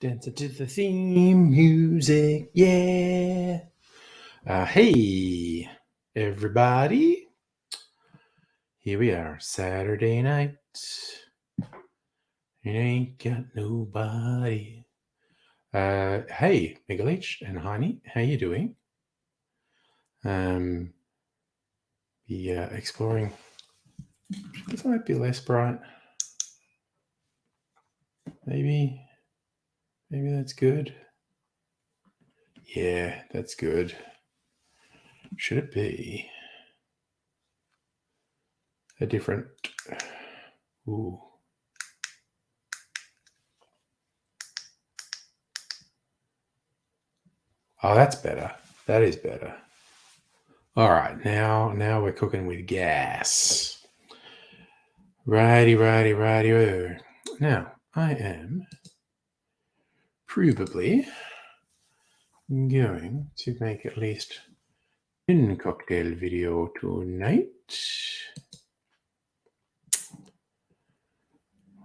Dancing to the theme music, yeah. Hey, everybody. Here we are, Saturday night. It ain't got nobody. Hey, Miguelich and Heini, how you doing? Exploring. This might be less bright. Maybe that's good. Yeah, that's good. Should it be a different? Ooh. Oh, that's better. That is better. All right, now we're cooking with gas. Righty. Now, I am provably going to make at least one cocktail video tonight.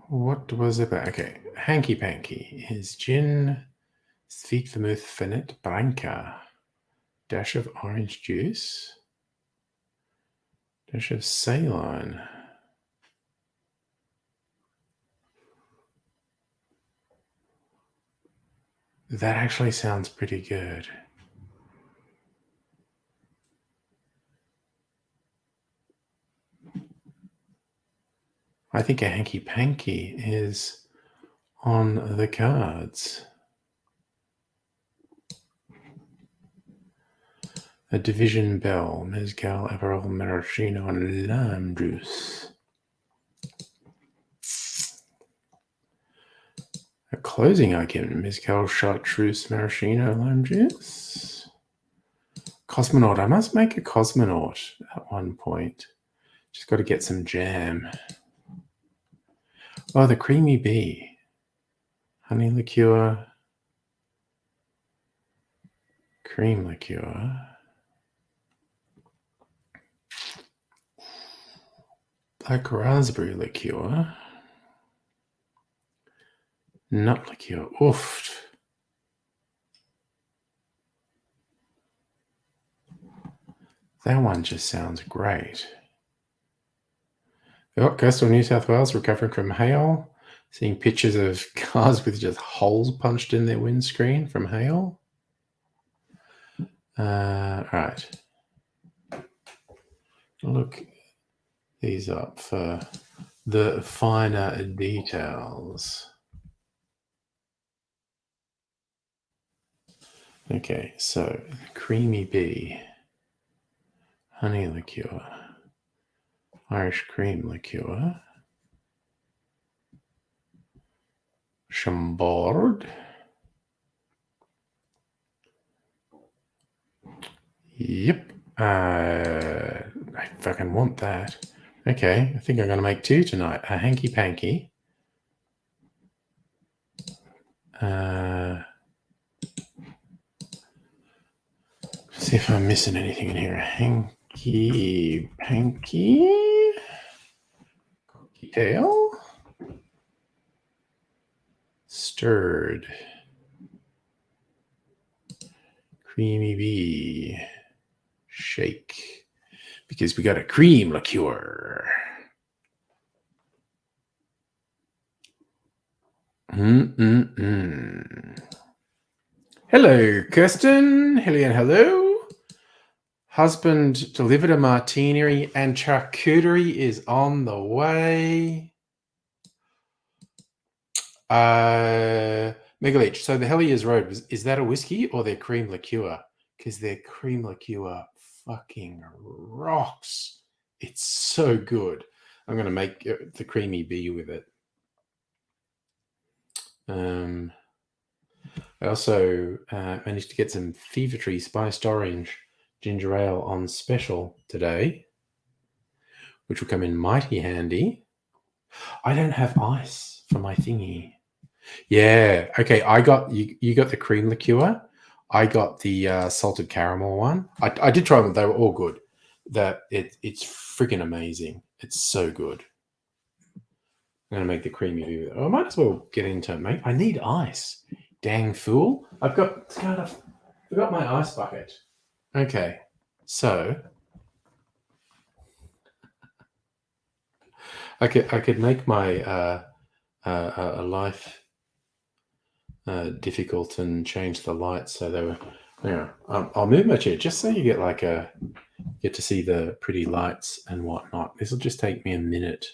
What was it about? Okay, Hanky Panky is gin, sweet vermouth, Fernet Branca, dash of orange juice, dash of Ceylon. That actually sounds pretty good. I think a Hanky Panky is on the cards. A Division Bell, Mezcal, Aperol, Maraschino, and lime juice. A closing argument, Mezcal, Chartreuse, Maraschino, lime juice. Cosmonaut. I must make a Cosmonaut at one point. Just got to get some jam. Oh, the Creamy Bee. Honey liqueur. Cream liqueur. Black raspberry liqueur. Nut liqueur. Oof. That one just sounds great. Oh, coastal New South Wales recovering from hail. Seeing pictures of cars with just holes punched in their windscreen from hail. Right. Look these up for the finer details. Okay, so Creamy Bee, honey liqueur, Irish cream liqueur, Chambord, yep, I fucking want that. Okay, I think I'm going to make two tonight. A Hanky Panky. See if I'm missing anything in here. Hanky Panky. Cocktail. Stirred. Creamy Bee. Shake. Because we got a cream liqueur. Hello, Kirsten. Hello. Husband delivered a martini and charcuterie is on the way. Megalich, so the Heliers Road, is that a whiskey or their cream liqueur? Because their cream liqueur fucking rocks. It's so good. I'm going to make the Creamy Bee with it. I also managed to get some Fever Tree Spiced Orange Ginger Ale on special today, which will come in mighty handy. I don't have ice for my thingy. Yeah. Okay. I got you. You got the cream liqueur. I got the salted caramel one. I did try them. They were all good. It's freaking amazing. It's so good. I'm gonna make the creamy beer. I might as well get into it, mate. I need ice. Dang fool! I've got forgot my ice bucket. Okay, so I could make my a life difficult and change the lights so they were. Yeah, I'll move my chair just so you get to see the pretty lights and whatnot. This will just take me a minute.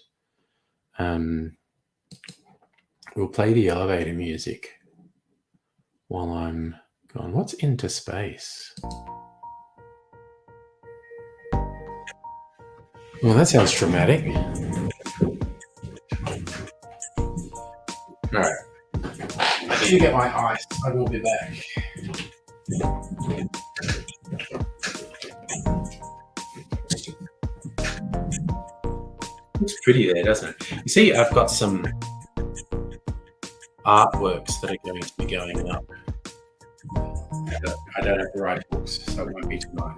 We'll play the elevator music while I'm gone. What's into space? Well, that sounds dramatic. All right. Let me get my ice. I will be back. Looks pretty there, doesn't it? You see, I've got some artworks that are going to be going up. I don't have the right books, so it won't be tonight.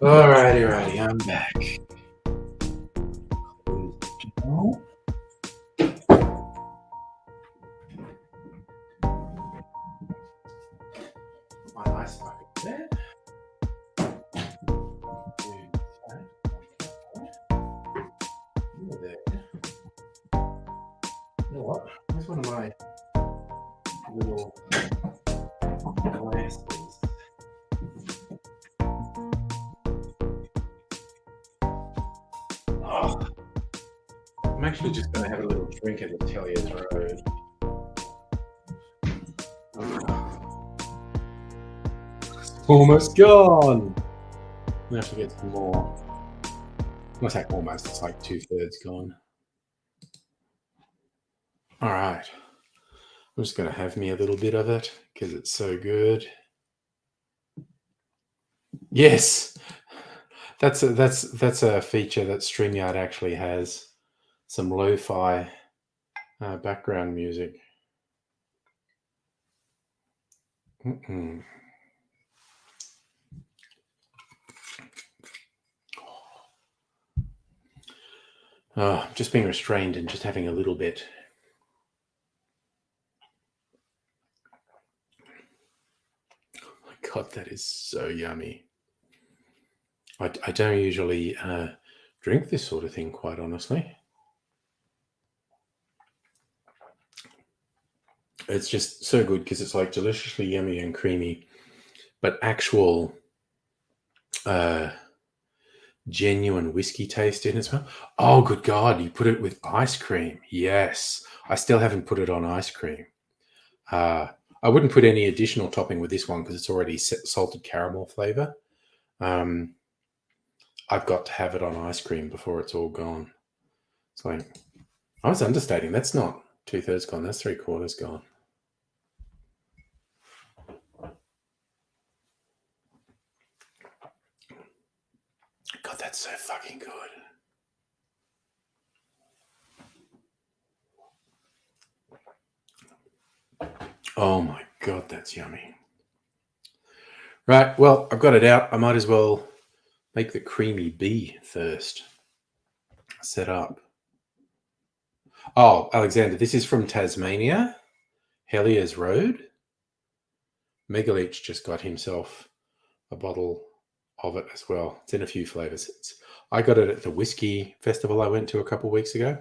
Alrighty, I'm back. My ice bucket there. There. You know what? Where's one of my little glasses? Oh, I'm actually just going to have a little drink at the Tellier's Road. Almost gone. I have to get some more. Not say almost, it's like 2/3 gone. All right. I'm just going to have me a little bit of it because it's so good. Yes, that's a feature that StreamYard actually has. Some lo-fi background music. Just being restrained and just having a little bit. Oh my God, that is so yummy. I don't usually drink this sort of thing, quite honestly. It's just so good because it's like deliciously yummy and creamy, but actual genuine whiskey taste in as well. Oh, good God, you put it with ice cream. Yes. I still haven't put it on ice cream. I wouldn't put any additional topping with this one because it's already salted caramel flavor. I've got to have it on ice cream before it's all gone. It's like, I was understating. That's not 2/3 gone. That's 3/4 gone. God, that's so fucking good. Oh my God, that's yummy. Right, well, I've got it out. I might as well make the creamy bee first. Set up. Oh, Alexander, this is from Tasmania, Heliers Road. Megaleech just got himself a bottle of it as well. It's in a few flavors. I got it at the whiskey festival I went to a couple of weeks ago.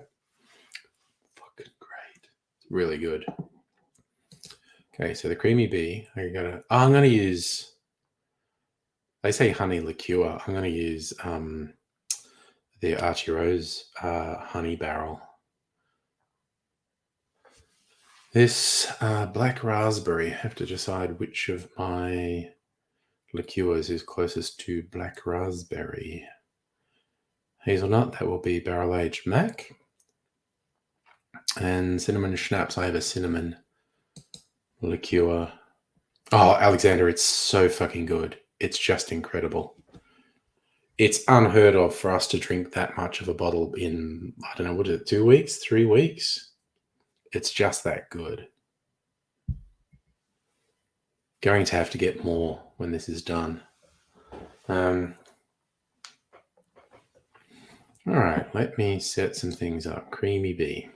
Fucking great. Really good. Okay, so the creamy bee. I'm gonna use, they say honey liqueur. I'm gonna use the Archie Rose honey barrel. This black raspberry. I have to decide which of my liqueurs is closest to black raspberry. Hazelnut, that will be barrel aged Mac. And cinnamon schnapps, I have a cinnamon liqueur. Oh, Alexander, it's so fucking good. It's just incredible. It's unheard of for us to drink that much of a bottle in, I don't know, what is it, 2 weeks, 3 weeks? It's just that good. Going to have to get more when this is done. All right, let me set some things up. Creamy bee.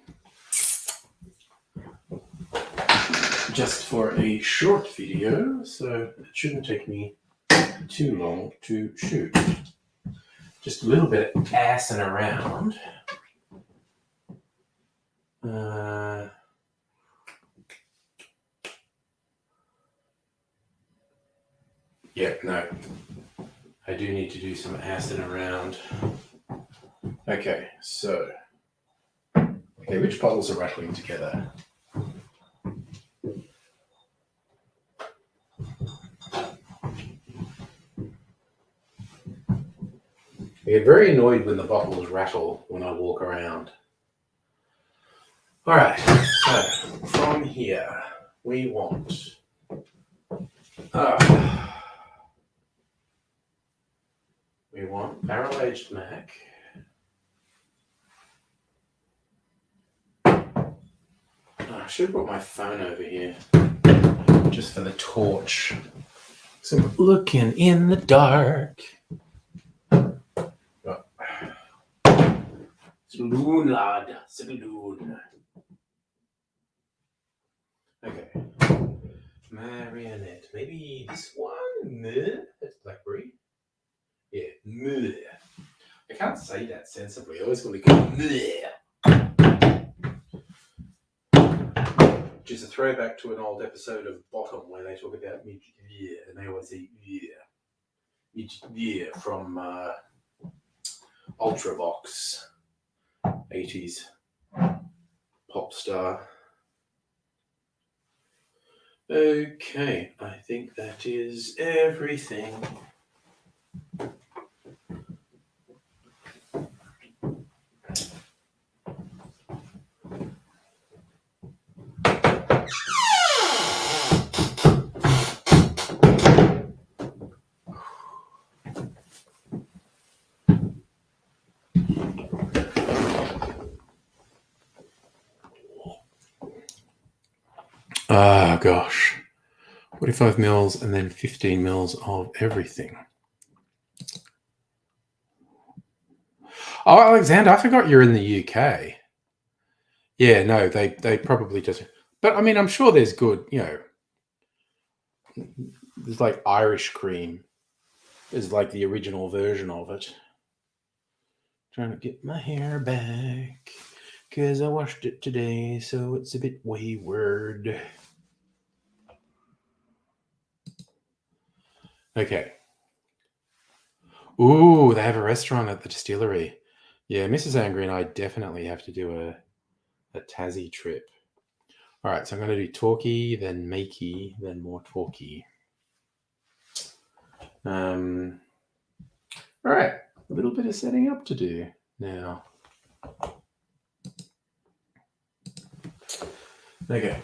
Just for a short video, so it shouldn't take me too long to shoot. Just a little bit of assing around. Yeah, no. I do need to do some assing around. Okay, so. Okay, which bottles are rattling together? I get very annoyed when the bottles rattle when I walk around. All right, so from here, we want barrel-aged Mac. I should have brought my phone over here just for the torch. So I'm looking in the dark. Saloon, lad. Saloon. Okay. Marionette. Maybe this one? That's blackberry. Yeah. I can't say that sensibly. I always want to go. Which is a throwback to an old episode of Bottom where they talk about and they always say from Ultravox, 80s pop star. Okay, I think that is everything. Ah, gosh. 45 mils and then 15 mils of everything. Oh, Alexander, I forgot you're in the UK. Yeah, no, they probably just... But, I mean, I'm sure there's good, there's like Irish cream is like the original version of it. Trying to get my hair back because I washed it today, so it's a bit wayward. Okay. Ooh, they have a restaurant at the distillery. Yeah, Mrs. Angry and I definitely have to do a Tassie trip. All right, so I'm going to do talkie, then makey, then more talkie. All right, a little bit of setting up to do now. Okay.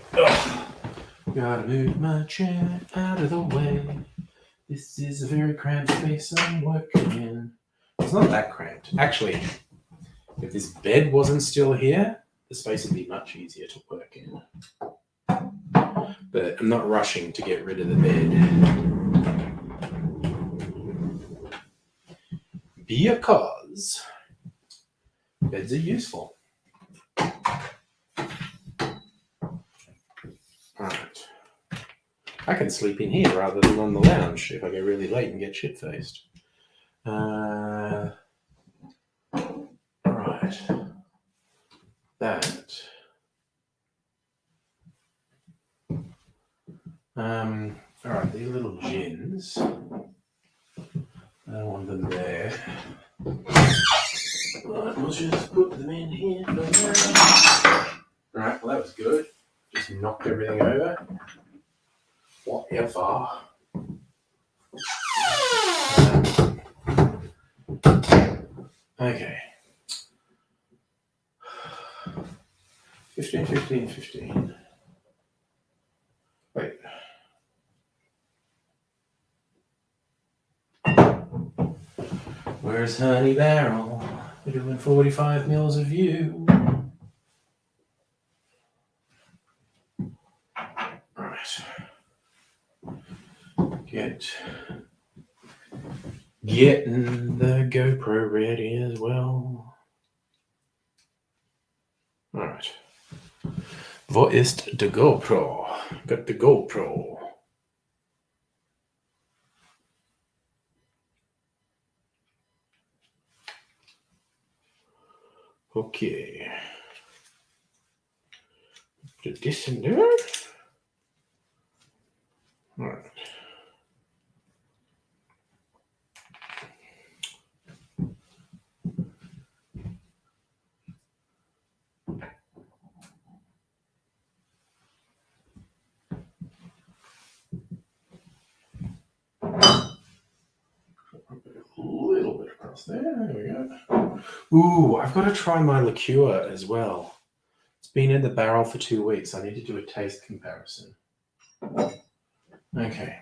Gotta move my chair out of the way. This is a very cramped space I'm working in. It's not that cramped. Actually, if this bed wasn't still here, the space would be much easier to work in. But I'm not rushing to get rid of the bed. Because beds are useful. Alright. I can sleep in here rather than on the lounge if I get really late and get shit-faced. Right. That. Alright, these little gins. I don't want them there. Right, we'll just put them in here for now. Alright, well that was good. Just knocked everything over. Whatever. Okay. 15, 15, 15. Wait. Where's Honey Barrel? We're doing 45 mils of you. Right. Getting the GoPro ready as well. Alright. Wo ist the GoPro? Got the GoPro. Okay. Put this in there. Alright. A little bit across there. There we go. Ooh, I've got to try my liqueur as well. It's been in the barrel for 2 weeks. I need to do a taste comparison. Okay.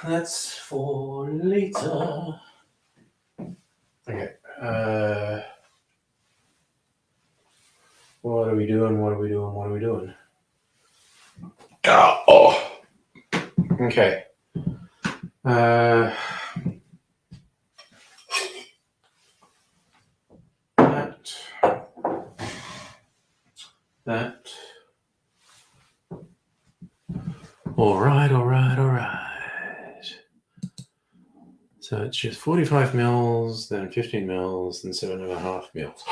That's for later. Okay. What are we doing? What are we doing? What are we doing? Oh. Okay. That. All right. So it's just 45 mils, then 15 mils, then 7.5 mils.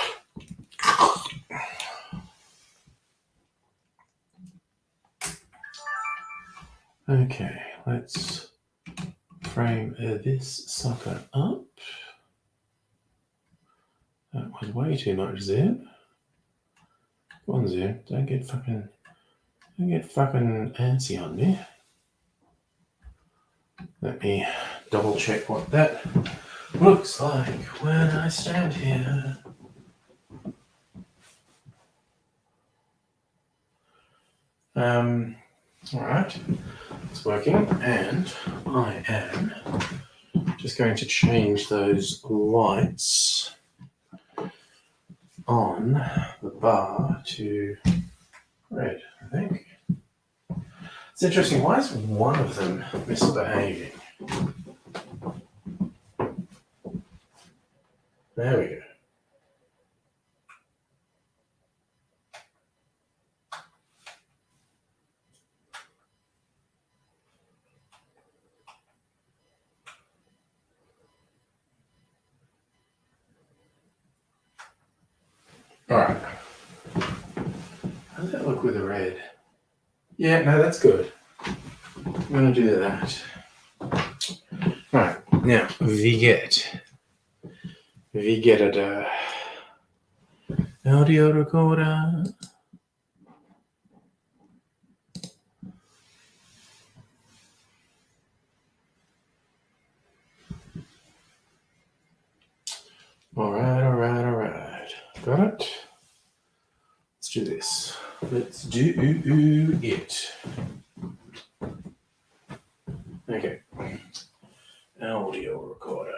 Okay, let's frame this sucker up. That was way too much zip. Go on, zip. Don't get fucking antsy on me. Let me double check what that looks like when I stand here. All right, it's working, and I am just going to change those lights on the bar to red, I think. It's interesting, why is one of them misbehaving? There we go. All right. How does that look with the red? Yeah, no, that's good. I'm going to do that. All Now, vi get a audio recorder. All right. Got it? Let's do this. Let's do it. Okay. Audio recorder.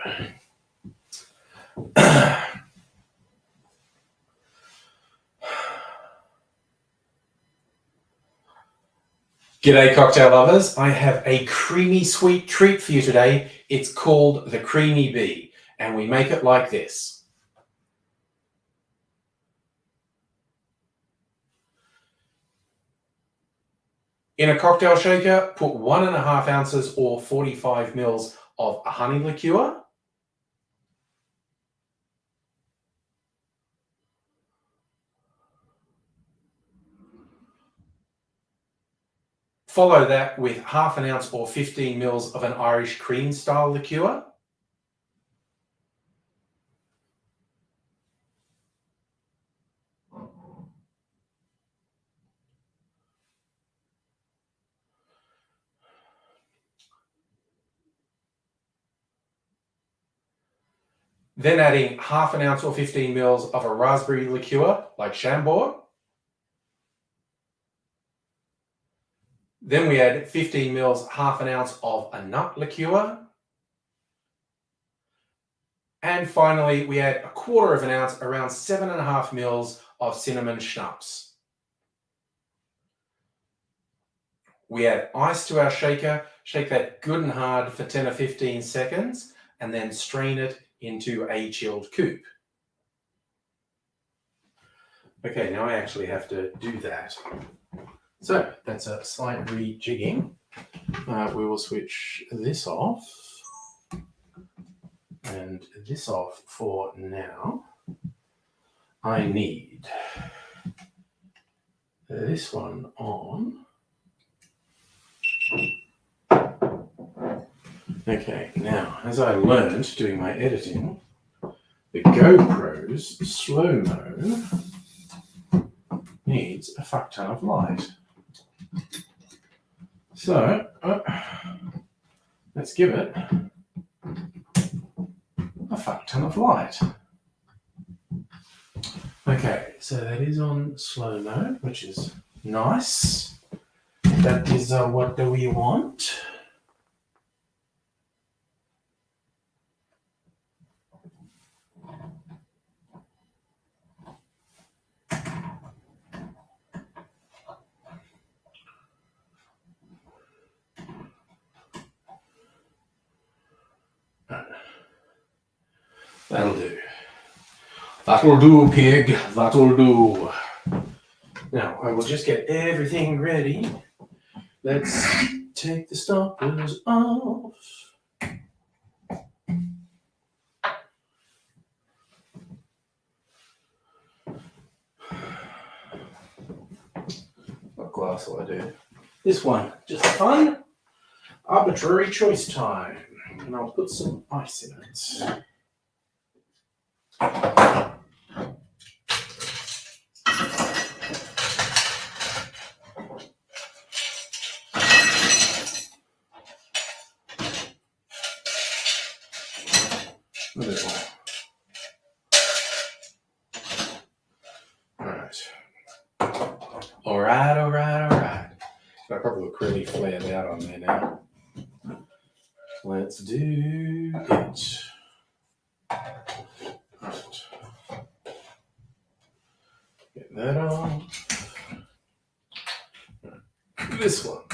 G'day cocktail lovers. I have a creamy sweet treat for you today. It's called the Creamy Bee, and we make it like this. In a cocktail shaker, put 1.5 ounces or 45 mils of honey liqueur. Follow that with 1/2 ounce or 15 mils of an Irish cream style liqueur. Then adding 1/2 ounce or 15 mils of a raspberry liqueur like Chambord. Then we add 15 mils, 1/2 ounce of a nut liqueur. And finally, we add 1/4 ounce, around 7.5 mils of cinnamon schnapps. We add ice to our shaker, shake that good and hard for 10 or 15 seconds, and then strain it into a chilled coupe. Okay, now I actually have to do that. So that's a slight rejigging. We will switch this off and this off for now. I need this one on. Okay, now as I learned doing my editing, the GoPro's slow-mo needs a fuck ton of light. So, let's give it a fuck ton of light. Okay, so that is on slow mo, which is nice. That is what do we want? That'll do. That'll do, pig. That'll do. Now, I will just get everything ready. Let's take the stoppers off. What glass will I do? This one. Just fun. Arbitrary choice time. And I'll put some ice in it. A bit more. All right. I probably look really flared out on there now. Let's do it. Right. Get that on. This one.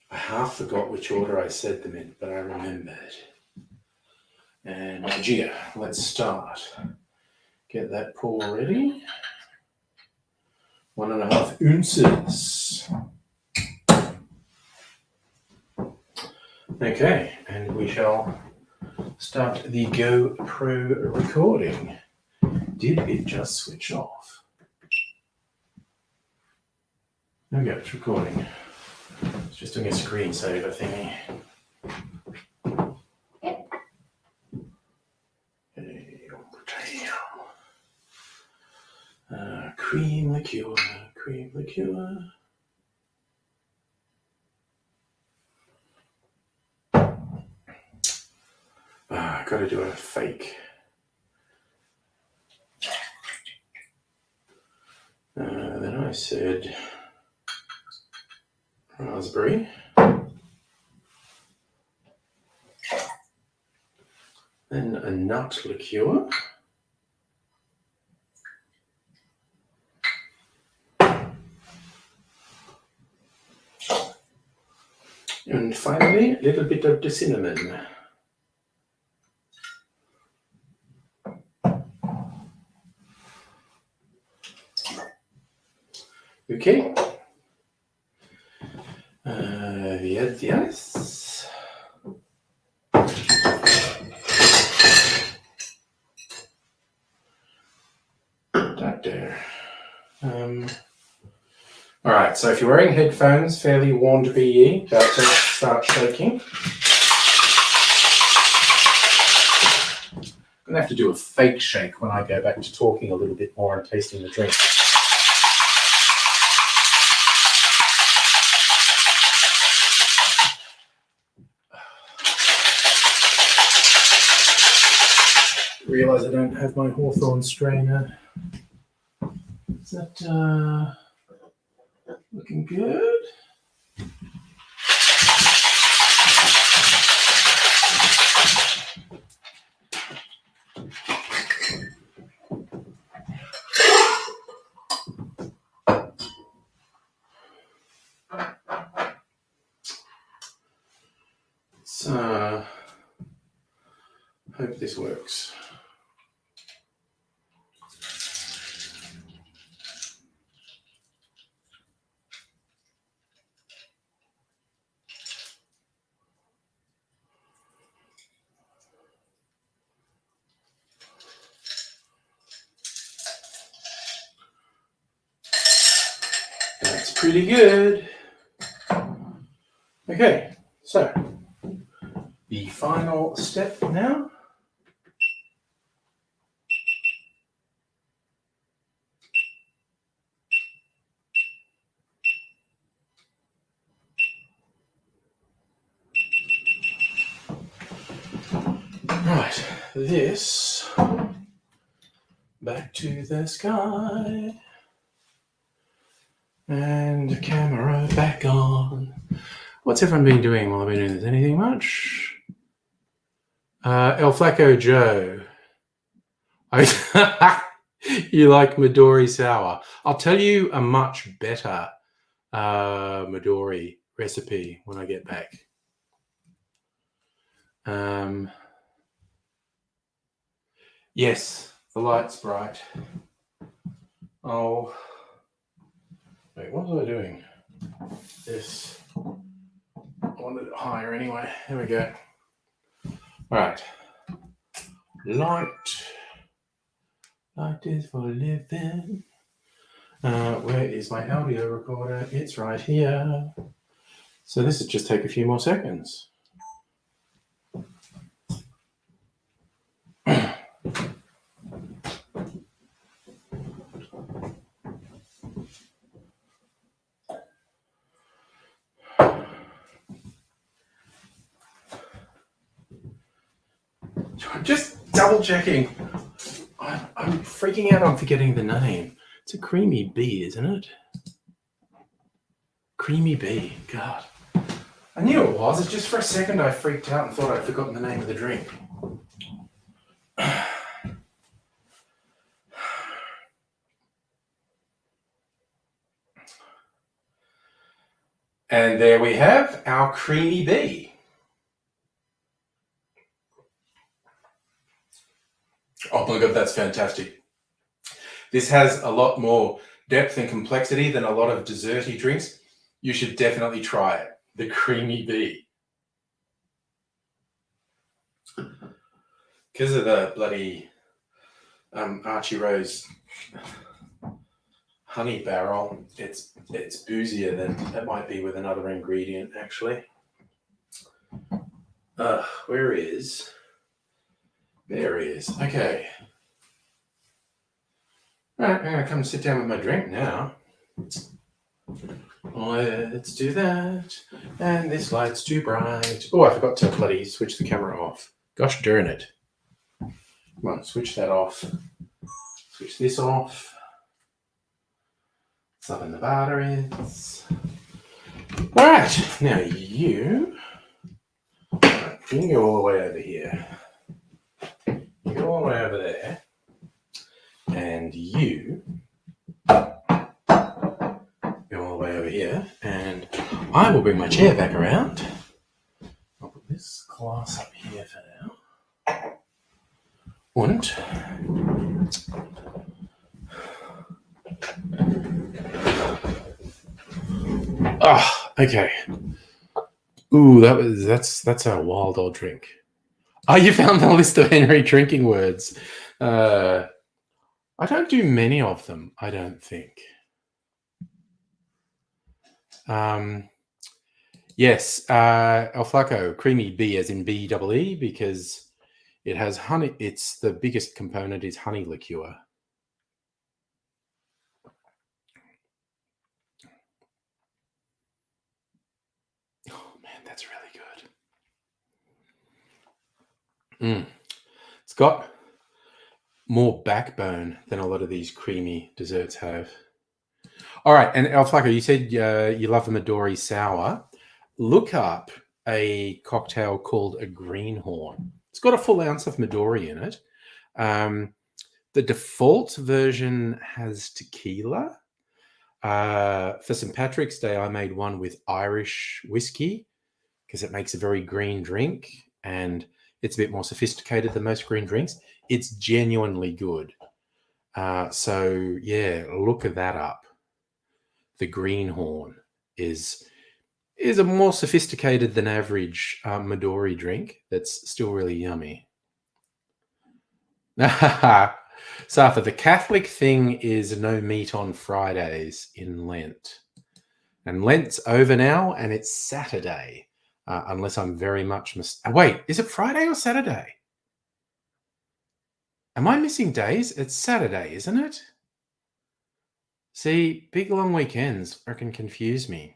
I half forgot which order I said them in, but I remembered. And Gia, let's start. Get that pour ready. 1.5 ounces. Okay, and we shall start the GoPro recording. Did it just switch off? There we go, it's recording. It's just doing a screensaver thingy. Cream liqueur, cream liqueur. I gotta do a fake. Then I said raspberry. Then a nut liqueur. And finally, a little bit of the cinnamon. Okay. Yes. That there. All right, so if you're wearing headphones, fairly warned be ye, about to start shaking. I'm going to have to do a fake shake when I go back to talking a little bit more and tasting the drink. Realise I don't have my Hawthorne strainer. Is that looking good? So, hope this works. That's pretty good. Okay, so the final step now. Right, this back to the sky. And camera back on. What's everyone been doing while I've been doing this? Anything much? El Flaco Joe. You like Midori sour? I'll tell you a much better Midori recipe when I get back. Yes, the light's bright. Oh, wait, what was I doing? This. I wanted it higher anyway. There we go. All right. Light is for living. Where is my audio recorder? It's right here. So this will just take a few more seconds. I'm just double checking. I'm freaking out. I'm forgetting the name. It's a creamy bee, isn't it? Creamy bee. God. I knew it was. It's just for a second I freaked out and thought I'd forgotten the name of the drink. And there we have our creamy bee. Oh my God, that's fantastic. This has a lot more depth and complexity than a lot of desserty drinks. You should definitely try it. The creamy bee. Because of the bloody Archie Rose honey barrel. It's boozier than it might be with another ingredient, actually. Where is? There he is. Okay. All right, I'm going to come sit down with my drink now. Let's do that. And this light's too bright. Oh, I forgot to bloody switch the camera off. Gosh darn it. Come on, switch that off. Switch this off. Summon the batteries. All right, now you can go all the way over here. You go all the way over there. And you go all the way over here. And I will bring my chair back around. I'll put this glass up here for now. Und okay. Ooh, that's a wild old drink. Oh, you found the list of Henry drinking words. I don't do many of them, I don't think. Yes, El Flaco, creamy B as in B-E-E, because it has honey. It's the biggest component is honey liqueur. Oh man, that's really good. It's got more backbone than a lot of these creamy desserts have. All right, and El Flaco, you said you love the Midori sour. Look up a cocktail called a Greenhorn. It's got a full ounce of Midori in it. The default version has tequila. For St. Patrick's Day, I made one with Irish whiskey because it makes a very green drink and it's a bit more sophisticated than most green drinks. It's genuinely good. So, yeah, look that up. The Greenhorn is a more sophisticated than average Midori drink that's still really yummy. Safa, the Catholic thing is no meat on Fridays in Lent. And Lent's over now and it's Saturday. Unless I'm very much wait, is it Friday or Saturday? Am I missing days? It's Saturday, isn't it? See, big long weekends freaking confuse me.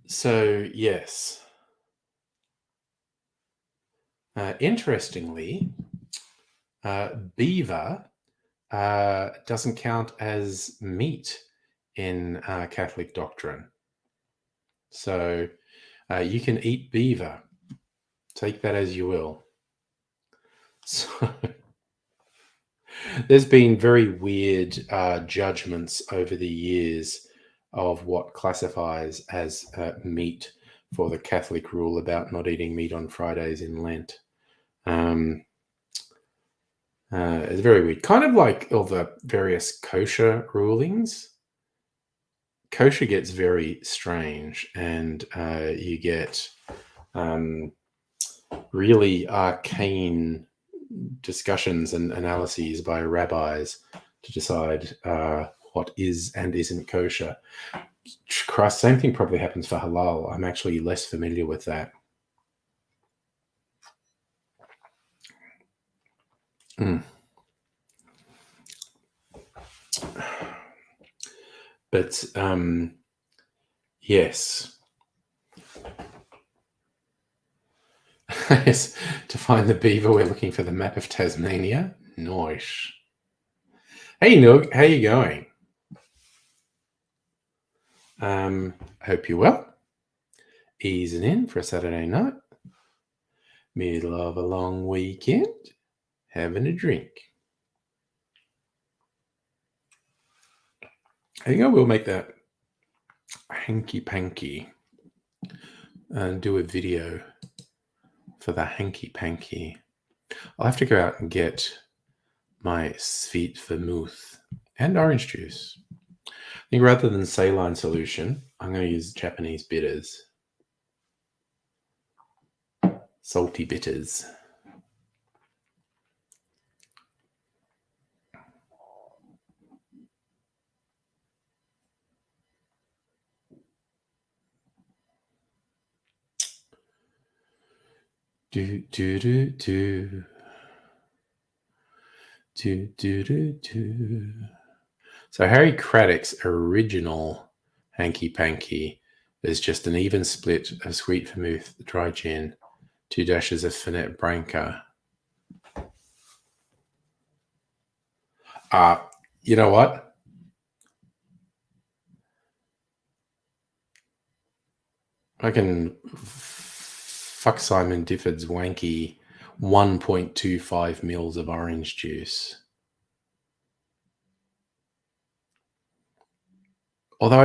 So, yes. Interestingly, beaver doesn't count as meat in Catholic doctrine. So you can eat beaver. Take that as you will. So there's been very weird judgments over the years of what classifies as meat for the Catholic rule about not eating meat on Fridays in Lent. It's very weird. Kind of like all the various kosher rulings. Kosher gets very strange and you get really arcane discussions and analyses by rabbis to decide what is and isn't kosher. Christ, same thing probably happens for halal. I'm actually less familiar with that. But yes. Yes, to find the beaver, we're looking for the map of Tasmania. Nice. Hey, Noog, how you going? Hope you're well. Easing in for a Saturday night. Middle of a long weekend. Having a drink. I think I will make that hanky-panky and do a video for the hanky-panky. I'll have to go out and get my sweet vermouth and orange juice. I think rather than saline solution, I'm going to use Japanese bitters. Salty bitters. Do do do do. Do do do do. So Harry Craddock's original Hanky Panky is just an even split of sweet vermouth, dry gin, 2 dashes of Fernet Branca. You know what? I can fuck Simon Difford's wanky 1.25 mils of orange juice. Although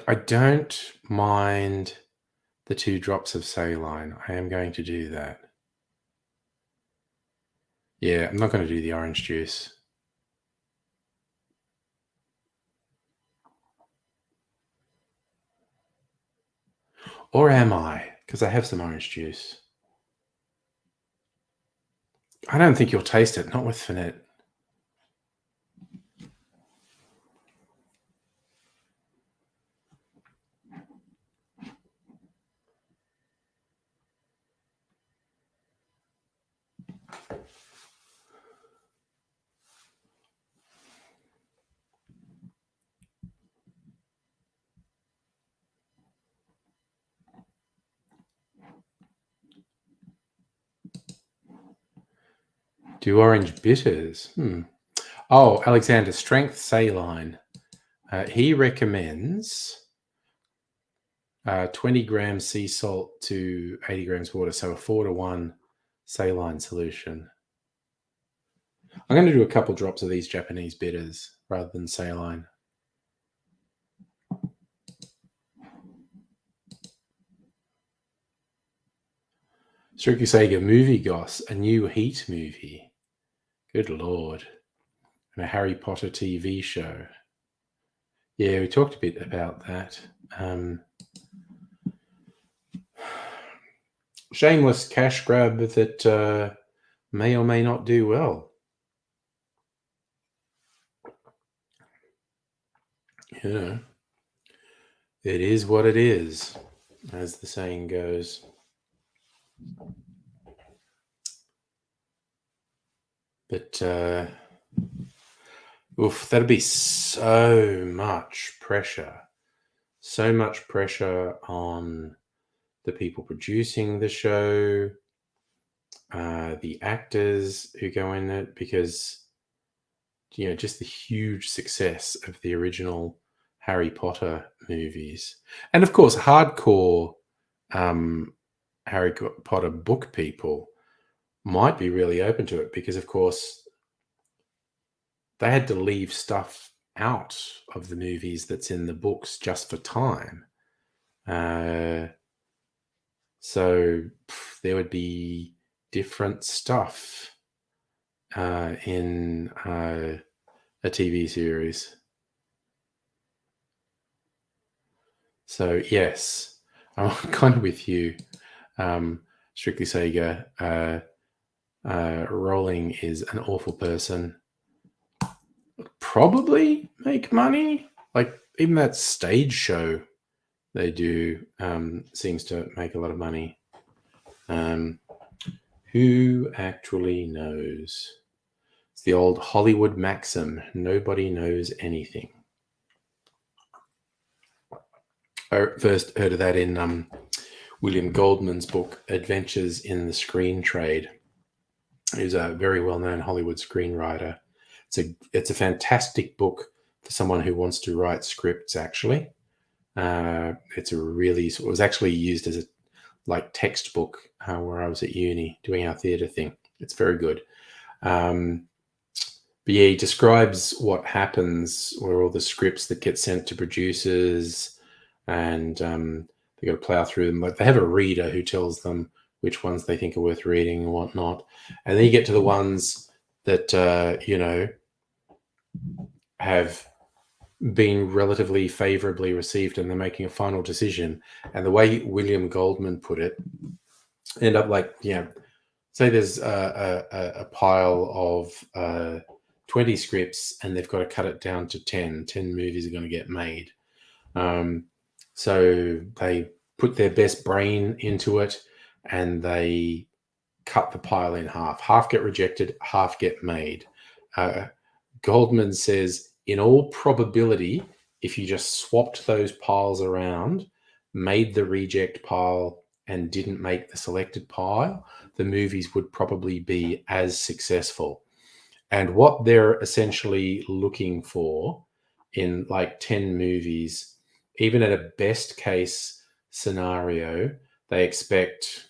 I don't mind the 2 drops of saline. I am going to do that. Yeah, I'm not going to do the orange juice. Or am I? Because I have some orange juice. I don't think you'll taste it, not with Fernet. Do orange bitters. Oh, Alexander, strength saline. He recommends 20 grams sea salt to 80 grams water, so a 4-to-1 saline solution. I'm going to do a couple drops of these Japanese bitters rather than saline. Strictly Sega Movie Goss, a new Heat movie. Good Lord. And a Harry Potter TV show. Yeah, we talked a bit about that. Shameless cash grab that may or may not do well. You know, it is what it is, as the saying goes. But that'd be so much pressure. So much pressure on the people producing the show, the actors who go in it, because just the huge success of the original Harry Potter movies, and of course, hardcore Harry Potter book people might be really open to it because, of course, they had to leave stuff out of the movies that's in the books just for time. So there would be different stuff in a TV series. So yes, I'm kind of with you. Strictly Sega, Rowling is an awful person. Probably make money. Like even that stage show they do seems to make a lot of money. Who actually knows? It's the old Hollywood maxim: nobody knows anything. I first heard of that in William Goldman's book, Adventures in the Screen Trade. He's a very well-known Hollywood screenwriter. It's a fantastic book for someone who wants to write scripts, actually. It was actually used as a textbook where I was at uni doing our theatre thing. It's very good. But yeah, he describes what happens where all the scripts that get sent to producers and they got to plow through them. Like they have a reader who tells them which ones they think are worth reading and whatnot. And then you get to the ones that, have been relatively favorably received and they're making a final decision. And the way William Goldman put it, end up say there's a pile of 20 scripts and they've got to cut it down to 10 movies are going to get made. So they put their best brain into it and they cut the pile in half. Half get rejected, half get made. Goldman says, in all probability, if you just swapped those piles around, made the reject pile and didn't make the selected pile, the movies would probably be as successful. And what they're essentially looking for in like 10 movies, even at a best case scenario, they expect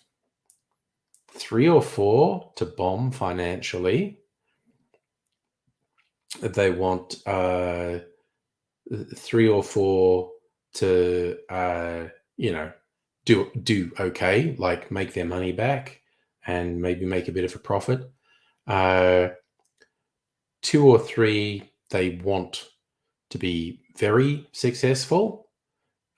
3 or 4 to bomb financially. They want 3 or 4 to do okay, like make their money back and maybe make a bit of a profit. 2 or 3 they want to be very successful,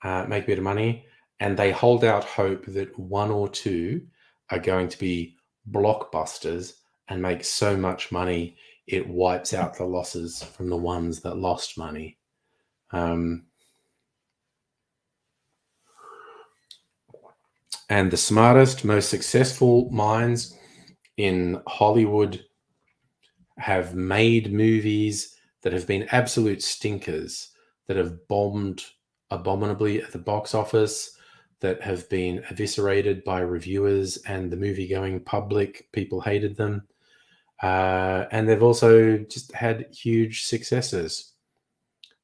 make a bit of money, and they hold out hope that 1 or 2 are going to be blockbusters and make so much money it wipes out the losses from the ones that lost money. And the smartest, most successful minds in Hollywood have made movies that have been absolute stinkers, that have bombed abominably at the box office, that have been eviscerated by reviewers and the movie-going public. People hated them. And they've also just had huge successes.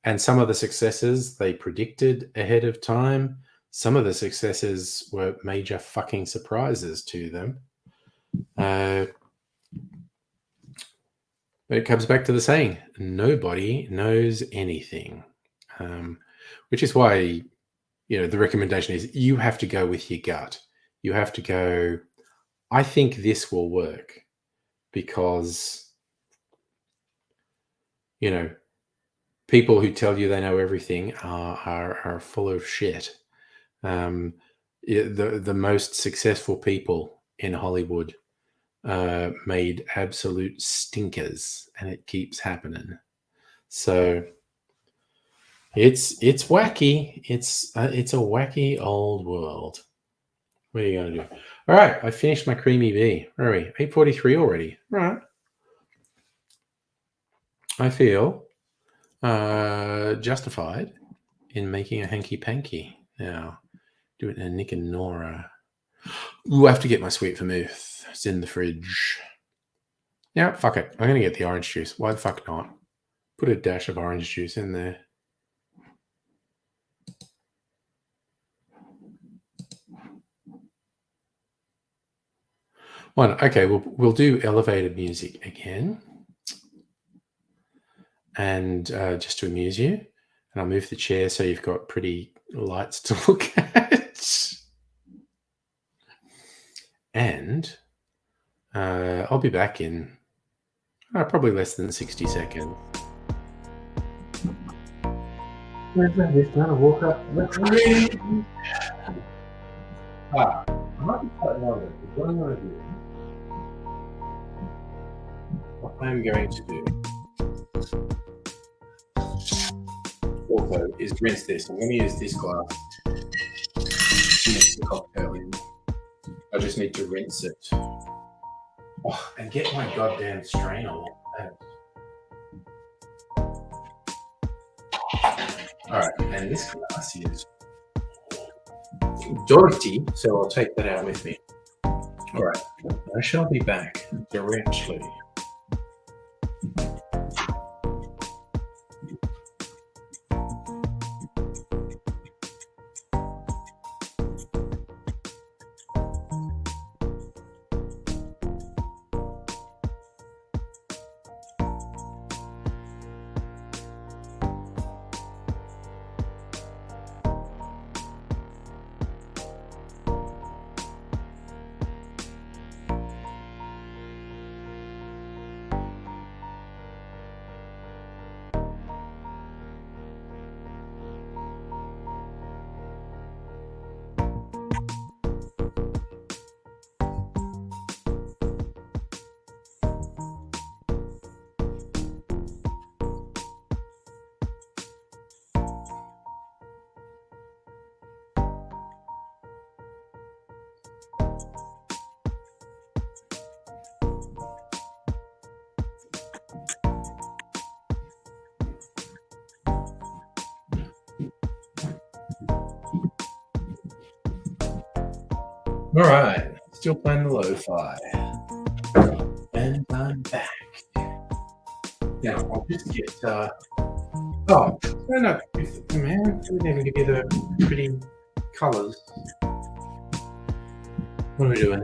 And some of the successes they predicted ahead of time. Some of the successes were major fucking surprises to them. But it comes back to the saying, nobody knows anything. Which is why, the recommendation is you have to go with your gut. You have to go, I think this will work, because, people who tell you they know everything are full of shit. The most successful people in Hollywood made absolute stinkers, and it keeps happening. So it's wacky. It's a wacky old world. What are you going to do? All right, I finished my creamy bee. Where are we? 8:43 already. All right. I feel justified in making a hanky-panky. Now, do it in a Nick and Nora. Ooh, I have to get my sweet vermouth. It's in the fridge. Yeah, fuck it. I'm going to get the orange juice. Why the fuck not? Put a dash of orange juice in there. Okay, we'll do elevated music again. And just to amuse you, and I'll move the chair so you've got pretty lights to look at. And I'll be back in probably less than 60 seconds. This kind of woke up. I might be quite nervous. What I'm going to do. What I'm going to do also is rinse this. I'm going to use this glass to mix the cocktail in. I just need to rinse it. Oh, and get my goddamn strainer out. Alright, and this glass is dirty, so I'll take that out with me. Alright, I shall be back directly. All right, still playing the lo-fi, and I'm back. Now I'll just get. Oh, no, man, we didn't give you the pretty colours. What are we doing?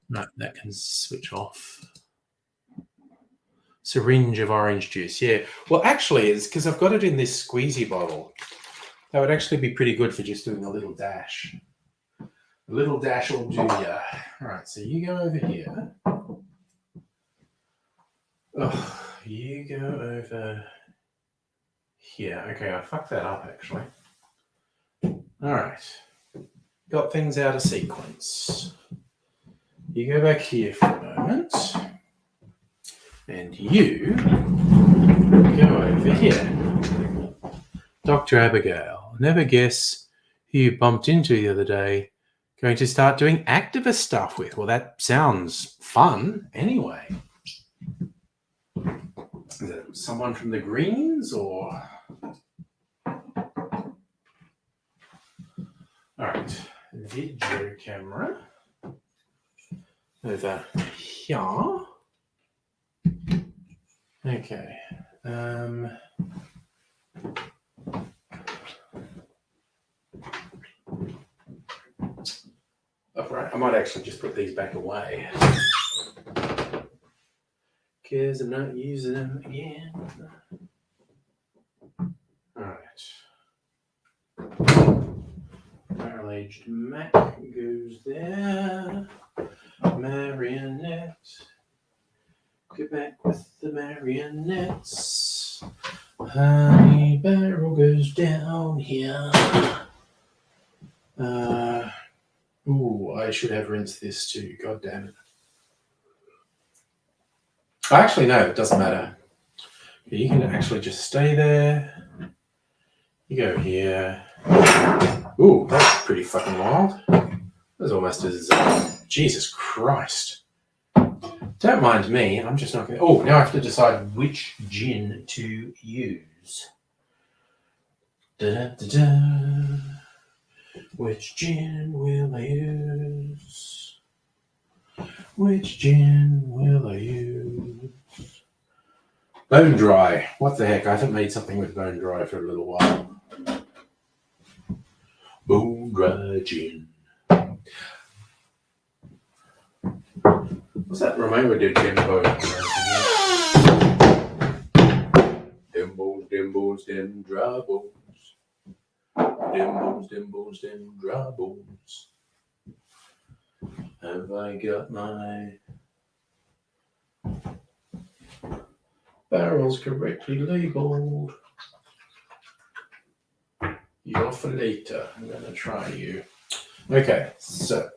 No, that can switch off. Syringe of orange juice. Yeah. Well, actually, it's because I've got it in this squeezy bottle. That would actually be pretty good for just doing a little dash. A little dash will do ya. All right, so you go over here. Oh, you go over here. Okay, I fucked that up, actually. All right. Got things out of sequence. You go back here for a moment. And you go over here. Dr. Abigail, never guess who you bumped into the other day. Going to start doing activist stuff with. Well, that sounds fun anyway. Is it someone from the Greens or? All right, video camera over here. Okay. Right, I might actually just put these back away because I'm not using them again. All right. Barrel-aged Mac goes there. Marionette. Get back with the marionettes. Honey barrel goes down here. Ooh, I should have rinsed this too. God damn it. Actually, no, it doesn't matter. You can actually just stay there. You go here. Ooh, that's pretty fucking wild. That's almost as... Jesus Christ. Don't mind me. I'm just not going to... Oh, now I have to decide which gin to use. Da-da-da-da. Which gin will I use? Which gin will I use? Bone dry. What the heck? I haven't made something with bone dry for a little while. Bone dry gin. What's that remind me of gin bone? Dem bones, dem bones, dem dry bones. Dem bones, dem bones, dem dry bones. Have I got my barrels correctly labeled? You're for later. I'm going to try you. Okay, so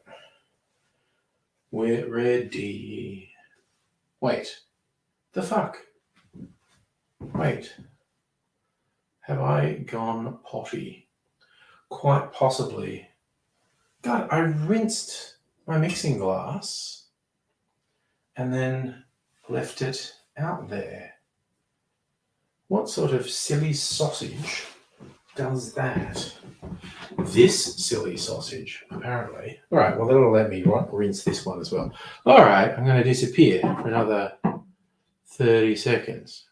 we're ready. Wait. The fuck? Wait. Have I gone potty? Quite possibly. God, I rinsed my mixing glass and then left it out there. What sort of silly sausage does that? This silly sausage, apparently. All right, well, that'll let me rinse this one as well. All right, I'm going to disappear for another 30 seconds.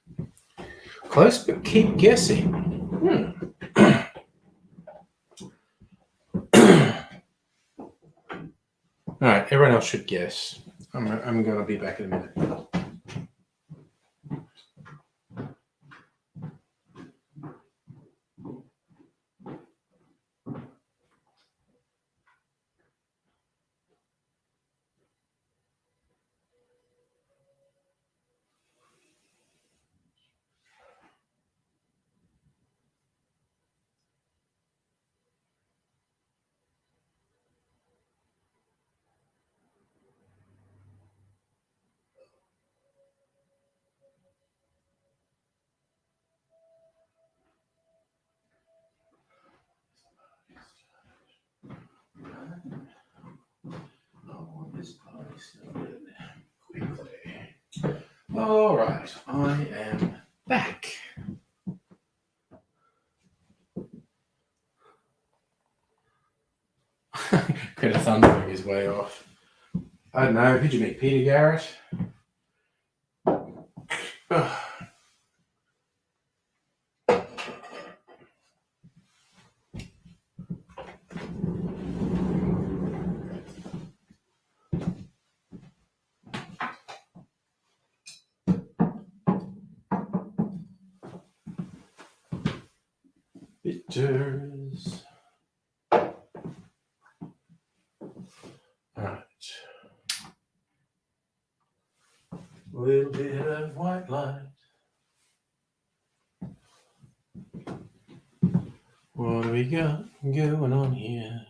Close, but keep guessing. All right, everyone else should guess. I'm going to be back in a minute. All right, I am back. Greta Thunberg is way off. I don't know. Who'd you meet? Peter Garrett? Bitters. Alright. A little bit of white light. What do we got going on here?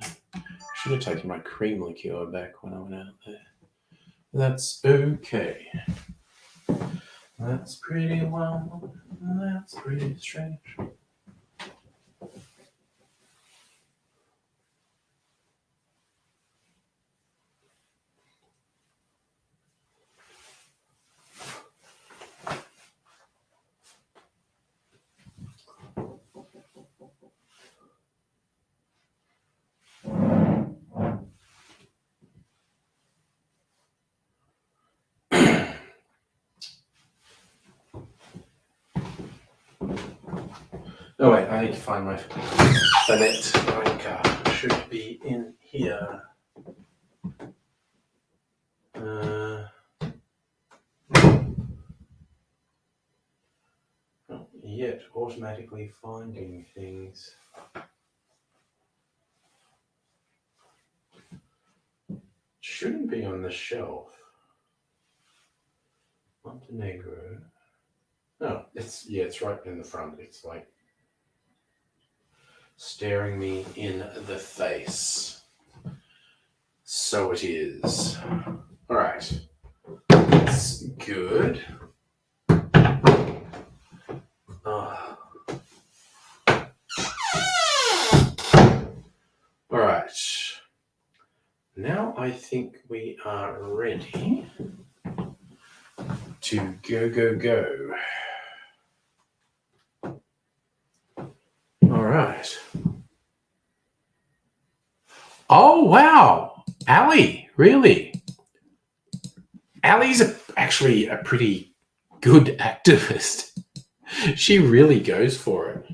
Should have taken my cream liqueur back when I went out there. That's okay. That's pretty wild. That's pretty strange. Oh wait, I need to find my Fernet Branca. Should be in here. Not yet automatically finding things. Shouldn't be on the shelf. Montenegro. Oh, it's right in the front. It's like staring me in the face. So it is. All right. That's good. All right. Now I think we are ready to go. All right. Oh, wow. Ali, really? Ali's actually a pretty good activist. She really goes for it.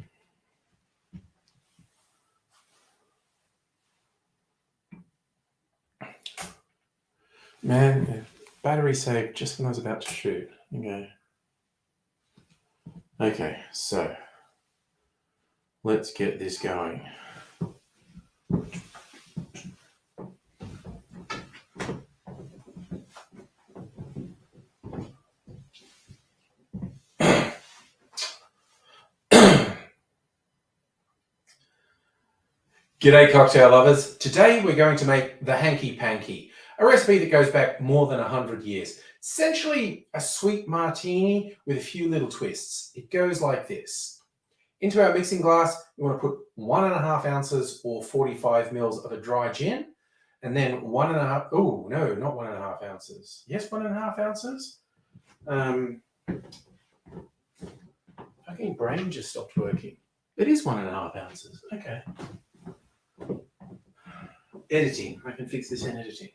Man, battery saved just when I was about to shoot. Okay, so let's get this going. G'day cocktail lovers. Today we're going to make the Hanky Panky, a recipe that goes back more than 100 years. Essentially a sweet martini with a few little twists. It goes like this. Into our mixing glass, we want to put 1.5 ounces or 45 mils of a dry gin, and then 1.5, oh no, not 1.5 ounces. Yes, 1.5 ounces. Fucking brain just stopped working. It is 1.5 ounces, okay. Editing, I can fix this in editing.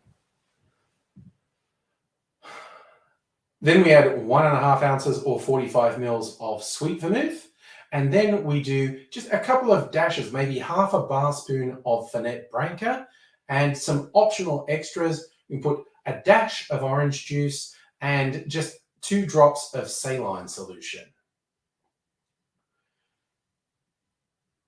Then we add 1.5 ounces or 45 mils of sweet vermouth. And then we do just a couple of dashes, maybe half a bar spoon of Fernet Branca and some optional extras. We put a dash of orange juice and just 2 drops of saline solution.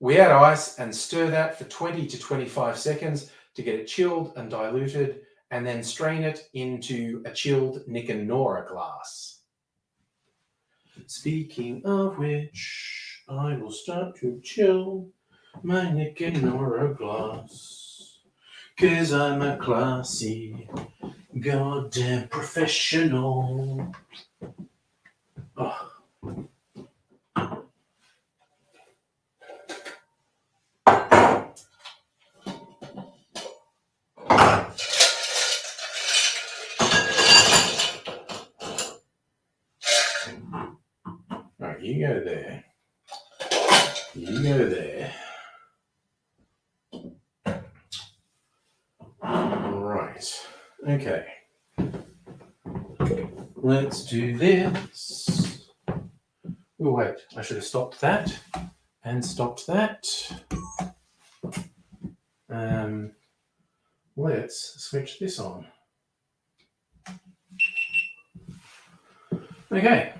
We add ice and stir that for 20 to 25 seconds to get it chilled and diluted, and then strain it into a chilled Nick and Nora glass. Speaking of which, I will start to chill my Nick and Nora glass, 'cause I'm a classy, goddamn professional. Oh. Right, you go there. You go there. Okay. Let's do this. Oh, wait, I should have stopped that and stopped that. Let's switch this on. Okay.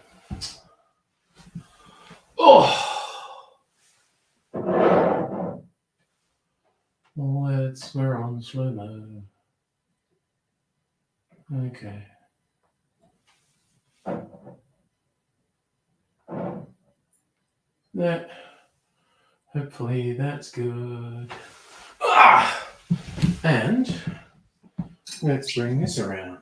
Oh! We're on slow-mo. Okay. That, hopefully that's good. Ah! And let's bring this around.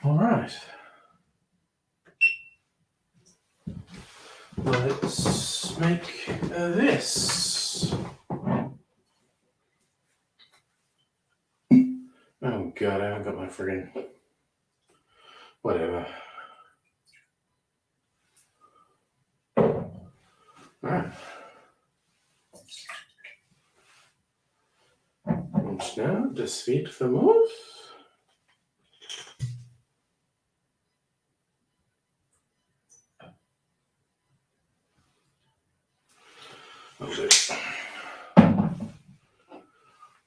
All right. Let's make this. Oh God, I haven't got my friggin' whatever. All right. Und now, das wird vermutlich.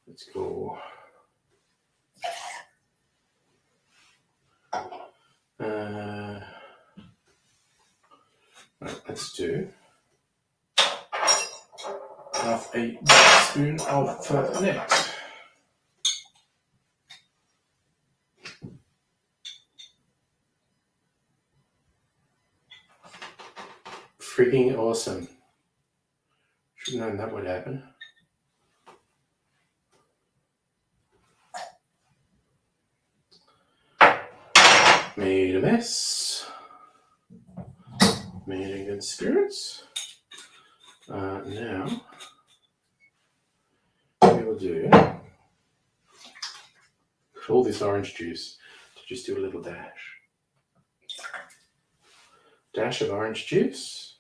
Let's go. Right, let's do half a spoon of net. Freaking awesome. Should have known that would happen. Made a mess. Made in good spirits. Now, we will do all this orange juice to just do a little dash. Dash of orange juice.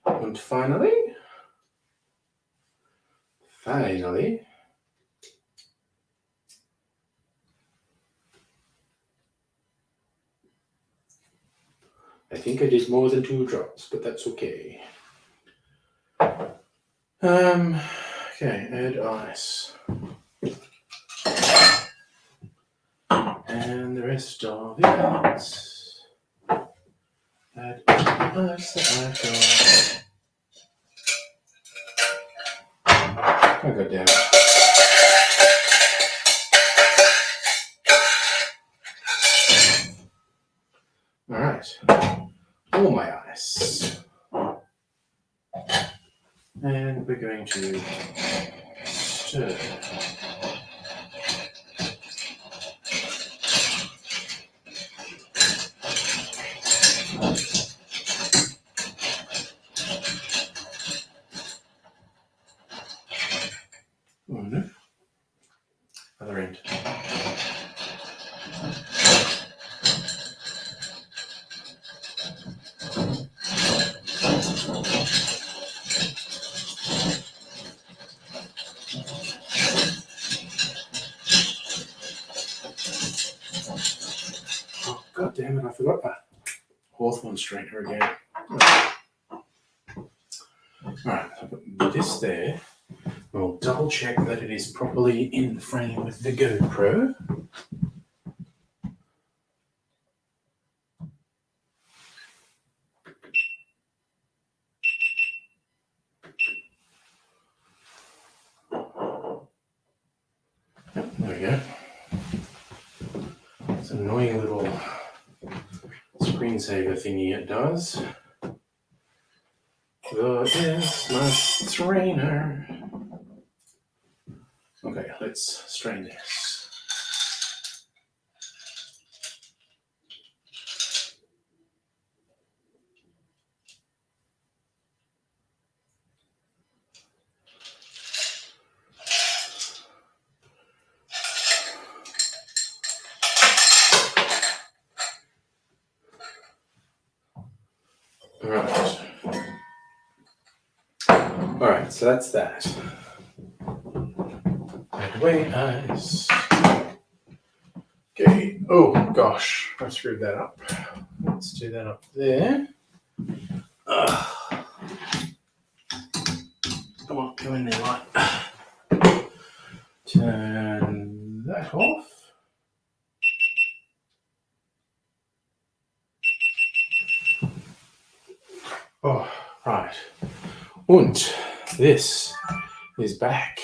And finally, I think I did more than 2 drops, but that's okay. Okay, add ice. And the rest of it. Add ice that I've got. Oh, God damn it. All right. All my ice. And we're going to stir. Oh no. Other end. Oh, God damn it, I forgot that Hawthorne straightener again. Alright, I'll put this there. We'll double check that it is properly in frame with the GoPro. Yep, there we go. It's an annoying little screensaver thingy it does. Is my strainer. Okay, let's strain this. Right. All right, so that's that. Red wing ice. Okay. Oh gosh, I screwed that up. Let's do that up there. Come on, go in there, light. Turn that off. Oh, right. Und this is back.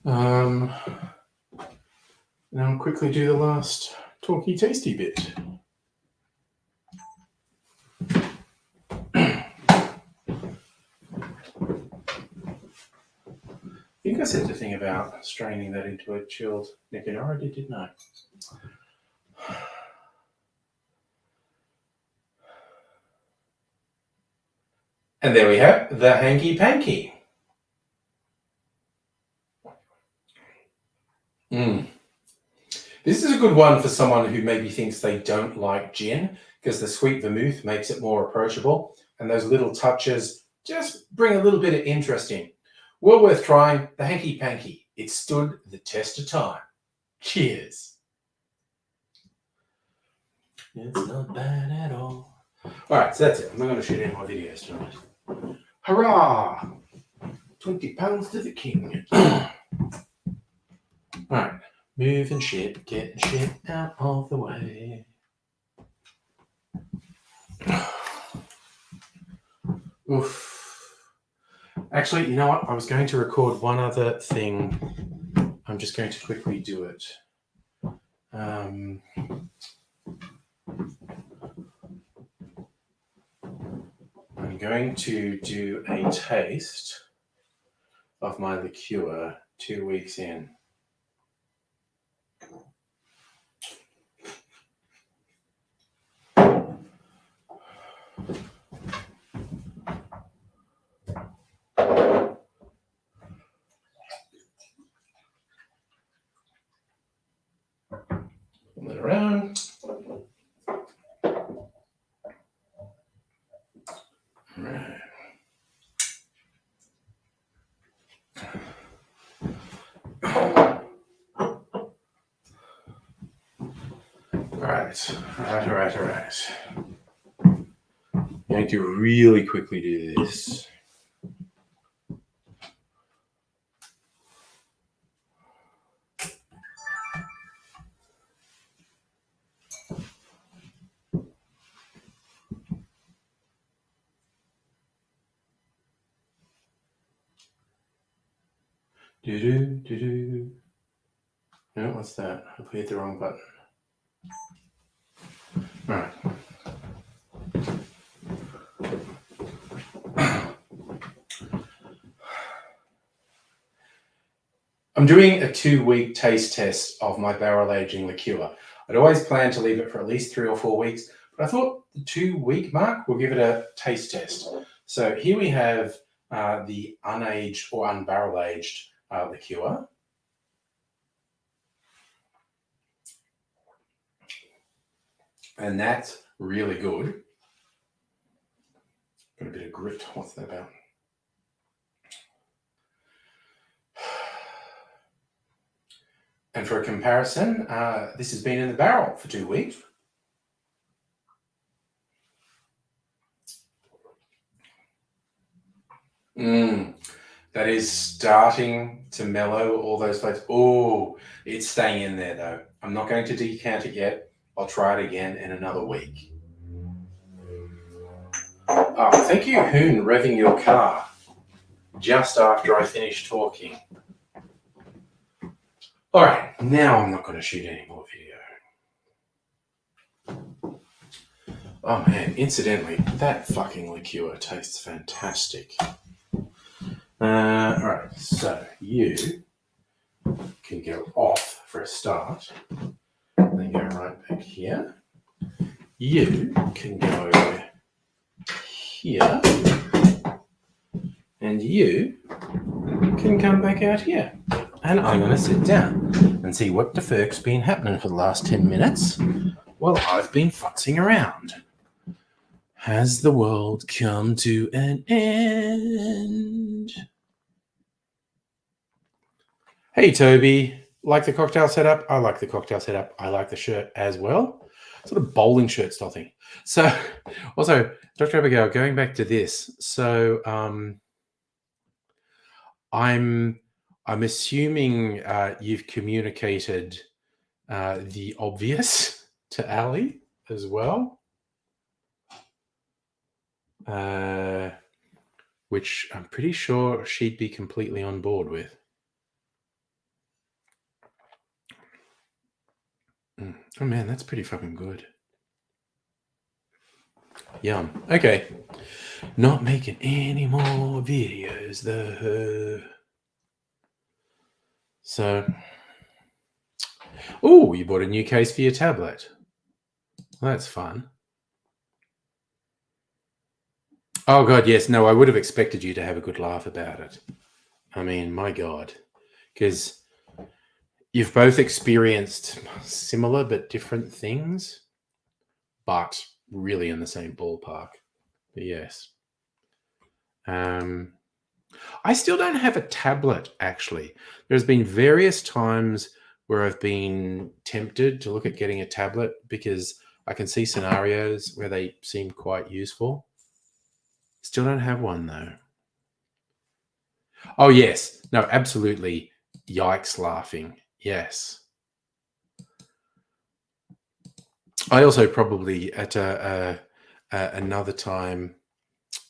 Now I'll quickly do the last talky tasty bit. I think I said the thing about straining that into a chilled Nicanora, didn't I? And there we have the hanky panky. This is a good one for someone who maybe thinks they don't like gin, because the sweet vermouth makes it more approachable, and those little touches just bring a little bit of interest in. Well worth trying, the hanky panky. It stood the test of time. Cheers. It's not bad at all. All right, so that's it. I'm not going to shoot any more videos tonight. Hurrah! 20 pounds to the king. All right, moving shit, getting shit out of the way. Oof. Actually, you know what? I was going to record one other thing. I'm just going to quickly do it. I'm going to do a taste of my liqueur 2 weeks in. Flip it around. Right. All right. I'm going to really quickly do this. Do. No, what's that? I hit the wrong button. All right. I'm doing a 2-week taste test of my barrel aging liqueur. I'd always planned to leave it for at least 3 or 4 weeks, but I thought the 2-week mark will give it a taste test. So here we have the unaged or unbarrel aged liqueur. And that's really good. Got a bit of grit. What's that about? And for a comparison, this has been in the barrel for 2 weeks. That is starting to mellow all those flavors. Oh, it's staying in there though. I'm not going to decant it yet. I'll try it again in another week. Oh, thank you, Hoon, revving your car just after I finish talking. All right, now I'm not going to shoot any more video. Oh man, incidentally, that fucking liqueur tastes fantastic. All right, so you can go off for a start. Then go right back here. You can go here. And you can come back out here. And I'm going to sit down and see what the fuck's been happening for the last 10 minutes while I've been futzing around. Has the world come to an end? Hey, Toby. Like the cocktail setup? I like the cocktail setup. I like the shirt as well. Sort of bowling shirt style thing. So, also, Dr. Abigail, going back to this. So, I'm assuming you've communicated the obvious to Ali as well, which I'm pretty sure she'd be completely on board with. Oh man, that's pretty fucking good. Yum. Okay. Not making any more videos though. So, oh, you bought a new case for your tablet. Well, that's fun. Oh god, yes. No, I would have expected you to have a good laugh about it. I mean, my god, because you've both experienced similar but different things, but really in the same ballpark. But yes. I still don't have a tablet, actually. There's been various times where I've been tempted to look at getting a tablet because I can see scenarios where they seem quite useful. Still don't have one, though. Oh, yes. No, absolutely. Yikes laughing. Yes. I also probably at another time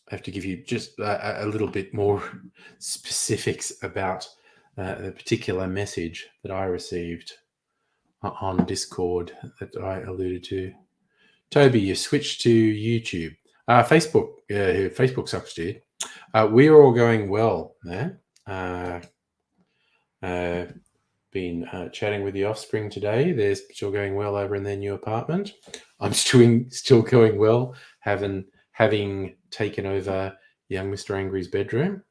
have to give you just a little bit more specifics about the particular message that I received on Discord that I alluded to. Toby, you switched to YouTube. Facebook sucks, dude. We're all going well, man. Been chatting with the offspring today. They're still going well over in their new apartment. I'm still going well, having taken over young Mr. Angry's bedroom.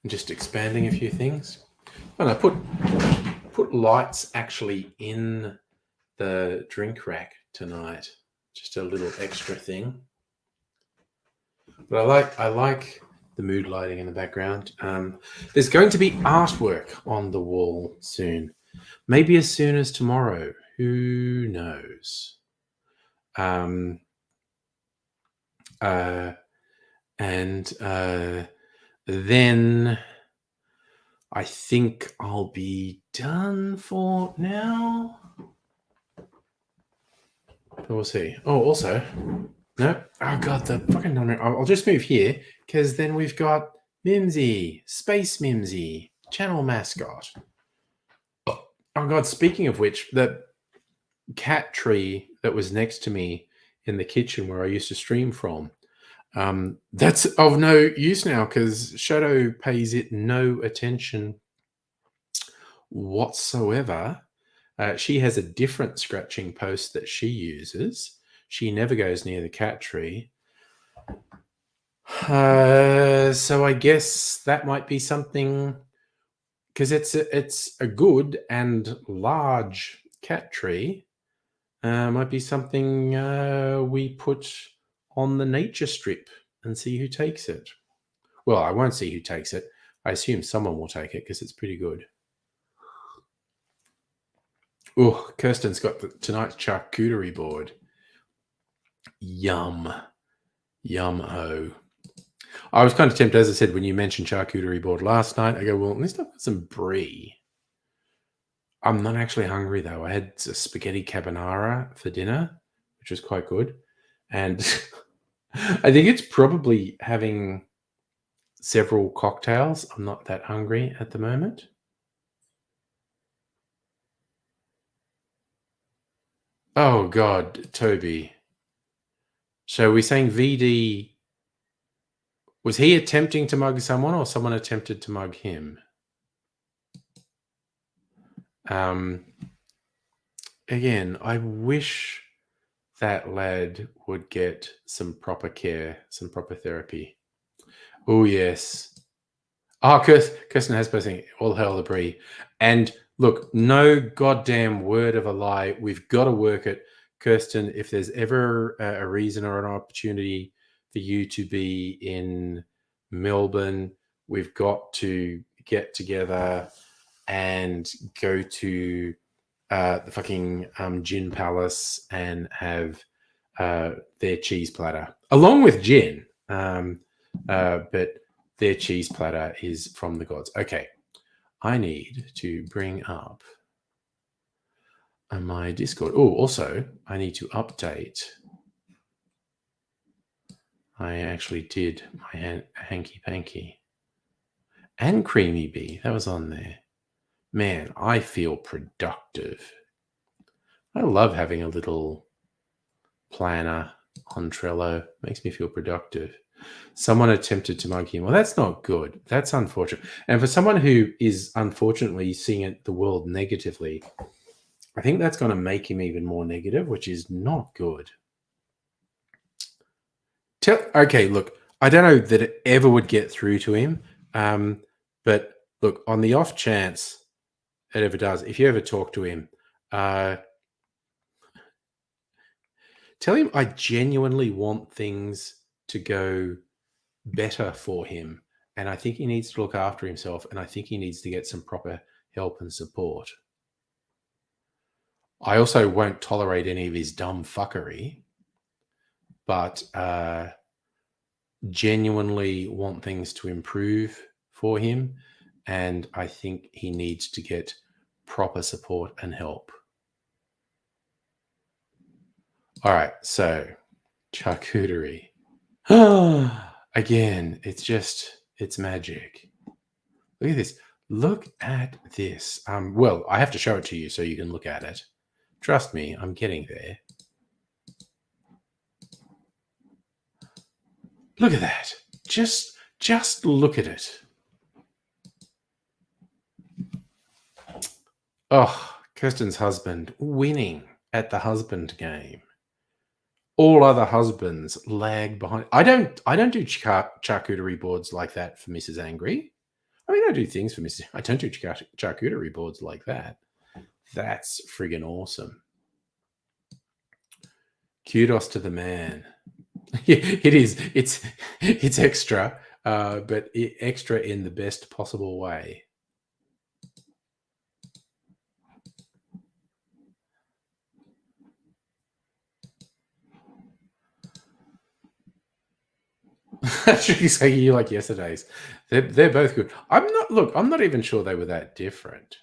Just expanding a few things. And I put lights actually in the drink rack tonight. Just a little extra thing. But I like the mood lighting in the background. There's going to be artwork on the wall soon. Maybe as soon as tomorrow. Who knows? And then I think I'll be done for now. But we'll see. Oh, also, no. Oh god, the fucking number. I'll just move here because then we've got Mimsy, Space Mimsy, channel mascot. Oh god, speaking of which, the cat tree that was next to me in the kitchen where I used to stream from, that's of no use now because Shadow pays it no attention whatsoever. She has a different scratching post that she uses. She never goes near the cat tree. So I guess that might be something, because it's a good and large cat tree. Might be something we put on the nature strip and see who takes it. Well, I won't see who takes it. I assume someone will take it because it's pretty good. Oh, Kirsten's got tonight's charcuterie board. Yum. Yum-ho. I was kind of tempted, as I said, when you mentioned charcuterie board last night, I go, well, at least I've got some brie. I'm not actually hungry, though. I had a spaghetti carbonara for dinner, which was quite good. And I think it's probably having several cocktails. I'm not that hungry at the moment. Oh, God, Toby. So we're saying VD, was he attempting to mug someone or someone attempted to mug him? Again, I wish that lad would get some proper care, some proper therapy. Oh, yes. Oh, Kirsten has posting all hell the brie. And Look, no goddamn word of a lie. We've got to work it. Kirsten, if there's ever a reason or an opportunity for you to be in Melbourne, we've got to get together and go to the fucking Gin Palace and have their cheese platter, along with gin. But their cheese platter is from the gods. Okay, I need to bring up my Discord. Oh, also, I need to update. I actually did my hanky panky and creamy bee. That was on there. Man, I feel productive. I love having a little planner on Trello. Makes me feel productive. Someone attempted to mug him. Well, that's not good. That's unfortunate. And for someone who is unfortunately seeing the world negatively, I think that's going to make him even more negative, which is not good. Okay, look, I don't know that it ever would get through to him. But look, on the off chance it ever does, if you ever talk to him, tell him I genuinely want things to go better for him. And I think he needs to look after himself. And I think he needs to get some proper help and support. I also won't tolerate any of his dumb fuckery, but genuinely want things to improve for him. And I think he needs to get proper support and help. All right, so charcuterie. Again, it's magic. Look at this. Look at this. Well, I have to show it to you so you can look at it. Trust me, I'm getting there. Look at that. Just look at it. Oh, Kirsten's husband winning at the husband game. All other husbands lag behind. I don't do charcuterie boards like that for Mrs. Angry. I mean, I do things for Mrs. I don't do charcuterie boards like that. That's friggin' awesome. Kudos to the man. It is. It's extra, but extra in the best possible way. Actually, say you like yesterday's. They're both good. I'm not even sure they were that different.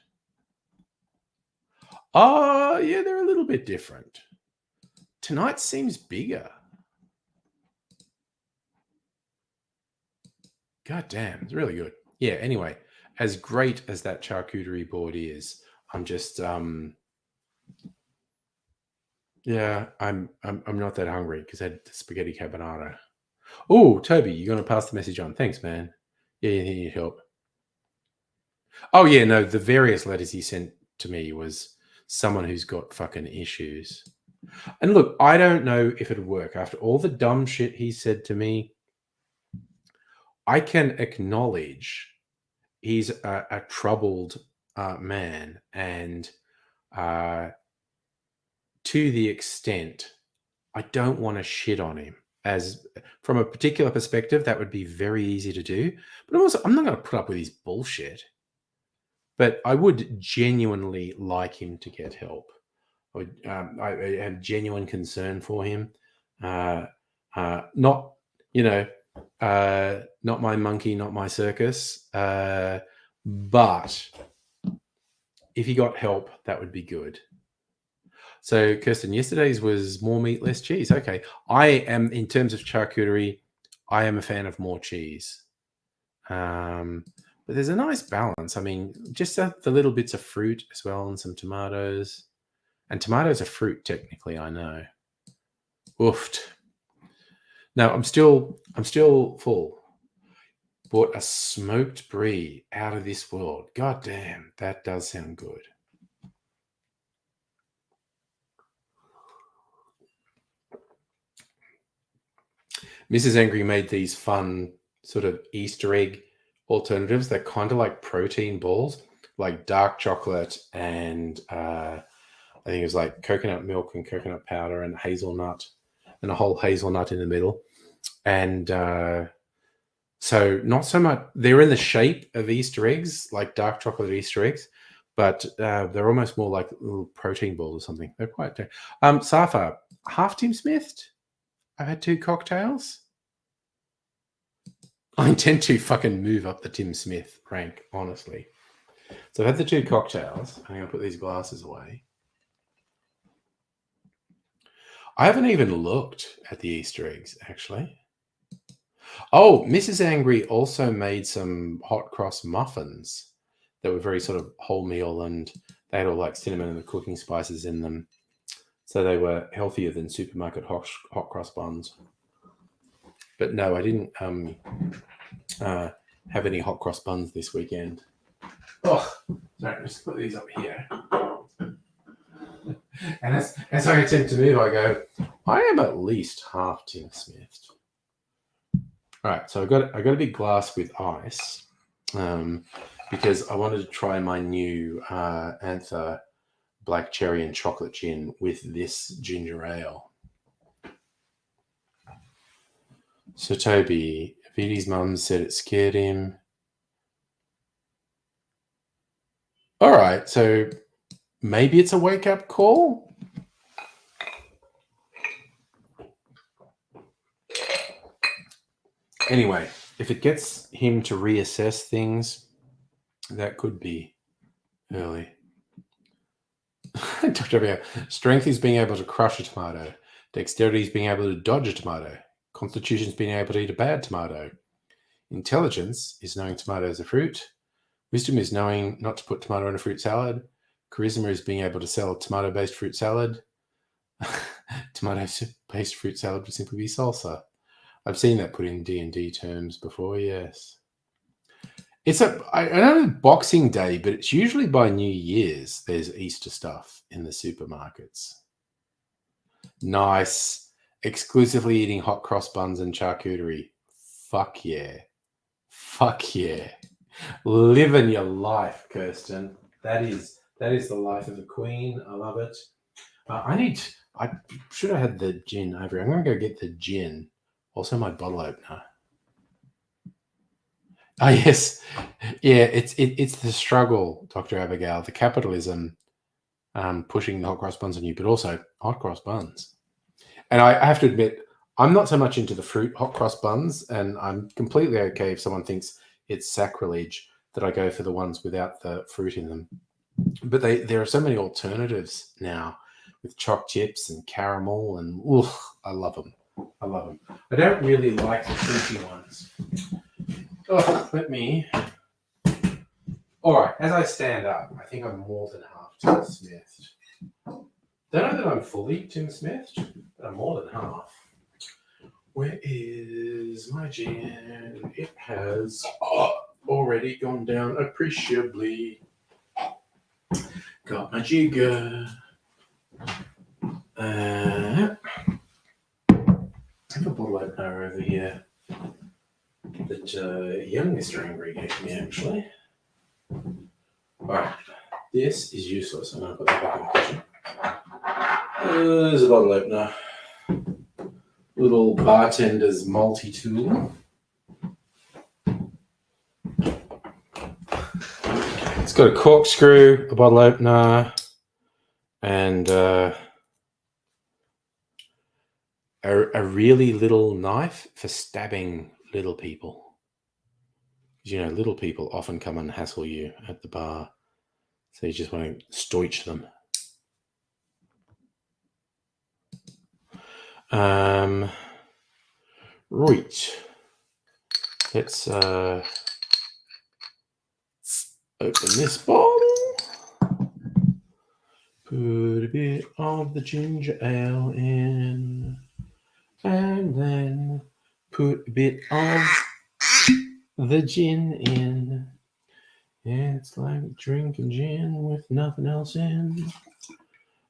Oh, yeah, they're a little bit different. Tonight seems bigger. God damn, it's really good. Yeah, anyway, as great as that charcuterie board is, I'm just yeah, I'm not that hungry because I had spaghetti carbonara. Oh, Toby, you're gonna pass the message on. Thanks, man. Yeah, you need help. Oh yeah, no, the various letters he sent to me was someone who's got fucking issues. And look, I don't know if it'd work. After all the dumb shit he said to me, I can acknowledge he's a troubled man, and to the extent I don't want to shit on him. As from a particular perspective, that would be very easy to do. But also, I'm not going to put up with his bullshit. But I would genuinely like him to get help. I have genuine concern for him. Not, not my monkey, not my circus. But if he got help, that would be good. So, Kirsten, yesterday's was more meat, less cheese. Okay. I am, in terms of charcuterie, I am a fan of more cheese. But there's a nice balance. I mean, just the little bits of fruit as well, and some tomatoes. And tomatoes are fruit, technically, I know. Oofed. No, I'm still full. Bought a smoked brie out of this world. God damn, that does sound good. Mrs. Angry made these fun sort of Easter egg alternatives. They're kind of like protein balls. like dark chocolate and I think it was like coconut milk and coconut powder and hazelnut and a whole hazelnut in the middle. And so not so much, they're in the shape of Easter eggs, like dark chocolate Easter eggs, but they're almost more like little protein balls or something. They're quite. Safa, half Tim Smithed. I've had 2 cocktails. I intend to fucking move up the Tim Smith rank, honestly. So I've had the 2 cocktails. I'm going to put these glasses away. I haven't even looked at the Easter eggs, actually. Oh, Mrs. Angry also made some hot cross muffins that were very sort of wholemeal, and they had all like cinnamon and the cooking spices in them. So they were healthier than supermarket hot cross buns. But no, I didn't have any hot cross buns this weekend. Oh, sorry, just put these up here. And as I attempt to move, I go, I am at least half Tim Smith. All right, so I got a big glass with ice because I wanted to try my new Anther black cherry and chocolate gin with this ginger ale. So Toby, Vidi's mum said it scared him. All right, so maybe it's a wake-up call? Anyway, if it gets him to reassess things, that could be early. Strength is being able to crush a tomato. Dexterity is being able to dodge a tomato. Constitution is being able to eat a bad tomato. Intelligence is knowing tomato is a fruit. Wisdom is knowing not to put tomato in a fruit salad. Charisma is being able to sell a tomato-based fruit salad. Tomato-based fruit salad would simply be salsa. I've seen that put in D&D terms before, yes. I know Boxing Day, but it's usually by New Year's there's Easter stuff in the supermarkets. Nice. Exclusively eating hot cross buns and charcuterie. Fuck yeah. Fuck yeah. Living your life, Kirsten. That is the life of a queen. I love it. I should have had the gin over here. I'm going to go get the gin. Also my bottle opener. Oh, yes. Yeah, it's the struggle, Dr. Abigail, the capitalism pushing the hot cross buns on you, but also hot cross buns. And I have to admit, I'm not so much into the fruit hot cross buns, and I'm completely okay if someone thinks it's sacrilege that I go for the ones without the fruit in them. But there are so many alternatives now with choc chips and caramel, and I love them. I love them. I don't really like the fruity ones. Oh, let me. All right, as I stand up, I think I'm more than half Tim Smith. Don't know that I'm fully Tim Smith, but I'm more than half. Where is my gin? It has already gone down appreciably. Got my jigger. I have a bottle opener over here that young Mr. Angry gave me, actually. Alright, this is useless. I'm going to put that back in the kitchen. There's a bottle opener. Little bartender's multi-tool. It's got a corkscrew, a bottle opener, and a really little knife for stabbing little people. You know, little people often come and hassle you at the bar, so you just want to stoich them. Right. Let's open this bottle. Put a bit of the ginger ale in, and then put a bit of the gin in. It's like drinking gin with nothing else in,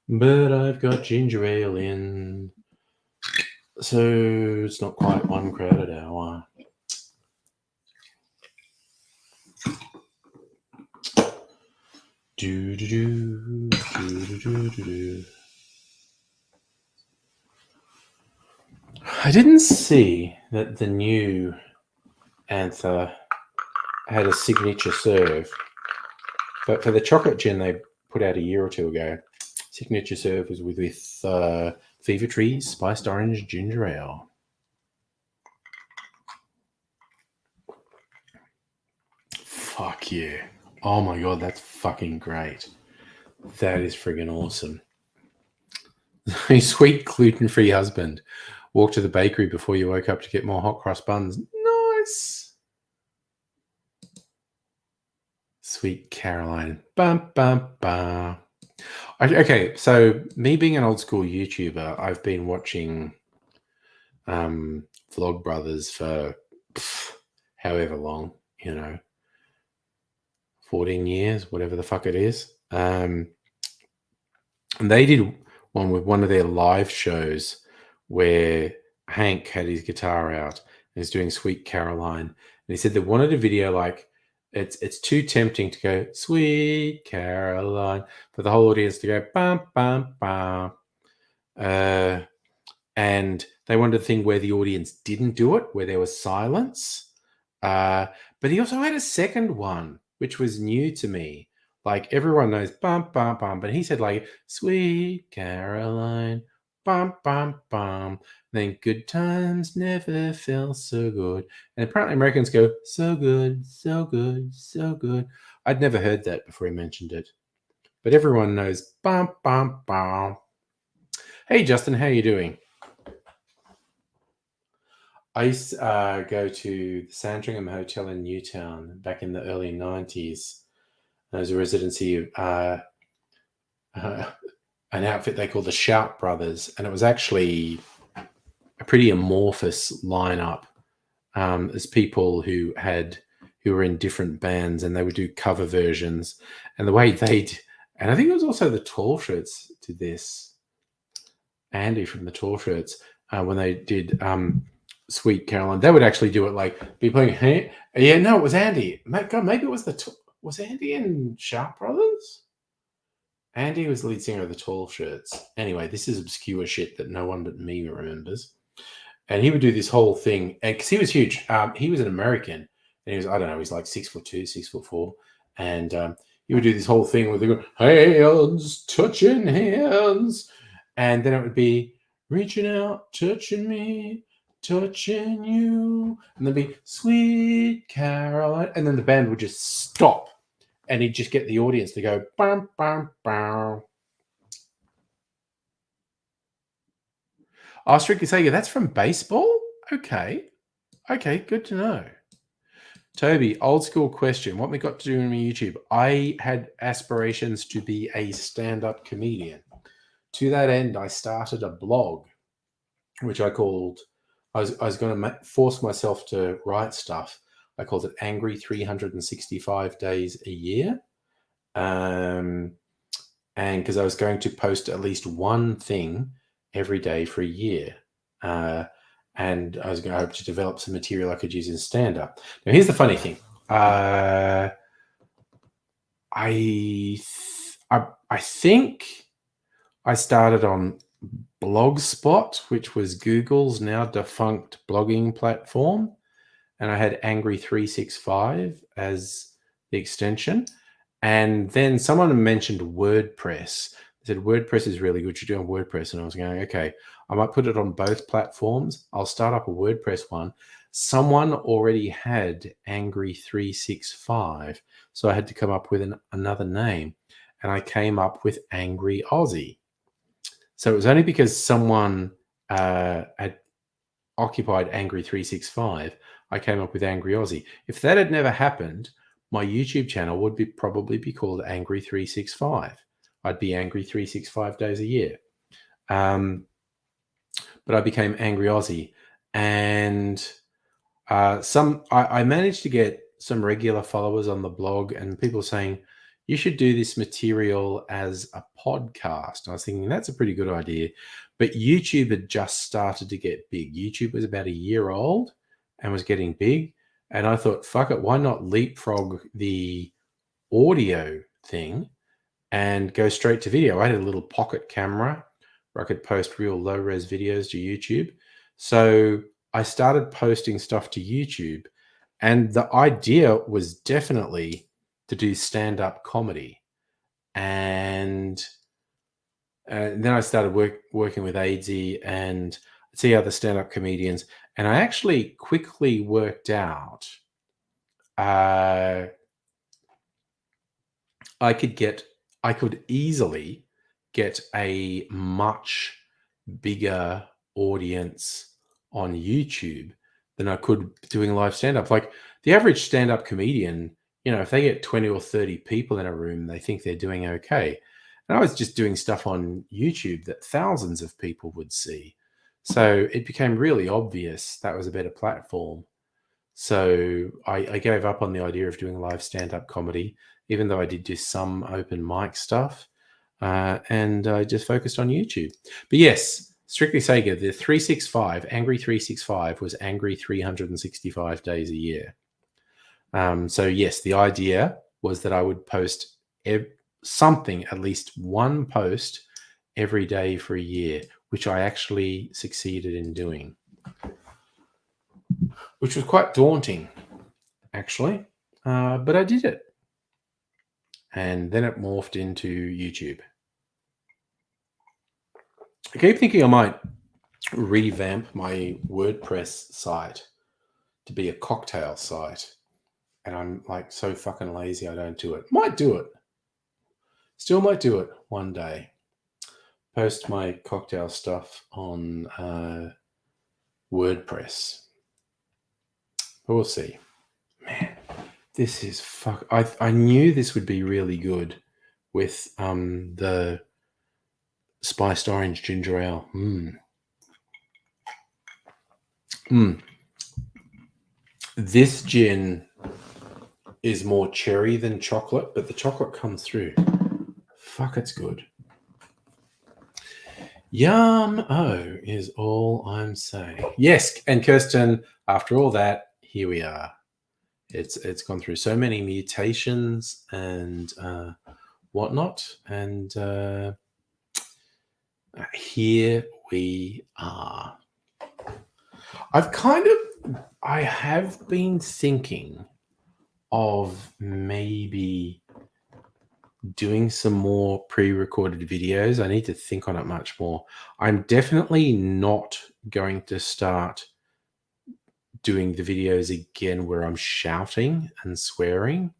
but I've got ginger ale in, so it's not quite 1 crowded hour. Do do do do do do do. I didn't see that the new Anther had a signature serve, but for the chocolate gin they put out a year or two ago, signature serve was with Fever Tree spiced orange ginger ale. Fuck yeah. Oh my god, that's fucking great. That is friggin' awesome. A sweet gluten-free husband walked to the bakery before you woke up to get more hot cross buns. Nice. Sweet Caroline. Bum, bum, bum. Okay, so me being an old school YouTuber, I've been watching Vlog Brothers for however long, 14 years, whatever the fuck it is. And they did one with one of their live shows where Hank had his guitar out and he's doing Sweet Caroline. And he said they wanted a video like it's too tempting to go Sweet Caroline for the whole audience to go bum bum bum. And they wanted a thing where the audience didn't do it, where there was silence. But he also had a second one, which was new to me. Like everyone knows bum bum bum, but he said like Sweet Caroline, bum bum bum. Then good times never felt so good. And apparently Americans go so good, so good, so good. I'd never heard that before he mentioned it, but everyone knows bum bum bum. Hey Justin, how you doing? I used to go to the Sandringham Hotel in Newtown back in the early 90s. There was a residency of an outfit they called the Shout Brothers, and it was actually a pretty amorphous lineup. There's people who were in different bands, and they would do cover versions. And the way and I think it was also the Tall Shirts did this. Andy from the Tall Shirts, when they did Sweet Caroline, they would actually do it like be playing. Hey, yeah, no, it was Andy. God, maybe it was was Andy in Sharp Brothers. Andy was the lead singer of the Tall Shirts. Anyway, this is obscure shit that no one but me remembers. And he would do this whole thing because he was huge. He was an American, and he was he's like 6'2", 6'4", and he would do this whole thing where they go hands touching hands, and then it would be reaching out, touching me, touching you, and there'd be Sweet Caroline, and then the band would just stop, and he'd just get the audience to go bam, bam, bam. Oh, Strictly Sega, that's from baseball? Okay, good to know. Toby, old school question. What we got to do on my YouTube? I had aspirations to be a stand-up comedian. To that end, I started a blog, which I called, I was going to force myself to write stuff. I called it Angry 365 Days a Year. And because I was going to post at least one thing every day for a year. And I was going to hope to develop some material I could use in stand-up. Now, here's the funny thing. I think I started on Blogspot, which was Google's now defunct blogging platform, and I had Angry 365 as the extension. And then someone mentioned WordPress. They said WordPress is really good. You're doing WordPress, and I was going, okay, I might put it on both platforms. I'll start up a WordPress one. Someone already had Angry 365, so I had to come up with another name, and I came up with Angry Aussie. So it was only because someone had occupied Angry 365, I came up with Angry Aussie. If that had never happened, my YouTube channel would probably be called Angry 365. I'd be angry 365 days a year. But I became Angry Aussie, and I managed to get some regular followers on the blog, and people saying, you should do this material as a podcast. I was thinking that's a pretty good idea, but YouTube had just started to get big. YouTube was about a year old and was getting big, and I thought, fuck it, why not leapfrog the audio thing and go straight to video. I had a little pocket camera where I could post real low-res videos to YouTube. So I started posting stuff to YouTube, and the idea was definitely to do stand-up comedy. And then I started working with AIDSy and see other stand-up comedians, and I actually quickly worked out I could easily get a much bigger audience on YouTube than I could doing live stand-up. Like the average stand-up comedian, if they get 20 or 30 people in a room, they think they're doing okay. And I was just doing stuff on YouTube that thousands of people would see. So it became really obvious that was a better platform. So I gave up on the idea of doing live stand-up comedy, even though I did do some open mic stuff, and I just focused on YouTube. But yes, strictly Sega, the 365, Angry 365 was angry 365 days a year. So yes, the idea was that I would post something, at least one post every day for a year, which I actually succeeded in doing, which was quite daunting, actually, but I did it. And then it morphed into YouTube. I keep thinking I might revamp my WordPress site to be a cocktail site. And I'm like so fucking lazy I don't do it. Might do it. Still might do it one day. Post my cocktail stuff on WordPress. But we'll see. Man, this is fuck. I knew this would be really good with the spiced orange ginger ale. This gin is more cherry than chocolate, but the chocolate comes through. Fuck, it's good. Yum is all I'm saying. Yes, and Kirsten, after all that, here we are. It's gone through so many mutations and whatnot, and here we are. I have been thinking of maybe doing some more pre-recorded videos. I need to think on it much more. I'm definitely not going to start doing the videos again where I'm shouting and swearing.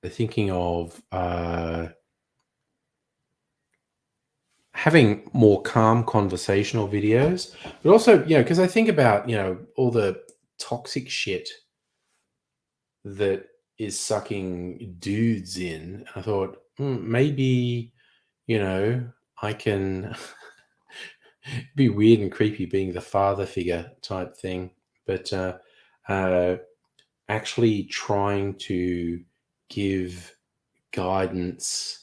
Thinking of having more calm conversational videos, but also, because I think about, all the toxic shit that is sucking dudes in. I thought, maybe, I can be weird and creepy being the father figure type thing, but actually trying to give guidance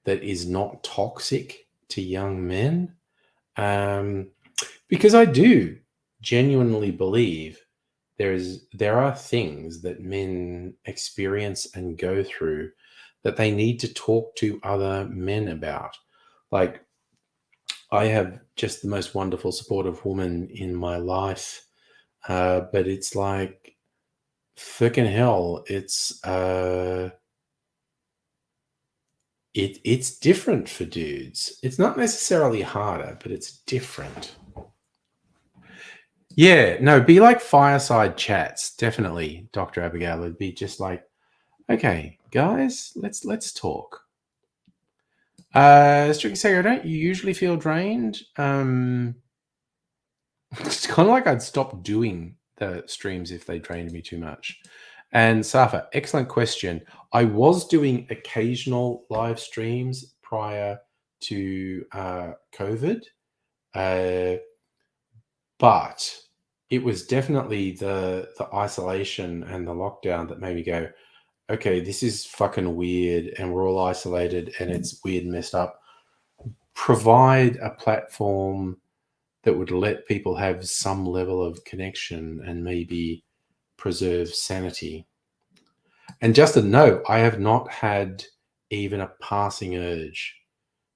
that is not toxic to young men, because I do genuinely believe there are things that men experience and go through that they need to talk to other men about. Like, I have just the most wonderful, supportive woman in my life, but it's like, freaking hell, it's different for dudes. It's not necessarily harder, but it's different. Yeah, no, be like fireside chats, definitely, Dr. Abigail. It'd be just like, okay, guys, let's talk. Strictly Sega, don't you usually feel drained? It's kind of like I'd stop doing the streams if they drained me too much. And Safa, excellent question. I was doing occasional live streams prior to COVID, but it was definitely the isolation and the lockdown that made me go, okay, this is fucking weird, and we're all isolated, and it's weird and messed up. Provide a platform that would let people have some level of connection and maybe preserve sanity. And Justin, no, I have not had even a passing urge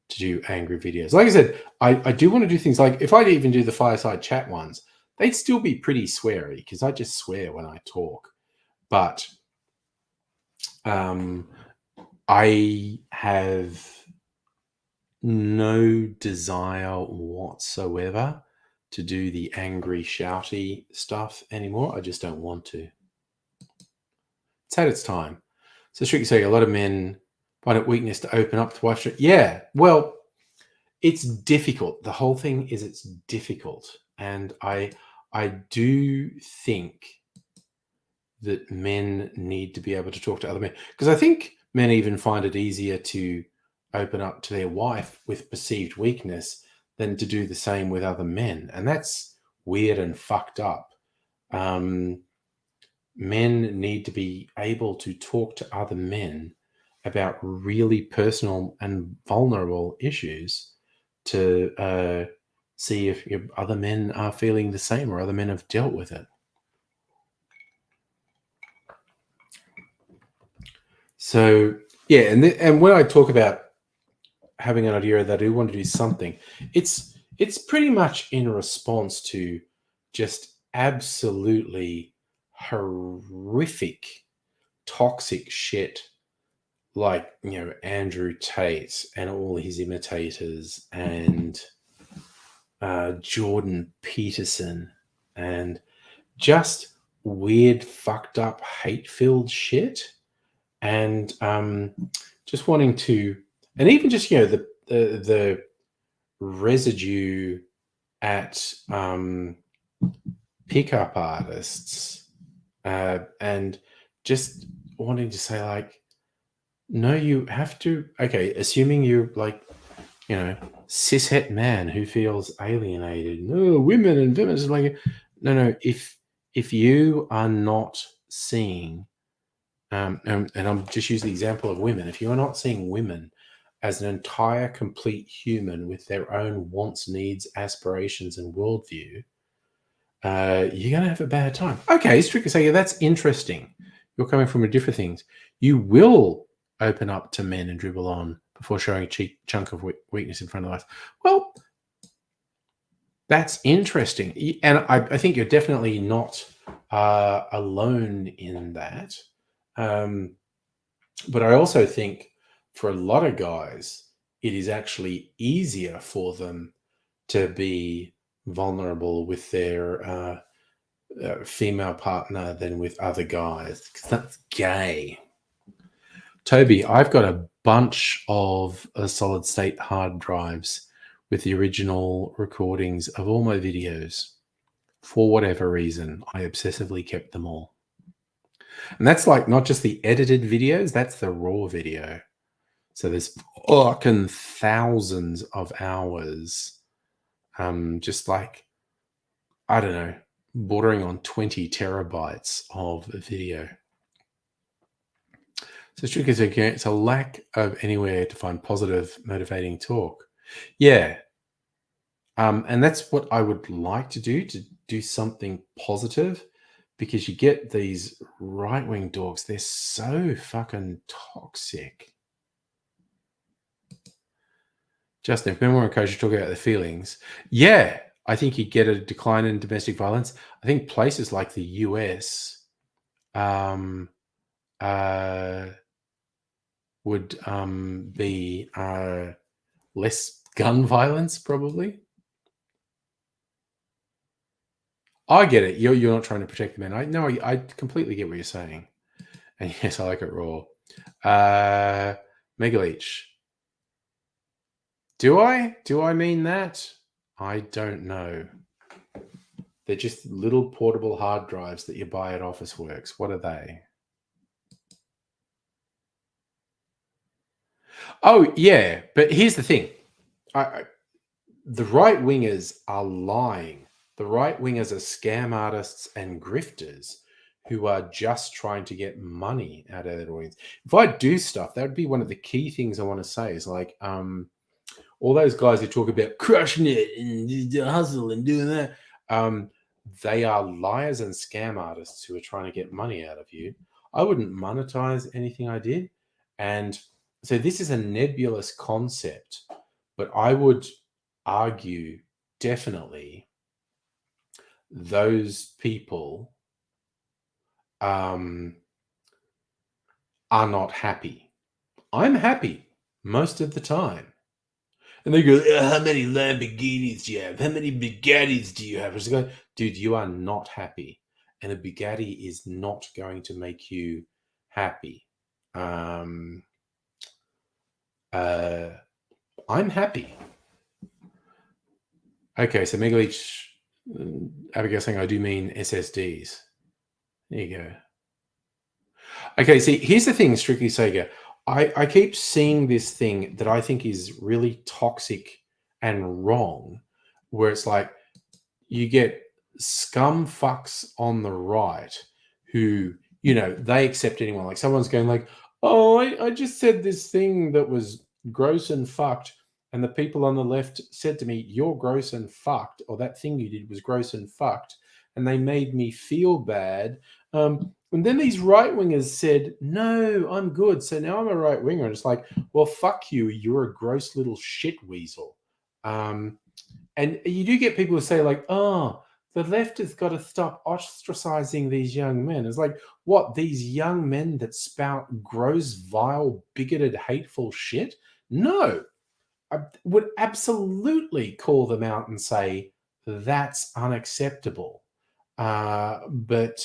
to do angry videos. Like I said, I do want to do things like if I even do the fireside chat ones, they'd still be pretty sweary because I just swear when I talk. But I have no desire whatsoever to do the angry, shouty stuff anymore. I just don't want to. It's had its time. So, strictly saying, a lot of men find it weakness to open up to wife. Yeah, well, it's difficult. The whole thing is it's difficult, and I do think that men need to be able to talk to other men, because I think men even find it easier to open up to their wife with perceived weakness than to do the same with other men, and that's weird and fucked up. Men need to be able to talk to other men about really personal and vulnerable issues to see if other men are feeling the same or other men have dealt with it. So, yeah, and when I talk about having an idea that I do want to do something, it's pretty much in response to just absolutely horrific, toxic shit like, Andrew Tate and all his imitators and Jordan Peterson and just weird, fucked up, hate-filled shit. And just wanting to, and even just, the residue at pickup artists and just wanting to say, like, no, you have to, okay, assuming you're like, cishet man who feels alienated. No, women and feminists, like, no. If you are not seeing, and I'm just using the example of women, if you are not seeing women as an entire, complete human with their own wants, needs, aspirations, and worldview, you're going to have a bad time. Okay, strictly saying, that's interesting. You're coming from a different things. You will open up to men and dribble on before showing a cheap chunk of weakness in front of us. Well, that's interesting. And I think you're definitely not alone in that. But I also think for a lot of guys, it is actually easier for them to be vulnerable with their female partner than with other guys, because that's gay. Toby, I've got a bunch of solid state hard drives with the original recordings of all my videos. For whatever reason, I obsessively kept them all. And that's like not just the edited videos, that's the raw video. So there's fucking thousands of hours, just like, I don't know, bordering on 20 terabytes of video. So it's a lack of anywhere to find positive, motivating talk. Yeah. And that's what I would like to do something positive, because you get these right-wing dogs. They're so fucking toxic. Justin, if men were encouraged to talk about their feelings, yeah, I think you'd get a decline in domestic violence. I think places like the US would be less gun violence, probably. I get it. You're not trying to protect the men. I completely get what you're saying. And yes, I like it raw. Mega Leech. Do I mean that? I don't know. They're just little portable hard drives that you buy at Officeworks. What are they? Oh, yeah. But here's the thing. The right-wingers are lying. The right-wingers are scam artists and grifters who are just trying to get money out of their audience. If I do stuff, that would be one of the key things I want to say is like, all those guys who talk about crushing it and hustle and doing that, they are liars and scam artists who are trying to get money out of you. I wouldn't monetize anything I did. And so this is a nebulous concept, but I would argue definitely those people are not happy. I'm happy most of the time. And they go, how many Lamborghinis do you have? How many Bugattis do you have? I just go, dude, you are not happy. And a Bugatti is not going to make you happy. I'm happy. Okay, so Megalich, Abigail saying I do mean SSDs. There you go. Okay, see, here's the thing, Strictly Sega. I keep seeing this thing that I think is really toxic and wrong, where it's like you get scum fucks on the right who, they accept anyone. Like someone's going like, oh, I just said this thing that was gross and fucked. And the people on the left said to me, you're gross and fucked, or that thing you did was gross and fucked. And they made me feel bad. And then these right wingers said, no, I'm good. So now I'm a right winger. And it's like, well, fuck you. You're a gross little shit weasel. And you do get people who say, like, oh, the left has got to stop ostracizing these young men. It's like, what? These young men that spout gross, vile, bigoted, hateful shit? No. I would absolutely call them out and say, that's unacceptable. But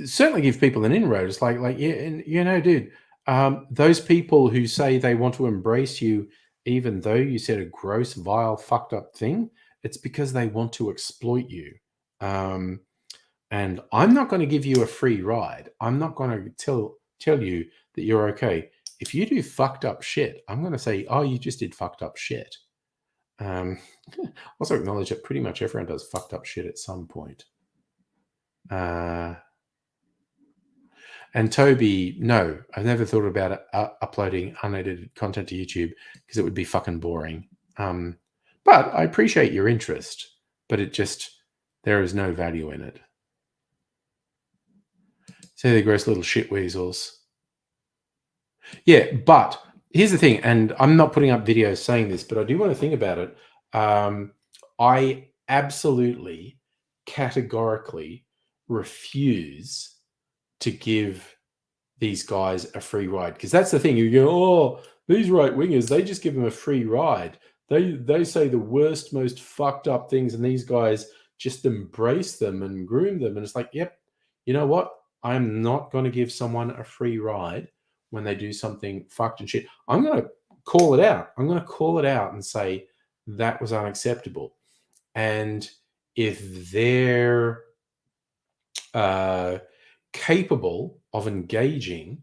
certainly give people an inroad. It's like yeah, dude, those people who say they want to embrace you, even though you said a gross, vile, fucked up thing, it's because they want to exploit you. And I'm not going to give you a free ride. I'm not going to tell you that you're okay. If you do fucked up shit, I'm going to say, oh, you just did fucked up shit. Also acknowledge that pretty much everyone does fucked up shit at some point. And Toby, no, I've never thought about uploading unedited content to YouTube because it would be fucking boring. But I appreciate your interest, but there is no value in it. So they're gross little shit weasels. Yeah, but here's the thing, and I'm not putting up videos saying this, but I do want to think about it. I absolutely, categorically refuse to give these guys a free ride, because that's the thing. You go, oh, these right wingers, they just give them a free ride. They say the worst, most fucked up things, and these guys just embrace them and groom them. And it's like, yep, you know what? I'm not going to give someone a free ride when they do something fucked and shit. I'm going to call it out. I'm going to call it out and say that was unacceptable. And if they're capable of engaging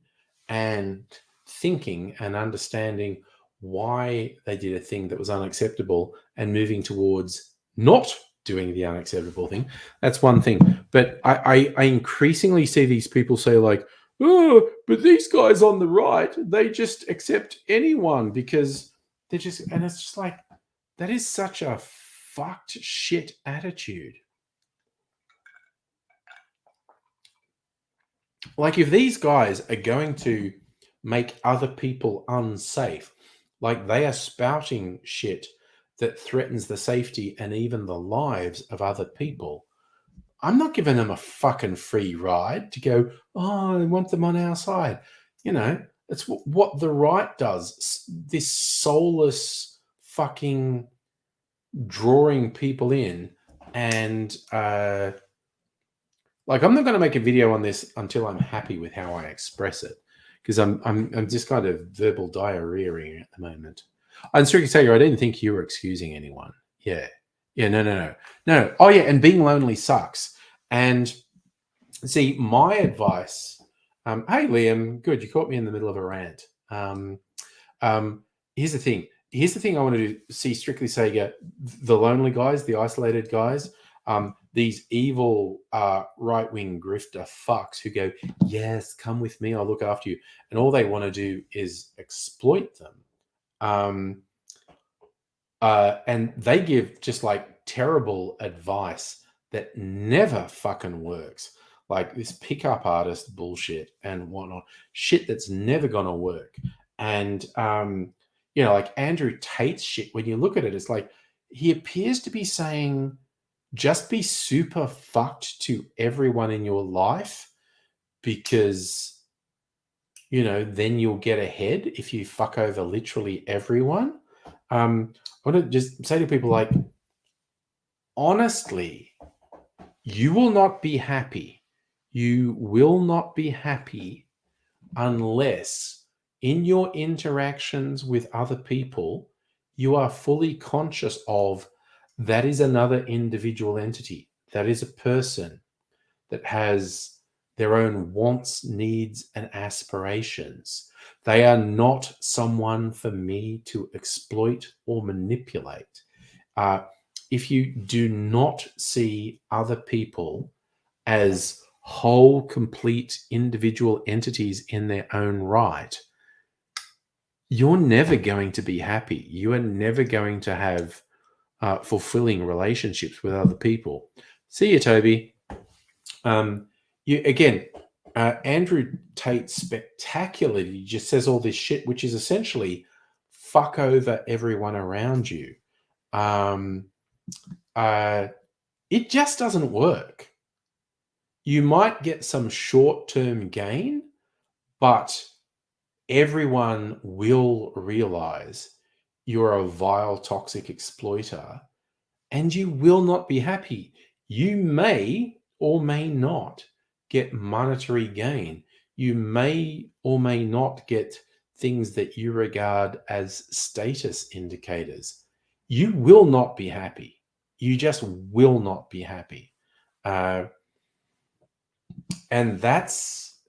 and thinking and understanding why they did a thing that was unacceptable and moving towards not doing the unacceptable thing, that's one thing. But I increasingly see these people say like, oh, but these guys on the right, they just accept anyone because they're just, and it's just like, that is such a fucked shit attitude. Like, if these guys are going to make other people unsafe, like they are spouting shit that threatens the safety and even the lives of other people, I'm not giving them a fucking free ride to go, oh, I want them on our side. It's what the right does. This soulless fucking drawing people in. And like, I'm not going to make a video on this until I'm happy with how I express it, because I'm just kind of verbal diarrheaing at the moment. And Strictly Sager, I didn't think you were excusing anyone. Yeah. No. Oh yeah, and being lonely sucks. And see, my advice. Hey Liam, good. You caught me in the middle of a rant. Here's the thing. I want to see Strictly Sager, the lonely guys, the isolated guys. These evil right-wing grifter fucks who go, yes, come with me, I'll look after you. And all they want to do is exploit them. And they give just like terrible advice that never fucking works. Like this pickup artist bullshit and whatnot. Shit that's never going to work. And, like Andrew Tate's shit, when you look at it, it's like he appears to be saying, just be super fucked to everyone in your life because, then you'll get ahead if you fuck over literally everyone. I want to just say to people, like, honestly, you will not be happy. You will not be happy unless in your interactions with other people, you are fully conscious of that is another individual entity. That is a person that has their own wants, needs, and aspirations. They are not someone for me to exploit or manipulate. If you do not see other people as whole, complete individual entities in their own right, you're never going to be happy. You are never going to have fulfilling relationships with other people. See you, Toby. Andrew Tate spectacularly just says all this shit, which is essentially fuck over everyone around you. It just doesn't work. You might get some short-term gain, but everyone will realize you're a vile, toxic exploiter, and you will not be happy. You may or may not get monetary gain. You may or may not get things that you regard as status indicators. You will not be happy. You just will not be happy. And that's,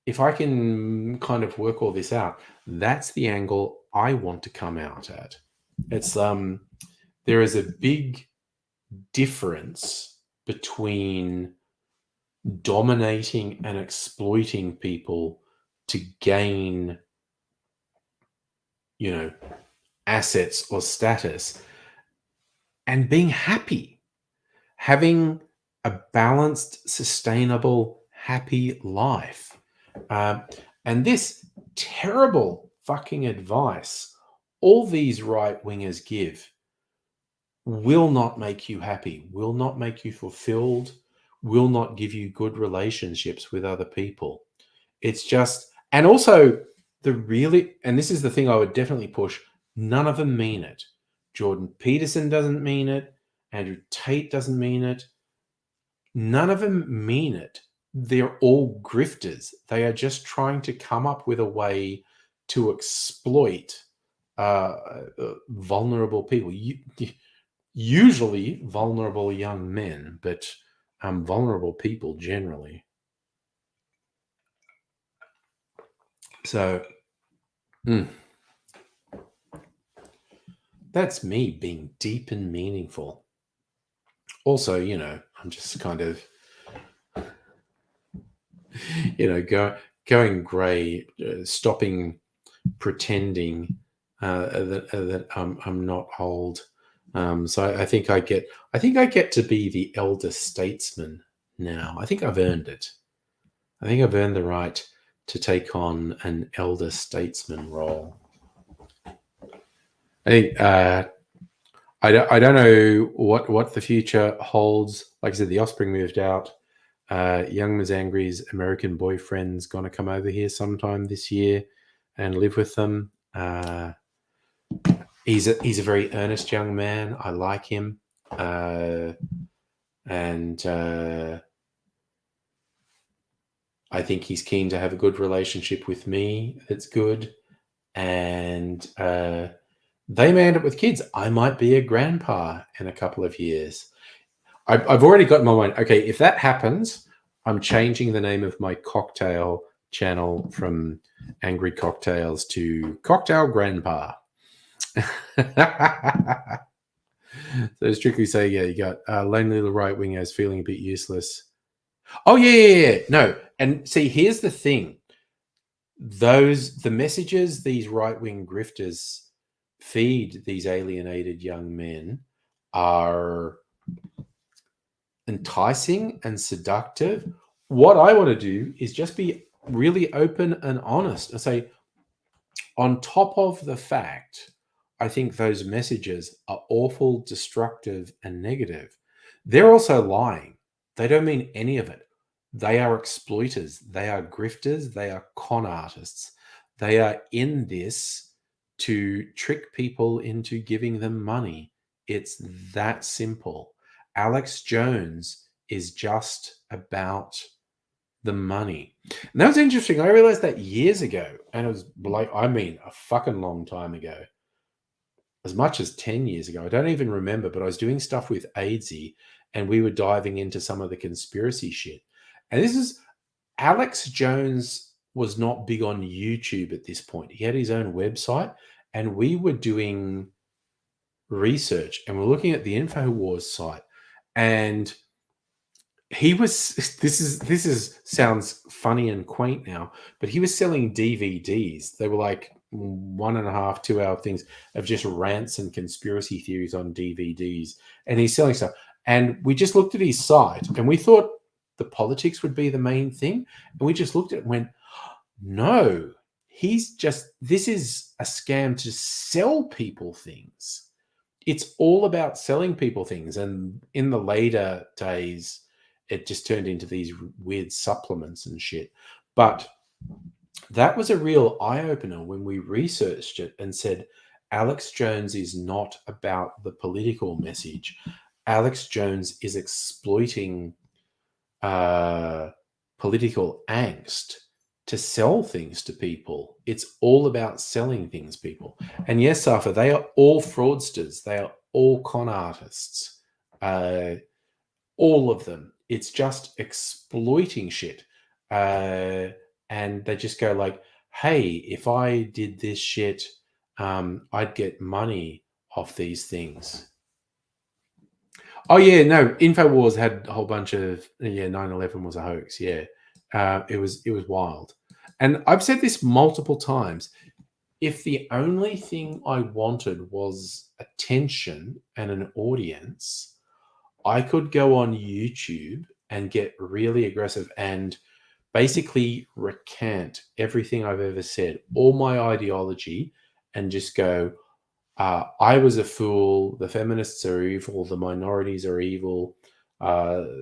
if I can kind of work all this out, that's the angle I want to come out at. It's there is a big difference between dominating and exploiting people to gain, assets or status, and being happy, having a balanced, sustainable, happy life. And this terrible fucking advice all these right-wingers give will not make you happy, will not make you fulfilled, will not give you good relationships with other people. It's just, and also and this is the thing I would definitely push, none of them mean it. Jordan Peterson doesn't mean it. Andrew Tate doesn't mean it. None of them mean it. They're all grifters. They are just trying to come up with a way to exploit vulnerable people. Usually vulnerable young men, but vulnerable people generally. So that's me being deep and meaningful. Also, I'm just kind of, going grey, stopping pretending that I'm not old. So I think I get to be the elder statesman now. I think I've earned it. I think I've earned the right to take on an elder statesman role. I think I don't know what the future holds. Like I said, the offspring moved out. Young Mazangri's American boyfriend's going to come over here sometime this year and live with them. He's a very earnest young man. I like him. And I think he's keen to have a good relationship with me. That's good. And they may end up with kids. I might be a grandpa in a couple of years. I've already got in my mind, okay, if that happens, I'm changing the name of my cocktail channel from Angry Cocktails to Cocktail Grandpa. So strictly say, yeah, you got lonely little right wingers feeling a bit useless. Oh yeah. No, and see, here's the thing: the messages these right wing grifters feed these alienated young men are enticing and seductive. What I want to do is just be really open and honest and say, on top of the fact, I think those messages are awful, destructive, and negative. They're also lying. They don't mean any of it. They are exploiters. They are grifters. They are con artists. They are in this to trick people into giving them money. It's that simple. Alex Jones is just about the money. And that was interesting. I realized that years ago, and it was like, I mean, a fucking long time ago, as much as 10 years ago. I don't even remember, but I was doing stuff with AIDSy and we were diving into some of the conspiracy shit. And this is Alex Jones was not big on YouTube at this point. He had his own website and we were doing research and we're looking at the InfoWars site and he was this is sounds funny and quaint now, but he was selling DVDs. They were like 1.5, 2 hour things of just rants and conspiracy theories on DVDs. And he's selling stuff. And we just looked at his site and we thought the politics would be the main thing. And we just looked at it and went, no, this is a scam to sell people things. It's all about selling people things. And in the later days, it just turned into these weird supplements and shit. But that was a real eye-opener when we researched it and said, Alex Jones is not about the political message. Alex Jones is exploiting political angst to sell things to people. It's all about selling things, people. And yes, Safa, they are all fraudsters. They are all con artists. All of them. It's just exploiting shit. And they just go like, hey, if I did this shit, I'd get money off these things. Oh, yeah, no, InfoWars had a whole bunch of, 9/11 was a hoax, yeah. It was wild. And I've said this multiple times. If the only thing I wanted was attention and an audience, I could go on YouTube and get really aggressive and basically recant everything I've ever said, all my ideology, and just go, I was a fool, the feminists are evil, the minorities are evil,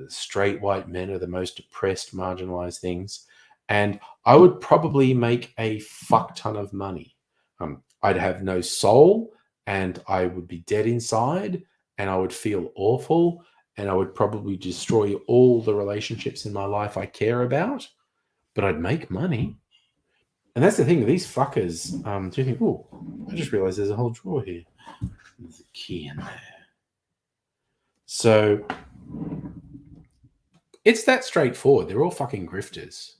straight white men are the most oppressed, marginalized things. And I would probably make a fuck ton of money. I'd have no soul and I would be dead inside and I would feel awful and I would probably destroy all the relationships in my life I care about, but I'd make money. And that's the thing, these fuckers, do you think, oh, I just realized there's a whole drawer here. There's a key in there. So it's that straightforward. They're all fucking grifters.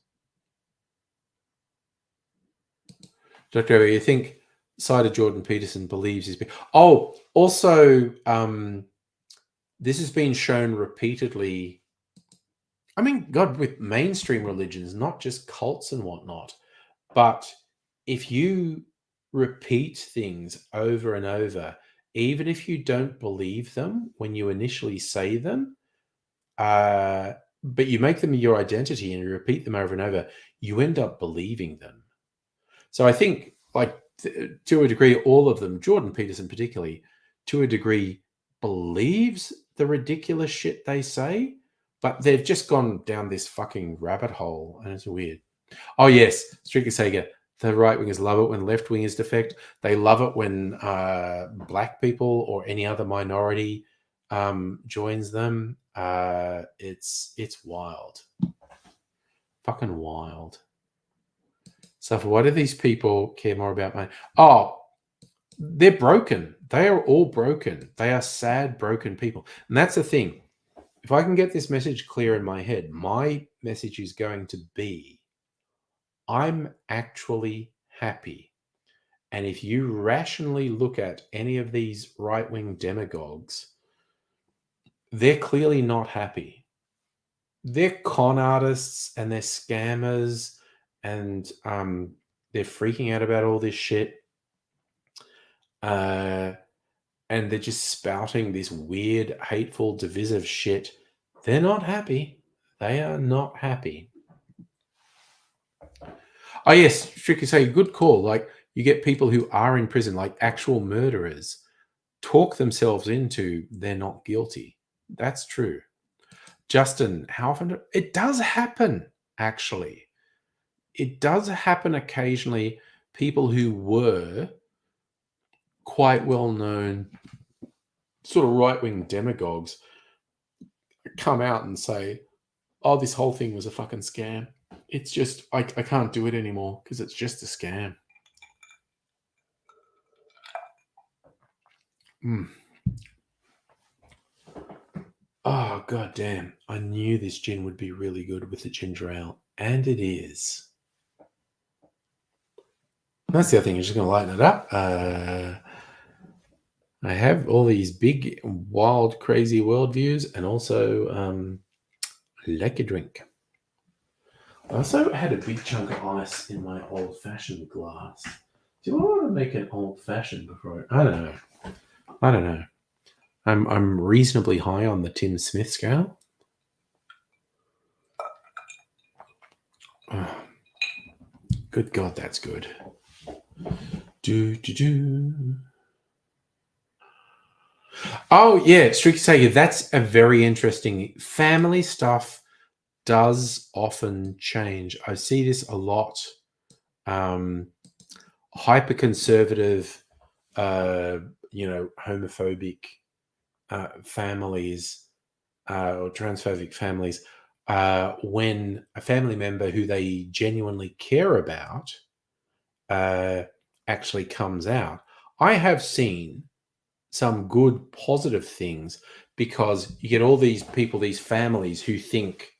Dr. Owe, you think Cider Jordan Peterson believes he's been... Oh, also, this has been shown repeatedly. I mean, God, with mainstream religions, not just cults and whatnot, but if you repeat things over and over, even if you don't believe them when you initially say them, but you make them your identity and you repeat them over and over, you end up believing them. So I think, like, to a degree, all of them, Jordan Peterson particularly, to a degree, believes the ridiculous shit they say, but they've just gone down this fucking rabbit hole, and it's weird. Oh, yes, Stricker Sega. The right wingers love it when left wingers defect. They love it when black people or any other minority joins them. It's wild. Fucking wild. So why do these people care more about money? Oh, they're broken. They are all broken. They are sad, broken people. And that's the thing. If I can get this message clear in my head, my message is going to be, I'm actually happy. And if you rationally look at any of these right-wing demagogues, they're clearly not happy. They're con artists and they're scammers and they're freaking out about all this shit. And they're just spouting this weird, hateful, divisive shit They're not happy. They are not happy. Oh, yes, Strictly say, good call. Like, you get people who are in prison, like actual murderers, talk themselves into they're not guilty. That's true. Justin, how often? It does happen, actually. It does happen occasionally. People who were quite well known, sort of right wing demagogues, come out and say, oh, this whole thing was a fucking scam. It's just, I can't do it anymore because it's just a scam. Oh, god damn. I knew this gin would be really good with the ginger ale. And it is. That's the other thing. You're just going to lighten it up. I have all these big, wild, crazy worldviews and also like a drink. I also had a big chunk of ice in my old-fashioned glass. Do I want to make an old-fashioned before I don't know. I'm reasonably high on the Tim Smith scale. Oh, good God, that's good. Oh, yeah, Strictly say that's a very interesting. Family stuff does often change. I see this a lot. Hyper-conservative, homophobic families or transphobic families, when a family member who they genuinely care about actually comes out. I have seen some good positive things because you get all these people, these families who think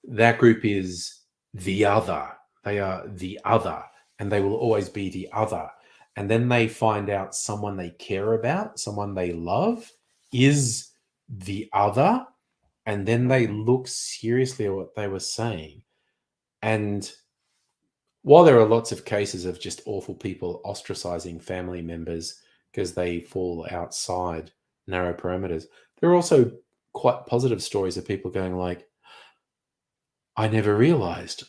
that group is the other. They are the other and they will always be the other. And then they find out someone they care about, someone they love is the other. And then they look seriously at what they were saying. And while there are lots of cases of just awful people ostracizing family members because they fall outside narrow parameters, there are also quite positive stories of people going like, I never realized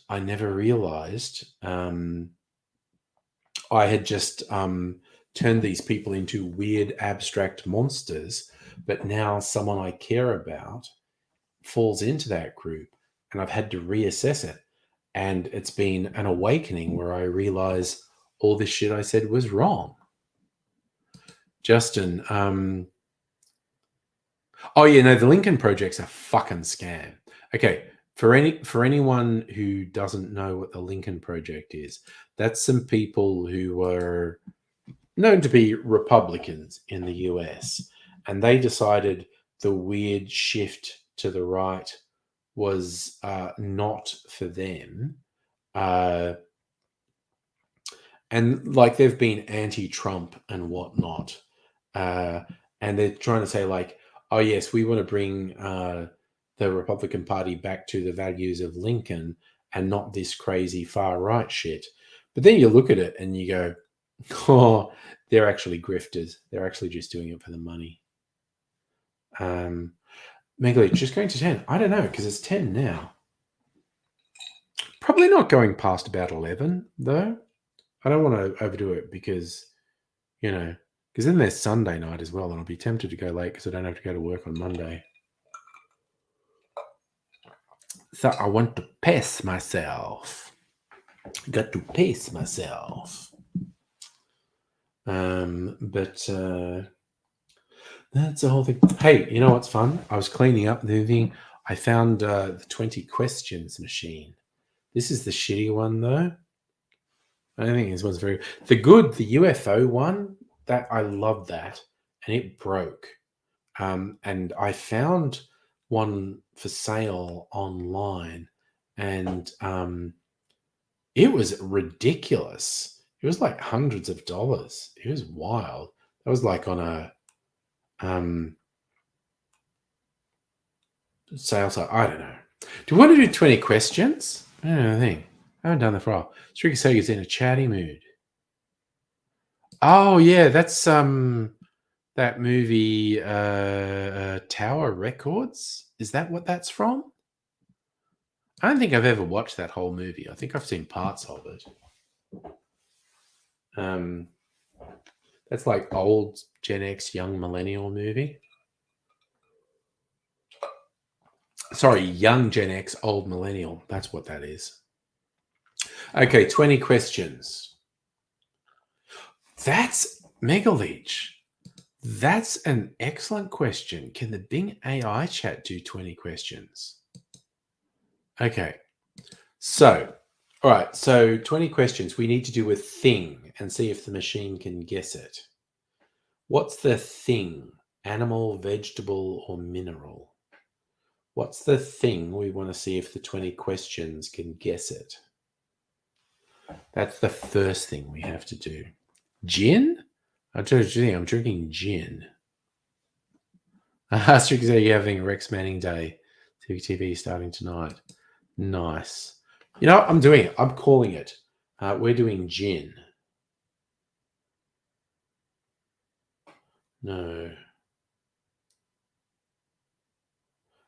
I had just turned these people into weird abstract monsters, but now someone I care about falls into that group and I've had to reassess it. And it's been an awakening where I realize all this shit I said was wrong. Justin, oh yeah, no, the Lincoln Project's a fucking scam. Okay, for anyone who doesn't know what the Lincoln Project is, that's some people who were known to be Republicans in the US, and they decided the weird shift to the right was not for them. And like they've been anti-Trump and whatnot. And they're trying to say like, oh yes, we want to bring the Republican Party back to the values of Lincoln and not this crazy far right shit. But then you look at it and you go, oh, they're actually grifters. They're actually just doing it for the money. Megalith, just going to 10. I don't know, because it's 10 now. Probably not going past about 11, though. I don't want to overdo it because, because then there's Sunday night as well, and I'll be tempted to go late because I don't have to go to work on Monday. So I want to pace myself. Got to pace myself. But that's the whole thing. Hey, you know what's fun? I was cleaning up the thing. I found the 20 questions machine. This is the shitty one, though. I don't think this one's very... The UFO one, that I love that. And it broke. And I found one for sale online. And it was ridiculous. It was like hundreds of dollars. It was wild. That was like on a sales site. I don't know. Do you want to do 20 questions? I don't think. I haven't done that for a while. Tricky Sega's in a chatty mood. Oh yeah, that's that movie Tower Records. Is that what that's from? I don't think I've ever watched that whole movie. I think I've seen parts of it. That's like old Gen X, young millennial movie. Sorry, young Gen X, old millennial. That's what that is. Okay, 20 questions. That's Megaleech. That's an excellent question. Can the Bing AI chat do 20 questions? Okay. So, all right. So 20 questions. We need to do a thing and see if the machine can guess it. What's the thing? Animal, vegetable, or mineral? What's the thing? We want to see if the 20 questions can guess it. That's the first thing we have to do. Gin? I'm drinking gin. Strict say you're having Rex Manning Day. TV starting tonight. Nice. You know what? I'm doing it. I'm calling it. We're doing gin. No.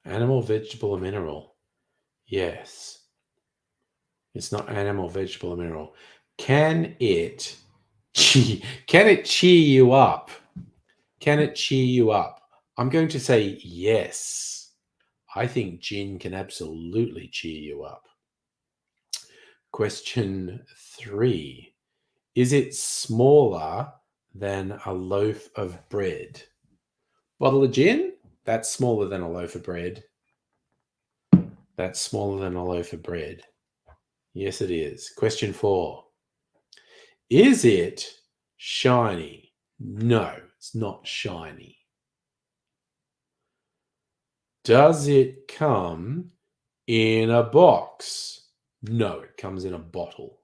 Animal, vegetable, or mineral? Yes. It's not animal, vegetable, or mineral. Can it cheer you up? Can it cheer you up? I'm going to say yes. I think gin can absolutely cheer you up. Question 3. Is it smaller than a loaf of bread? Bottle of gin? That's smaller than a loaf of bread. That's smaller than a loaf of bread. Yes, it is. Question 4. Is it shiny? No, it's not shiny. Does it come in a box? No, it comes in a bottle.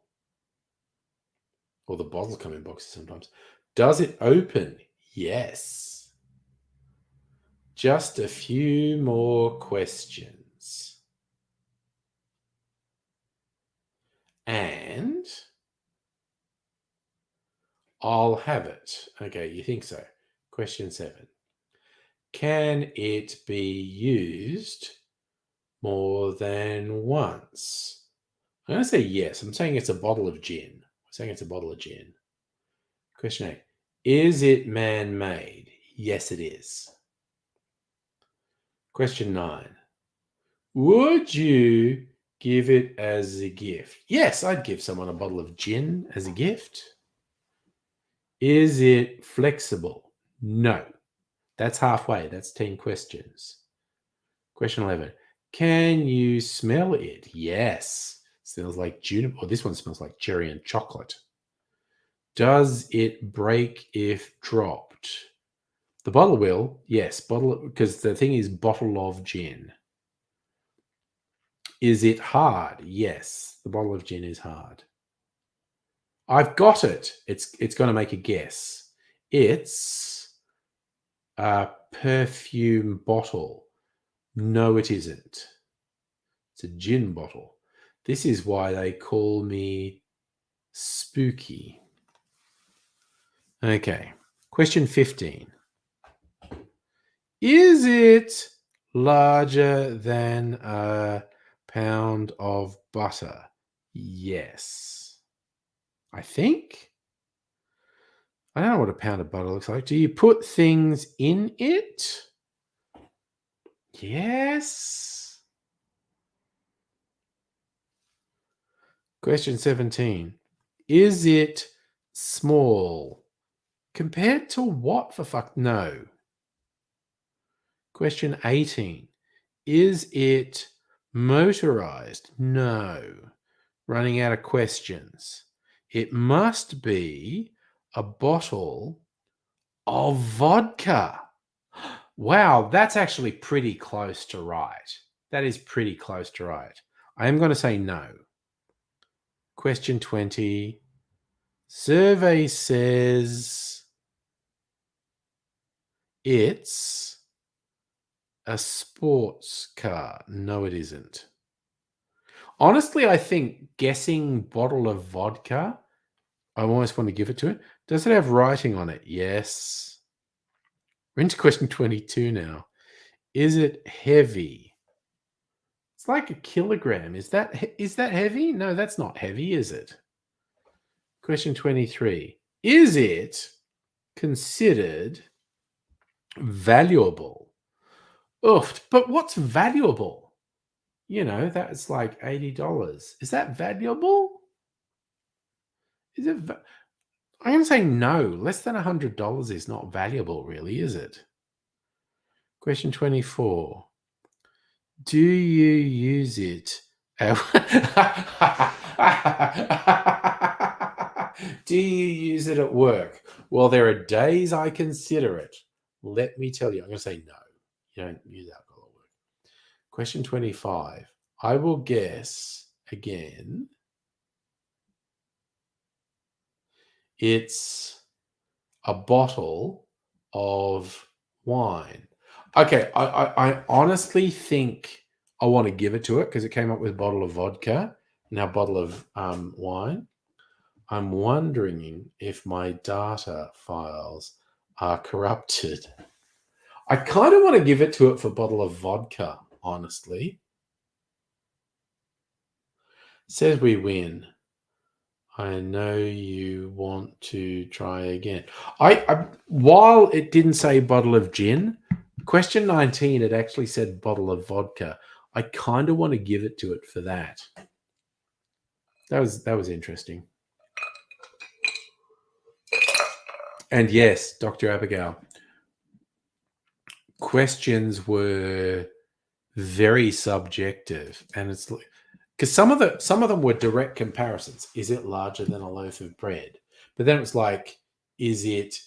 Or the bottles come in boxes sometimes. Does it open? Yes. Just a few more questions. And I'll have it. Okay, you think so. Question 7. Can it be used more than once? I'm going to say yes. I'm saying it's a bottle of gin. I'm saying it's a bottle of gin. Question 8. Is it man-made? Yes, it is. Question 9. Would you give it as a gift? Yes, I'd give someone a bottle of gin as a gift. Is it flexible? No. That's halfway. That's 10 questions. Question 11. Can you smell it? Yes. Smells like juniper. Or this one smells like cherry and chocolate. Does it break if dropped? The bottle will. Yes. Because the thing is bottle of gin. Is it hard? Yes. The bottle of gin is hard. I've got it. It's going to make a guess. It's a perfume bottle. No, it isn't. It's a gin bottle. This is why they call me spooky. Okay. Question 15. Is it larger than a pound of butter? Yes. I think. I don't know what a pound of butter looks like. Do you put things in it? Yes. Question 17. Is it small? Compared to what, for fuck? No. Question 18. Is it motorized? No. Running out of questions. It must be a bottle of vodka. Wow, that's actually pretty close to right. That is pretty close to right. I am going to say no. Question 20. Survey says it's a sports car. No, it isn't. Honestly, I think guessing bottle of vodka, I almost want to give it to it. Does it have writing on it? Yes. We're into question 22 now. Is it heavy? It's like a kilogram. Is that heavy? No, that's not heavy, is it? Question 23. Is it considered valuable? Oof, but what's valuable? You know, that's like $80. Is that valuable? Is it? I'm going to say no. Less than $100 is not valuable, really, is it? Question 24. Do you use it? Do you use it at work? Well, there are days I consider it. Let me tell you, I'm going to say no. You don't use alcohol at work. Question 25. I will guess again. It's a bottle of wine. Okay, I honestly think I want to give it to it because it came up with a bottle of vodka, now a bottle of wine. I'm wondering if my data files are corrupted. I kind of want to give it to it for a bottle of vodka, honestly. Says we win. I know you want to try again. I while it didn't say bottle of gin, question 19, it actually said bottle of vodka. I kind of want to give it to it for that. That was interesting. And yes, Dr. Abigail, questions were very subjective, and it's because some of them were direct comparisons. Is it larger than a loaf of bread? But then it's like, is it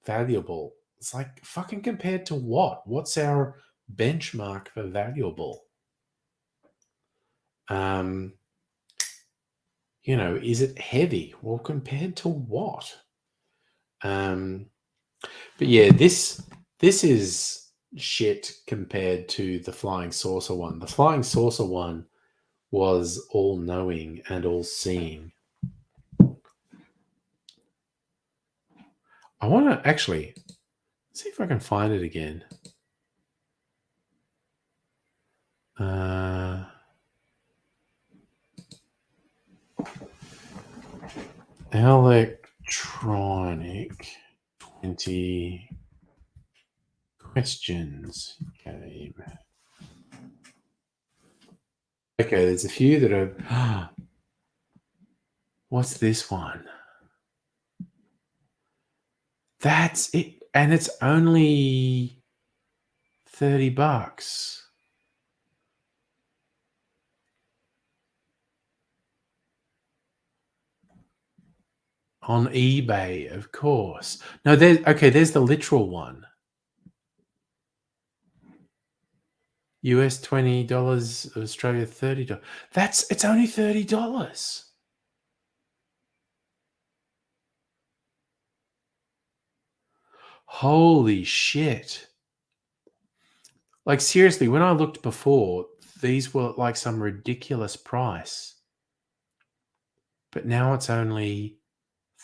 valuable? It's like, fucking compared to what? What's our benchmark for valuable? You know, is it heavy? Well, compared to what? But yeah, this is shit compared to the flying saucer one. The flying saucer one was all-knowing and all-seeing. I want to actually see if I can find it again. Electronic 20 questions game. Okay, there's a few that are... What's this one? That's it. And it's only $30. On eBay, of course. No, there's the literal one. US $20, Australia $30. It's only $30. Holy shit. Like, seriously, when I looked before, these were like some ridiculous price. But now it's only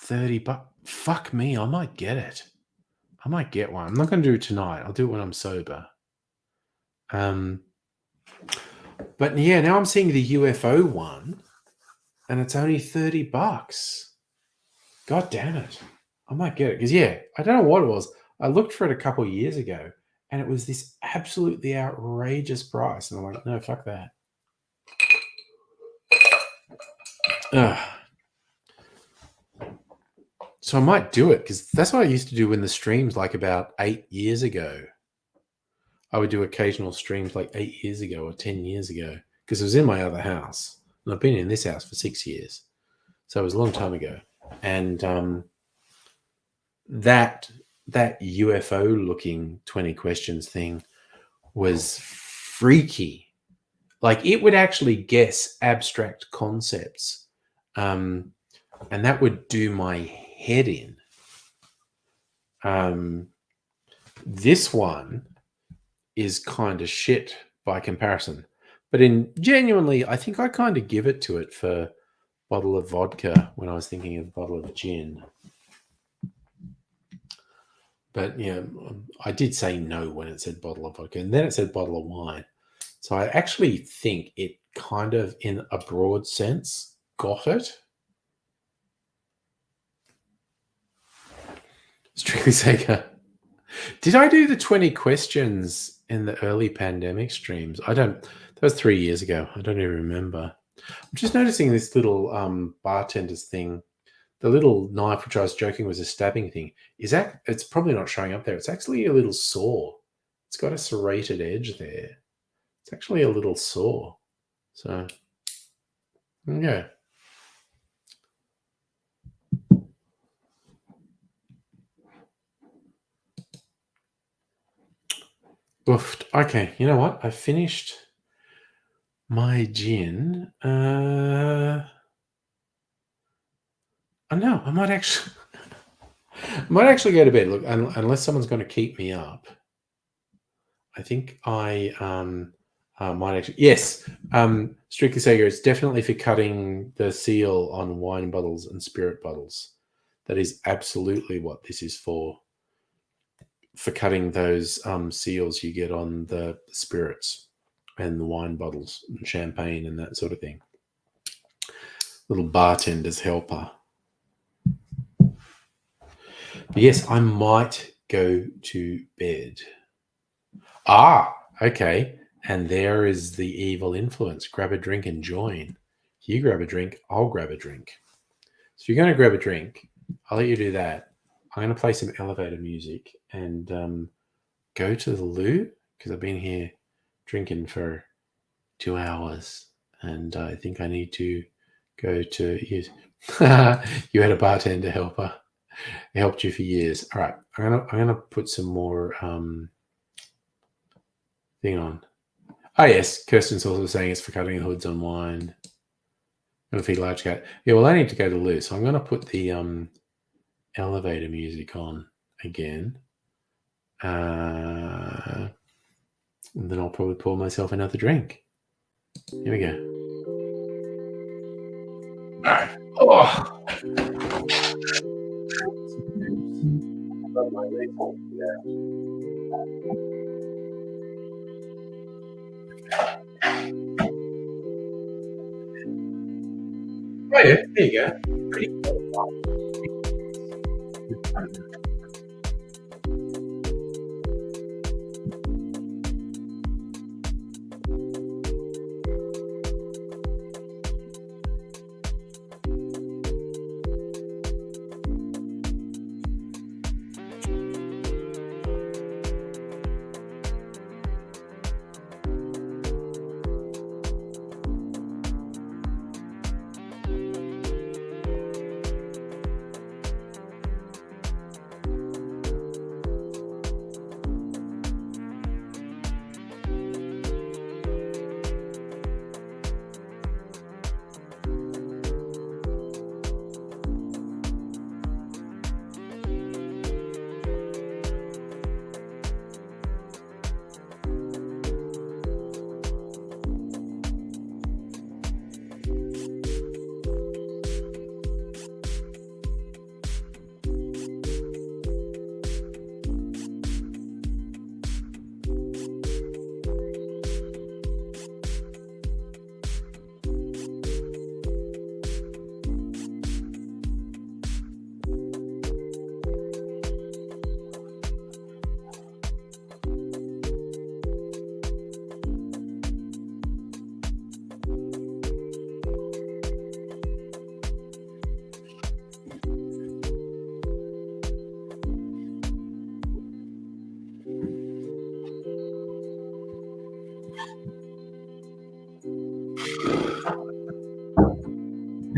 $30. Fuck me, I might get it. I might get one. I'm not going to do it tonight. I'll do it when I'm sober. But yeah, now I'm seeing the UFO one, and it's only $30. God damn it. I might get it. Because, yeah, I don't know what it was. I looked for it a couple of years ago, and it was this absolutely outrageous price. And I'm like, no, fuck that. So I might do it, because that's what I used to do in the streams like about 8 years ago. I would do occasional streams like 8 years ago or 10 years ago, because it was in my other house. And I've been in this house for 6 years. So it was a long time ago. And that UFO looking 20 questions thing was freaky. Like, it would actually guess abstract concepts. And that would do my head in. This one is kind of shit by comparison. But genuinely, I think I kind of give it to it for a bottle of vodka when I was thinking of a bottle of gin. But I did say no when it said bottle of vodka, and then it said bottle of wine. So I actually think it kind of, in a broad sense, got it. Strictly Sega. Did I do the 20 questions in the early pandemic streams? That was 3 years ago. I don't even remember. I'm just noticing this little bartender's thing. The little knife, which I was joking was a stabbing thing, it's probably not showing up there. It's actually a little saw. It's got a serrated edge there. It's actually a little saw. So, yeah. Oofed. Okay, you know what? I finished my gin. I know I might actually go to bed. Look, unless someone's going to keep me up, I think I might actually. Yes, Strictly Sega. It's definitely for cutting the seal on wine bottles and spirit bottles. That is absolutely what this is for. For cutting those seals you get on the spirits and the wine bottles and champagne and that sort of thing. Little bartender's helper. But yes, I might go to bed. Okay. And there is the evil influence. Grab a drink and join. You grab a drink, I'll grab a drink. So if you're going to grab a drink, I'll let you do that. I'm going to play some elevator music and go to the loo, because I've been here drinking for 2 hours and I think I need to go to use. You had a bartender helper. It helped you for years. All right, I'm gonna put some more thing on. Oh yes, Kirsten's also saying it's for cutting the hoods on wine. I'm gonna feed large cat. Yeah, well I need to go to loo, so I'm gonna put the elevator music on again. And then I'll probably pour myself another drink. Here we go. All right. Oh. Oh yeah, there you go. Pretty cool.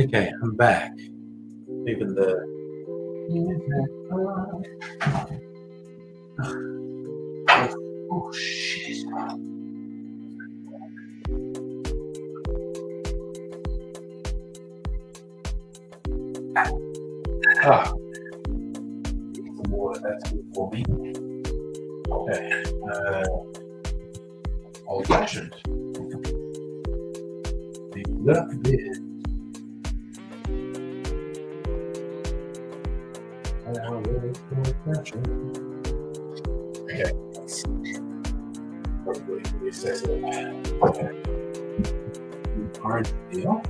Okay, I'm back. Even the oh shit. Some water, that's good for me. Okay. Old fashioned. Look at this. Old fashioned. Okay. That's probably the excessive. Orange peel.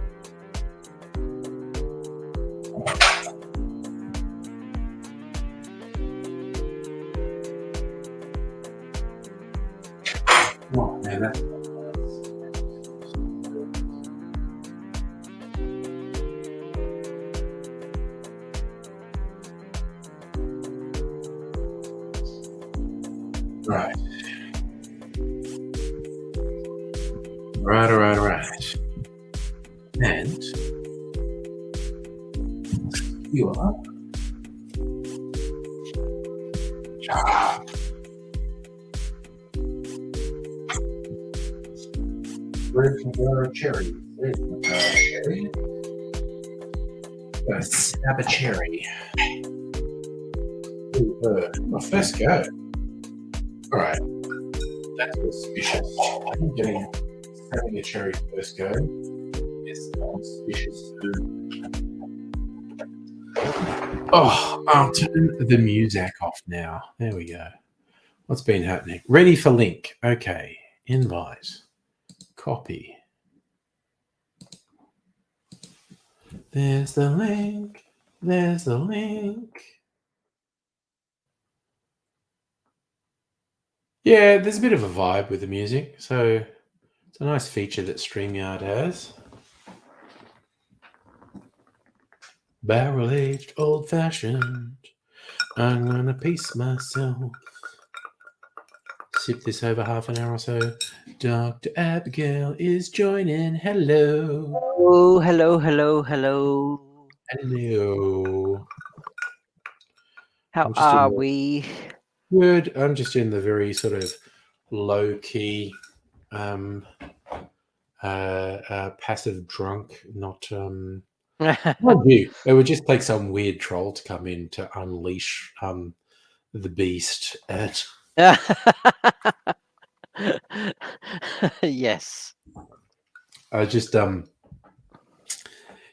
Oh man, that's right. Right. And skewer. Where's the cherry? There's the cherry. Gonna snap a cherry. Ooh, my first go. All right. That's suspicious. I'm having a cherry first go. Is suspicious. Oh, I'll turn the music off now. There we go. What's been happening? Ready for link. Okay. Invite. Copy. There's the link. There's the link. Yeah, there's a bit of a vibe with the music. So it's a nice feature that StreamYard has. Barrel-aged, old-fashioned. I'm gonna pace myself. Sip this over half an hour or so. Dr. Abigail is joining. Hello. Oh, hello. Hello. How are we? Good. I'm just in the very sort of low-key, passive drunk, not mind you, it would just take some weird troll to come in to unleash the beast. And Yes. I just yeah,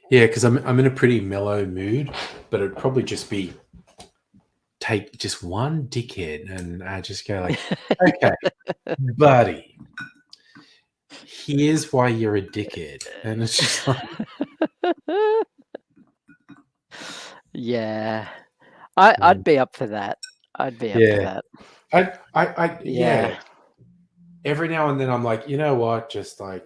because I'm in a pretty mellow mood, but it'd probably just be take just one dickhead and I just go like, okay, buddy, here's why you're a dickhead, and it's just like, Yeah. I'd be up for that. I'd be up for that. yeah. Every now and then I'm like, you know what, just let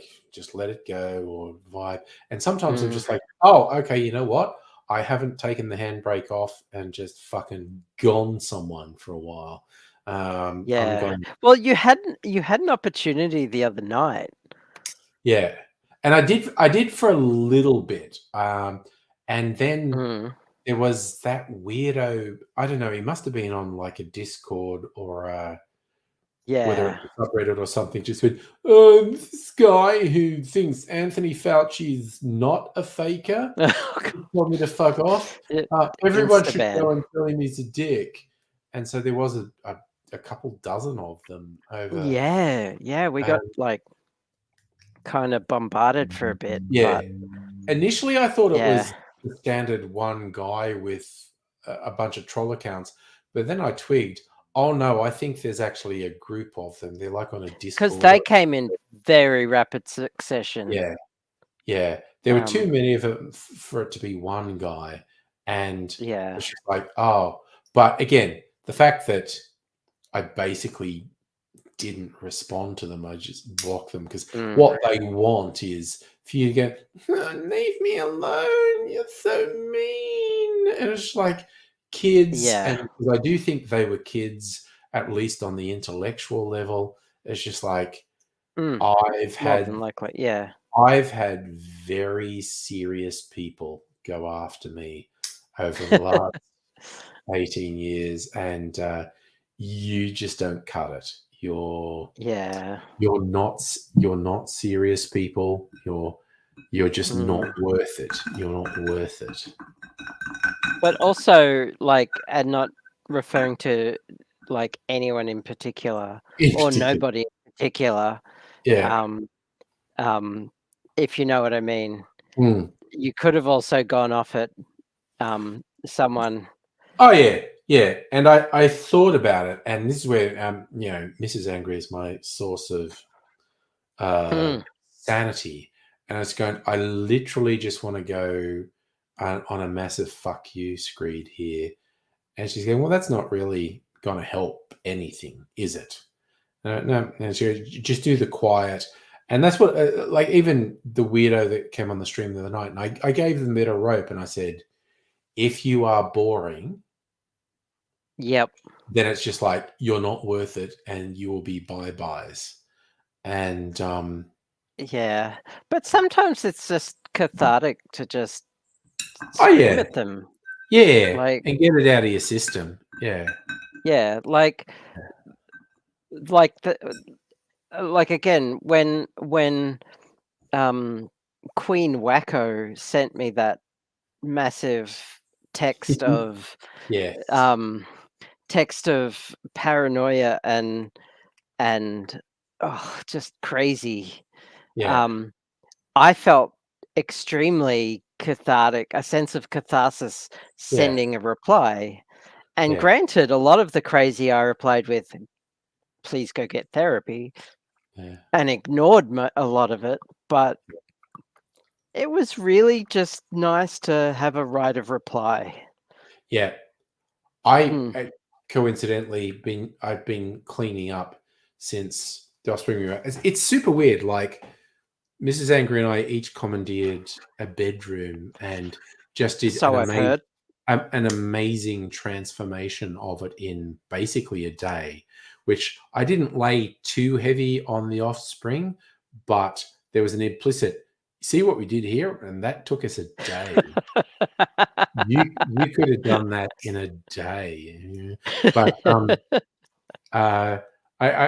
it go or vibe. And sometimes I'm just like, oh, okay, you know what? I haven't taken the handbrake off and just fucking gone someone for a while. Yeah. Well, you had an opportunity the other night. Yeah. And I did for a little bit. And then there was that weirdo, I don't know, he must have been on like a Discord or whether it's a subreddit or something, just went, this guy who thinks Anthony Fauci is not a faker told me to fuck off. Everyone should go and tell him he's a dick. And so there was a couple dozen of them over. Yeah, we got like kind of bombarded for a bit. Yeah. But initially I thought it was the standard one guy with a bunch of troll accounts, but then I twigged, oh no, I think there's actually a group of them. They're like on a Discord. Because they came in very rapid succession. Yeah. There were too many of them for it to be one guy. And it's just like, oh. But again, the fact that I basically didn't respond to them, I just blocked them because what they want is for you to get, leave me alone, you're so mean. And it's like kids, and because I do think they were kids, at least on the intellectual level. It's just like I've had very serious people go after me over the last 18 years, and you just don't cut it. You're not serious people. You're just not worth it. You're not worth it. But also, like, and not referring to like anyone in particular or nobody in particular. Yeah. If you know what I mean. You could have also gone off at someone. Oh yeah. Yeah, and I thought about it, and this is where Mrs. Angry is my source of sanity, and I was going. I literally just want to go on a massive fuck you screed here, and she's going. Well, that's not really going to help anything, is it? No, and she goes, just do the quiet, and that's what like even the weirdo that came on the stream the other night, and I gave them a bit of rope, and I said, if you are boring. Yep. Then it's just like you're not worth it and you will be bye-byes. And yeah. But sometimes it's just cathartic to just oh scream yeah. at them. Yeah. Like And get it out of your system. Yeah. yeah, like the like again when Queen Wacko sent me that massive text of Yes. text of paranoia and just crazy. Yeah. I felt extremely cathartic, a sense of catharsis Yeah. sending a reply. And Yeah. granted, a lot of the crazy I replied with, please go get therapy, Yeah. and ignored a lot of it. But it was really just nice to have a right of reply. Yeah. I coincidentally I've been cleaning up since the offspring. It's super weird. Like Mrs. Angry and I each commandeered a bedroom and just did So I've heard. an amazing transformation of it in basically a day, which I didn't lay too heavy on the offspring, but there was an implicit, see what we did here? And that took us a day. You could have done that in a day. But I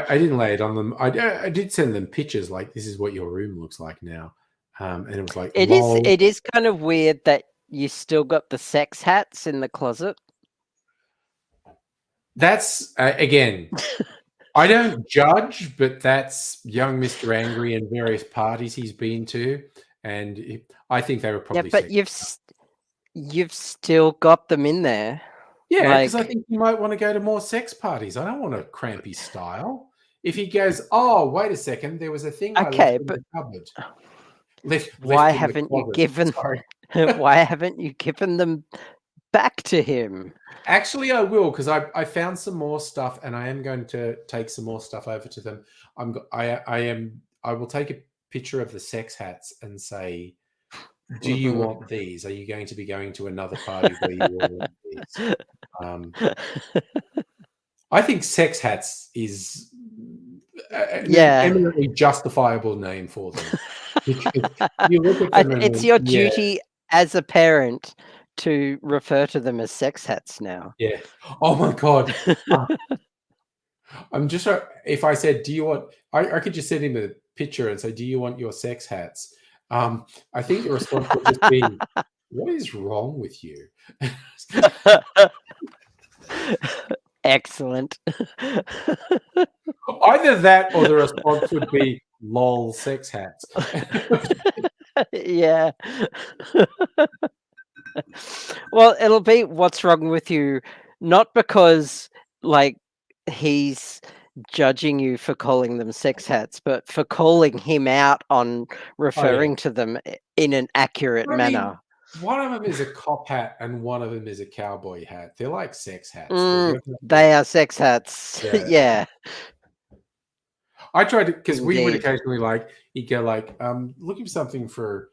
didn't lay it on them. I did send them pictures like this is what your room looks like now. And it was like, lol. It is kind of weird that you still got the sex hats in the closet. That's again, I don't judge, but that's young Mr. Angry and various parties he's been to, and I think they were probably. Yeah, but you've still got them in there. Yeah, because I Like, think you might want to go to more sex parties. I don't want to cramp his style. If he goes, oh, wait a second, there was a thing I left in but the cupboard. why Left in the haven't you closet. given? Sorry. Why haven't you given them back to him? Actually, I will because I found some more stuff, and I am going to take some more stuff over to them. I will take a picture of the sex hats and say, "Do you want these? Are you going to be going to another party where you will want these?" I think sex hats is an eminently justifiable name for them. You look at them it's your duty as a parent to refer to them as sex hats now. Yeah. Oh my god. I'm just if I said, "Do you want?" I could just send him a picture and say, "Do you want your sex hats?" I think the response would just be, "What is wrong with you?" Excellent. Either that or the response would be, "Lol, sex hats." Yeah. Well, it'll be what's wrong with you, not because like he's judging you for calling them sex hats, but for calling him out on referring to them in an accurate manner. One of them is a cop hat and one of them is a cowboy hat. They're like sex hats. They are sex hats. Yeah. I tried to because we would Indeed. occasionally he'd go looking for something for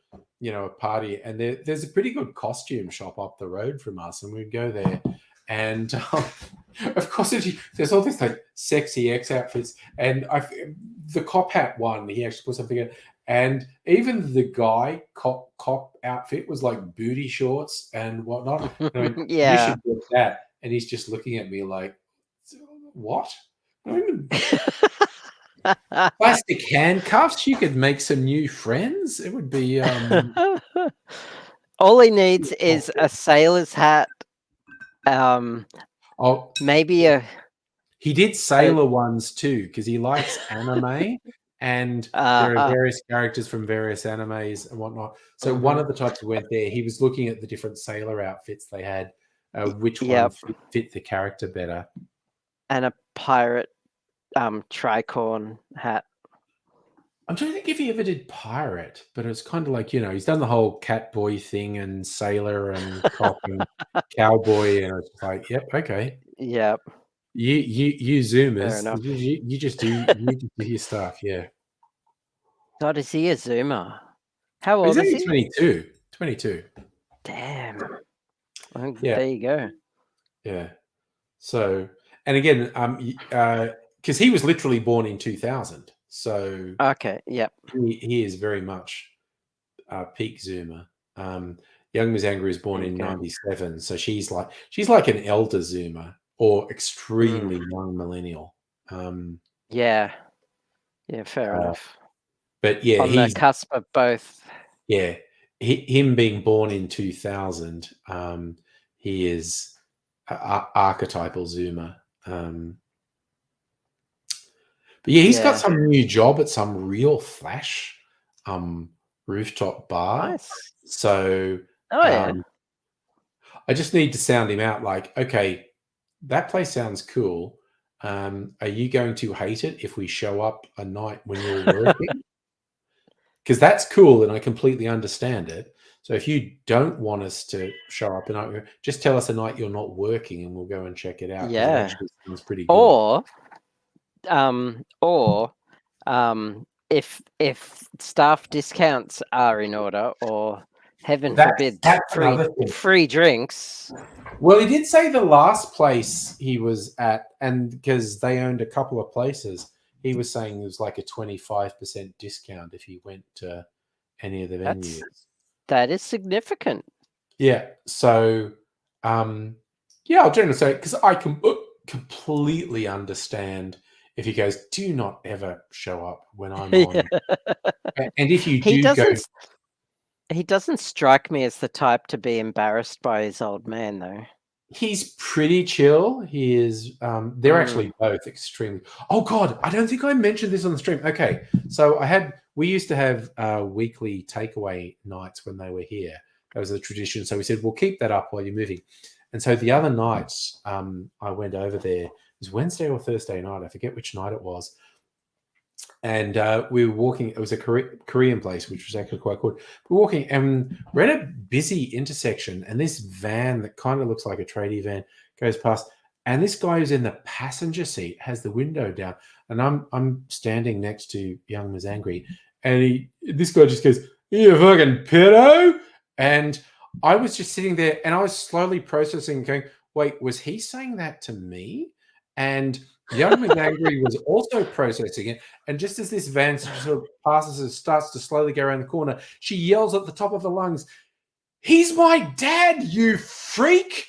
a party, and there's a pretty good costume shop up the road from us, and we'd go there, and of course there's all this like sexy X outfits, and the cop hat one he actually put something in, and even the guy cop outfit was like booty shorts and whatnot. And you should get that, and he's just looking at me like, what? Plastic handcuffs. You could make some new friends. It would be. All he needs is a sailor's hat. Maybe a. He did sailor ones too because he likes anime, and there are various characters from various animes and whatnot. So one of the types who went there, he was looking at the different sailor outfits they had, which one Yep. fit the character better. And a pirate tricorn hat. I'm trying to think if he ever did pirate, but it's kind of like, he's done the whole cat boy thing and sailor and cop and cowboy, and it's like, yep, okay. Yep. You Fair Zoomers, enough. you just do your stuff, yeah. God, is he a Zoomer? How He's old is only he? 22. 22. Damn. Well, Yeah, there you go. yeah. So, and again, because he was literally born in 2000, so Okay. Yep. he is very much peak Zoomer. Young Miss Angry was born There you in go. 97, so she's like an elder Zoomer or extremely young millennial. Yeah. Yeah. Fair enough. But yeah, On the cusp of both. yeah, him being born in 2000, he is archetypal Zoomer. But yeah, he's got some new job at some real flash rooftop bar. Nice. So Oh I just need to sound him out like, okay, that place sounds cool. Are you going to hate it if we show up a night when you're working? Because that's cool and I completely understand it. So if you don't want us to show up a night, just tell us a night you're not working and we'll go and check it out. Because it actually sounds pretty good. Or if staff discounts are in order, or heaven forbid, That's another thing. free drinks. Well, he did say the last place he was at, and because they owned a couple of places, he was saying it was like a 25% discount if he went to any of the venues. That is significant. Yeah. So, yeah, I'll generally say, because I can completely understand if he goes, do not ever show up when I'm on. And if you he doesn't strike me as the type to be embarrassed by his old man, though. He's pretty chill. He is. They're actually both extremely. Oh God, I don't think I mentioned this on the stream. Okay, so we used to have weekly takeaway nights when they were here. That was a tradition. So we said we'll keep that up while you're moving. And so the other nights, I went over there. It was Wednesday or Thursday night. I forget which night it was. And we were walking. It was a Korean place, which was actually quite good. We're walking, and we're at a busy intersection, and this van that kind of looks like a tradie van goes past. And this guy who's in the passenger seat has the window down, and I'm standing next to young Ms. Angry, and this guy just goes, "You fucking pedo!" And I was just sitting there, and I was slowly processing, going, "Wait, was he saying that to me?" And young Ms. Angry was also processing it. And just as this van sort of passes and starts to slowly go around the corner, she yells at the top of her lungs, "He's my dad, you freak!"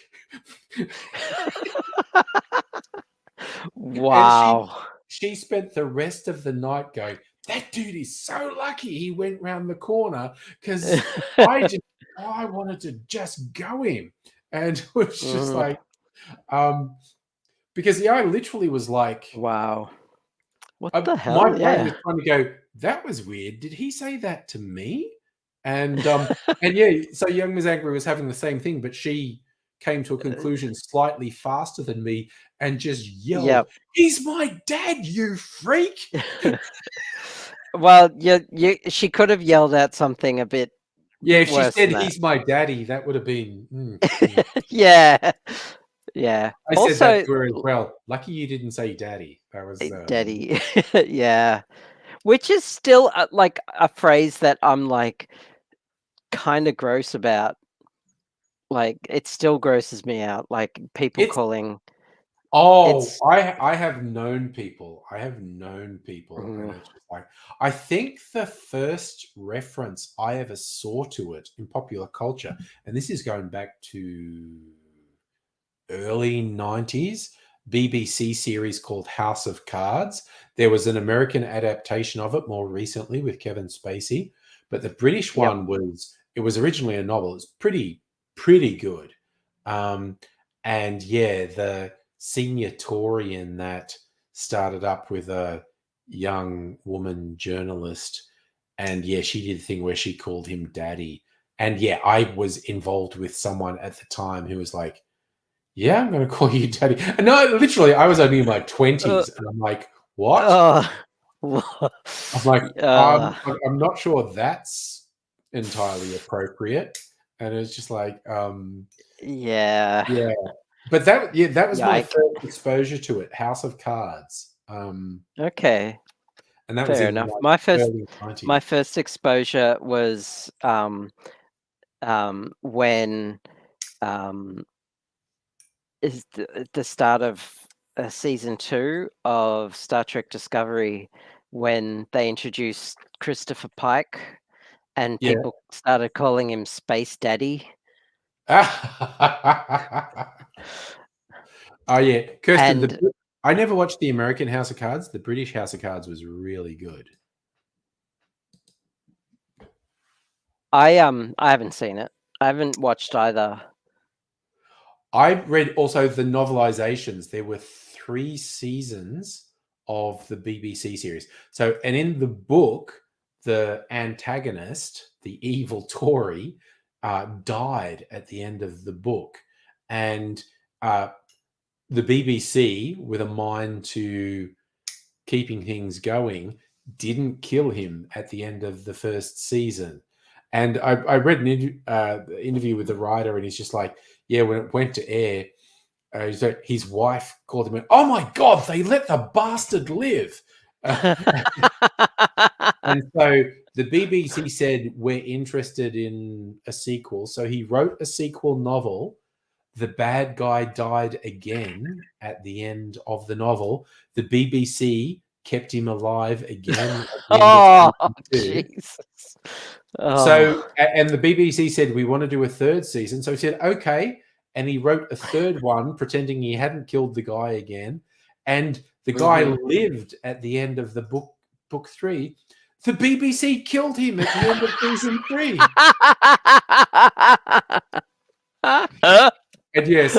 Wow. She spent the rest of the night going, "That dude is so lucky he went round the corner, because I wanted to just go him." And it was just like, because I literally was like, wow. What the hell? My brain was trying to go, that was weird. Did he say that to me? And and yeah, so young Ms. Angry was having the same thing, but she came to a conclusion slightly faster than me and just yelled, "He's my dad, you freak!" Well, she could have yelled out something a bit. Yeah, if she said, "He's my daddy," that would have been. Yeah. Yeah. I said that to her as well. Lucky you didn't say daddy. That was daddy. Yeah. Which is still like a phrase that I'm like kind of gross about. Like it still grosses me out. Like people calling. Oh, I have known people. And it's just like, I think the first reference I ever saw to it in popular culture, and this is going back to early 90s, BBC series called House of Cards. There was an American adaptation of it more recently with Kevin Spacey, but the British one it was originally a novel. It's pretty good. And yeah, the senior Tory in that started up with a young woman journalist, and yeah, she did the thing where she called him daddy. And yeah, I was involved with someone at the time who was like, Yeah, I'm going to call you daddy. And no, literally, I was only in my 20s, and I'm like, what? I'm like, I'm not sure that's entirely appropriate. And it's just like, yeah. yeah. But that was my Yike. first exposure to it, House of Cards. Okay. And that was Fair in enough. like early 90s. My first exposure was when is the start of season 2 of Star Trek Discovery, when they introduced Christopher Pike and Yeah. people started calling him Space Daddy. Oh yeah, Kirsten. And I never watched the American House of Cards. The British House of Cards was really good. I haven't seen it. I haven't watched either. I read also the novelizations. There were 3 seasons of the BBC series. So, and in the book, the antagonist, the evil Tory, died at the end of the book, and the BBC, with a mind to keeping things going, didn't kill him at the end of the first season. And I read an interview with the writer, and he's just like, yeah, when it went to air, his wife called him, oh my God, they let the bastard live. And so the BBC said, we're interested in a sequel. So he wrote a sequel novel. The bad guy died again at the end of the novel. The BBC kept him alive again at the end Oh, of season 2. Jesus. So, Oh, and the BBC said, we want to do a 3rd season. So he said, okay. And he wrote a 3rd one, pretending he hadn't killed the guy again. And the guy lived at the end of the book 3. The BBC killed him at the end of season 3. And yes,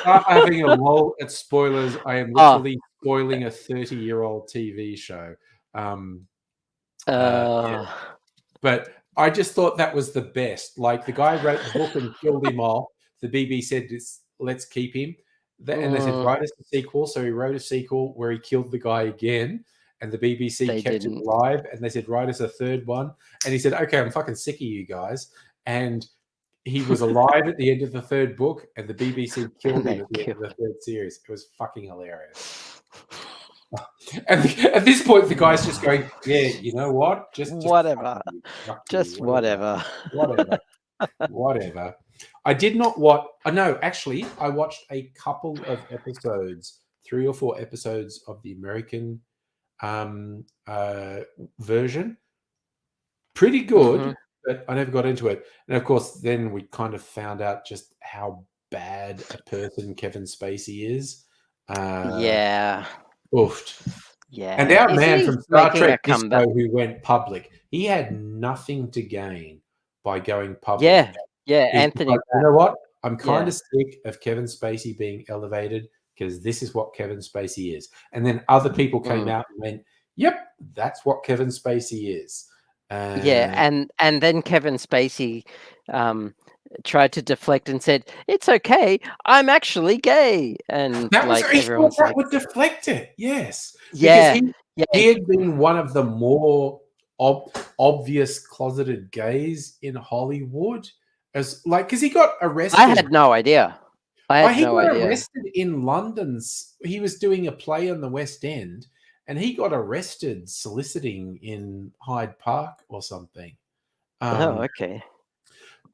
having a lull at spoilers, I am literally spoiling a 30-year-old TV show. Yeah. But I just thought that was the best. Like, the guy wrote the book and killed him off. The BBC said, let's keep him. And they said, write us a sequel. So he wrote a sequel where he killed the guy again. And the BBC kept him alive. And they said, write us a 3rd one. And he said, okay, I'm fucking sick of you guys. And he was alive at the end of the 3rd book, and the BBC killed him at the end of the 3rd series. It was fucking hilarious. And at this point, the guy's just going, yeah, you know what? Just whatever. Whatever. I did not watch. No, actually, I watched a couple of episodes, 3 or 4 episodes of the American version. Pretty good, but I never got into it. And of course, then we kind of found out just how bad a person Kevin Spacey is. Yeah. Oofed. Yeah. And our man from Star Trek Disco who went public, he had nothing to gain by going public. Yeah, Anthony. Like, you know what? I'm kind of sick of Kevin Spacey being elevated, because this is what Kevin Spacey is. And then other people came out and went, yep, that's what Kevin Spacey is. And then Kevin Spacey tried to deflect and said, "It's okay, I'm actually gay," and that was, everyone's that would deflect it. Yes, yeah, because he had been one of the more obvious closeted gays in Hollywood, because he got arrested. I had no idea. He got arrested in London. He was doing a play on the West End, and he got arrested soliciting in Hyde Park or something. Okay.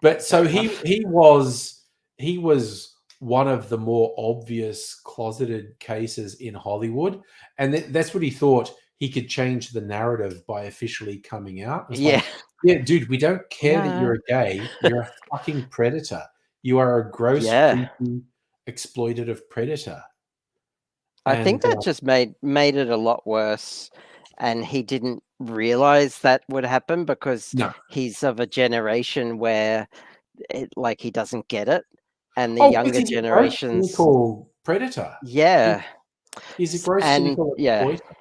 But so he was one of the more obvious closeted cases in Hollywood, and that's what he thought he could change the narrative by officially coming out. Like, yeah, dude, we don't care that you're a gay. You're a fucking predator. You are a gross, creepy, exploitative predator. I think that just made it a lot worse, and he didn't realize that would happen because he's of a generation where he doesn't get it, and the younger generations. Cynical predator. Yeah, he's a gross, cynical exploiter.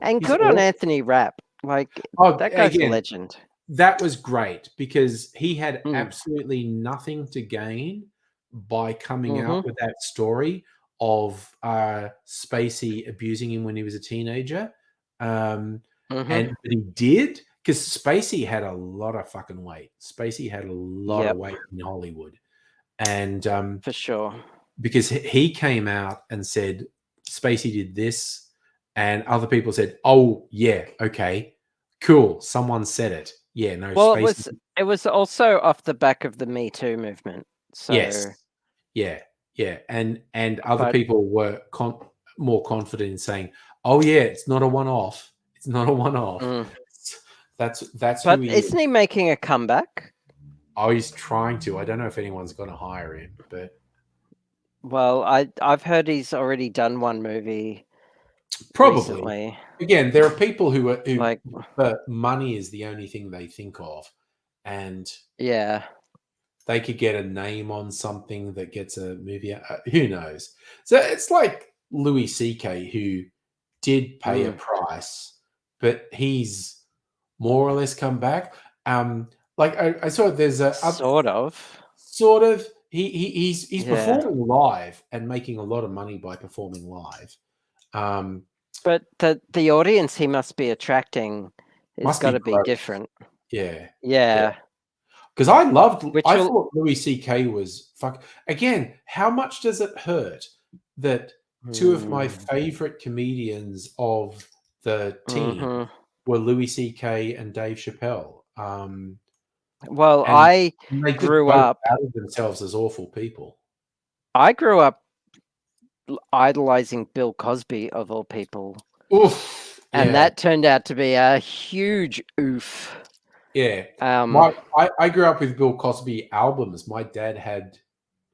And good on Anthony Rapp. That guy's a legend. That was great, because he had absolutely nothing to gain by coming out with that story of Spacey abusing him when he was a teenager. And but he did, because Spacey had a lot of fucking weight. Spacey had a lot of weight in Hollywood. And for sure. because he came out and said Spacey did this, and other people said, "Oh yeah, okay, cool, someone said it." Yeah, no. Well, Spacey, it was also off the back of the Me Too movement. So yes, yeah, and other people were more confident in saying, "Oh yeah, it's not a one-off. It's not a one-off." That's but who he is. isn't he making a comeback? Oh, he's trying to. I don't know if anyone's going to hire him, but Well, I've heard he's already done one movie probably. recently. Again, there are people who Like, money is the only thing they think of, and yeah, they could get a name on something that gets a movie. Who knows? So it's like Louis C.K., who did pay a price, but he's more or less come back. Like I saw there's a sort of. He's performing live and making a lot of money by performing live. But the audience he must be attracting has got to be different. Yeah. Yeah. Because I thought Louis C.K. was again, how much does it hurt that two of my favorite comedians of the team were Louis C.K. and Dave Chappelle? Well, and I they grew both up. outed themselves as awful people. I grew up idolizing Bill Cosby, of all people. Oof. And that turned out to be a huge oof. Yeah. I grew up with Bill Cosby albums. My dad had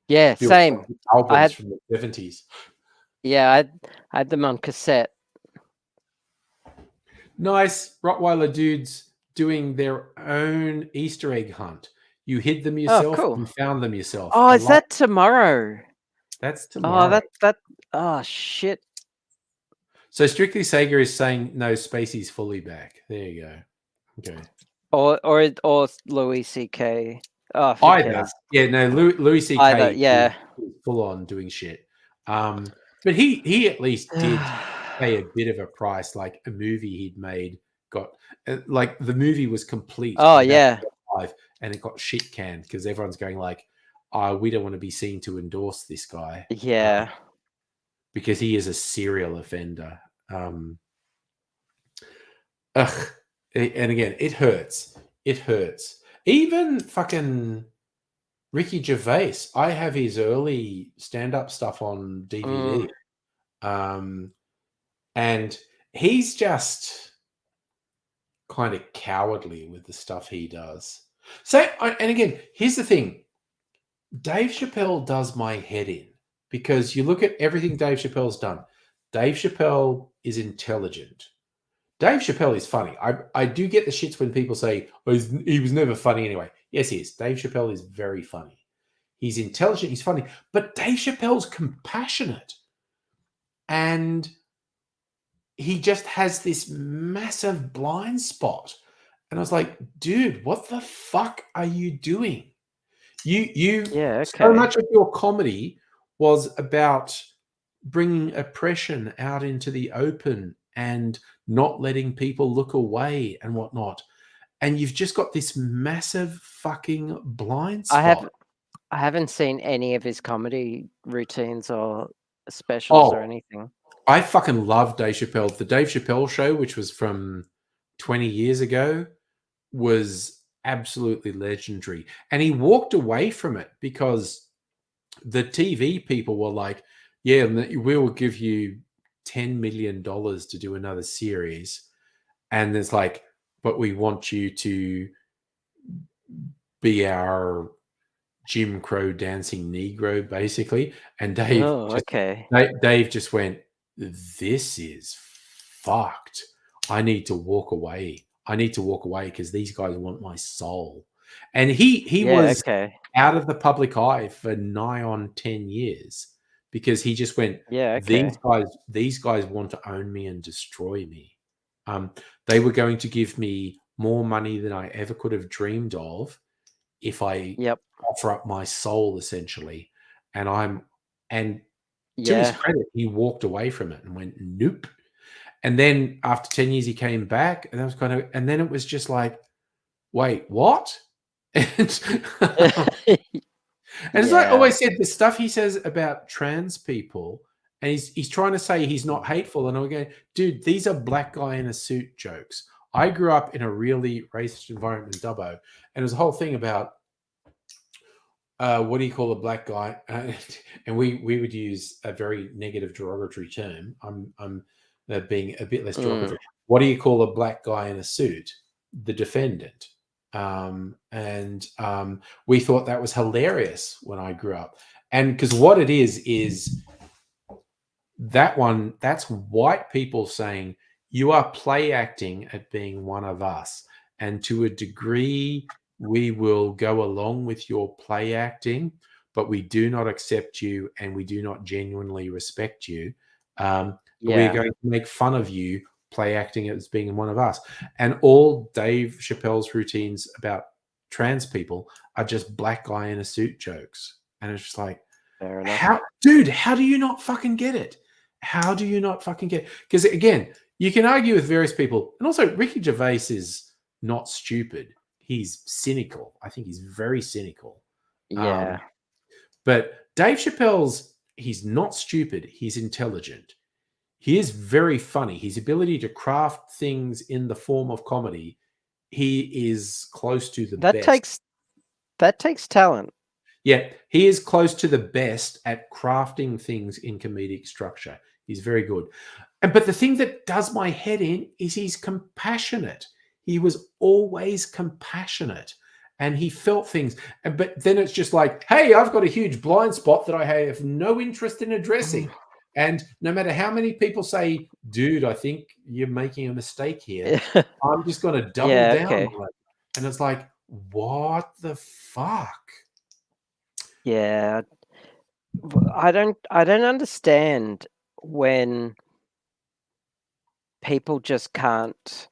Bill same Cosby albums from the 70s. Yeah, I had them on cassette. Nice Rottweiler dudes doing their own Easter egg hunt. You hid them yourself, you found them yourself. Oh, is that tomorrow? That's tomorrow. Oh shit. So Strictly Sega is saying no, Spacey's fully back. There you go. Okay. Or Louis C.K. Oh, either. Yeah, no, Louis C.K. Yeah, is full on doing shit. But he at least did pay a bit of a price. Like a movie he'd made got like the movie was complete. Oh yeah, and it got shit canned because everyone's going like, we don't want to be seen to endorse this guy. Yeah, because he is a serial offender. And again, it hurts. It hurts. Even fucking Ricky Gervais. I have his early stand-up stuff on DVD. And he's just kind of cowardly with the stuff he does. So, and again, here's the thing. Dave Chappelle does my head in because you look at everything Dave Chappelle's done. Dave Chappelle is intelligent. Dave Chappelle is funny. I do get the shits when people say, oh, he was never funny anyway. Yes, he is. Dave Chappelle is very funny. He's intelligent. He's funny. But Dave Chappelle's compassionate. And he just has this massive blind spot. And I was like, dude, what the fuck are you doing? So much of your comedy was about bringing oppression out into the open and not letting people look away and whatnot. And you've just got this massive fucking blind spot. I haven't seen any of his comedy routines or specials or anything. I fucking love Dave Chappelle. The Dave Chappelle show, which was from 20 years ago, was absolutely legendary. And he walked away from it because the TV people were like, yeah, we will give you $10 million to do another series. And it's like, but we want you to be our Jim Crow dancing Negro, basically. And Dave just went, this is fucked. I need to walk away. I need to walk away because these guys want my soul. And he was out of the public eye for nigh on 10 years because he just went, these guys want to own me and destroy me. They were going to give me more money than I ever could have dreamed of if I offer up my soul, essentially. And to his Yeah. credit, he walked away from it and went, nope. And then after 10 years, he came back, and that was and then it was just like, wait, what? And as I Yeah. always said, the stuff he says about trans people, and he's trying to say he's not hateful, and I'm going, dude, these are black guy in a suit jokes. I grew up in a really racist environment in Dubbo, and there's a whole thing about what do you call a black guy? And we would use a very negative derogatory term. I'm being a bit less derogatory. What do you call a black guy in a suit? The defendant. We thought that was hilarious when I grew up. And because what it is that's white people saying you are play acting at being one of us. And to a degree, we will go along with your play acting, but we do not accept you and we do not genuinely respect you. We're going to make fun of you play acting as being one of us. And all Dave Chappelle's routines about trans people are just black guy in a suit jokes. And it's just like, how do you not fucking get it? How do you not fucking get it? Because again, you can argue with various people. And also Ricky Gervais is not stupid. He's cynical. I think he's very cynical. Yeah. But Dave Chappelle's, he's not stupid. He's intelligent. He is very funny. His ability to craft things in the form of comedy, he is close to the best. That takes talent. Yeah, he is close to the best at crafting things in comedic structure. He's very good. But the thing that does my head in is he's compassionate. He was always compassionate and he felt things. But then it's just like, hey, I've got a huge blind spot that I have no interest in addressing. And no matter how many people say, dude, I think you're making a mistake here, I'm just going to double down on it. And it's like, what the fuck? Yeah. I don't understand when people just can't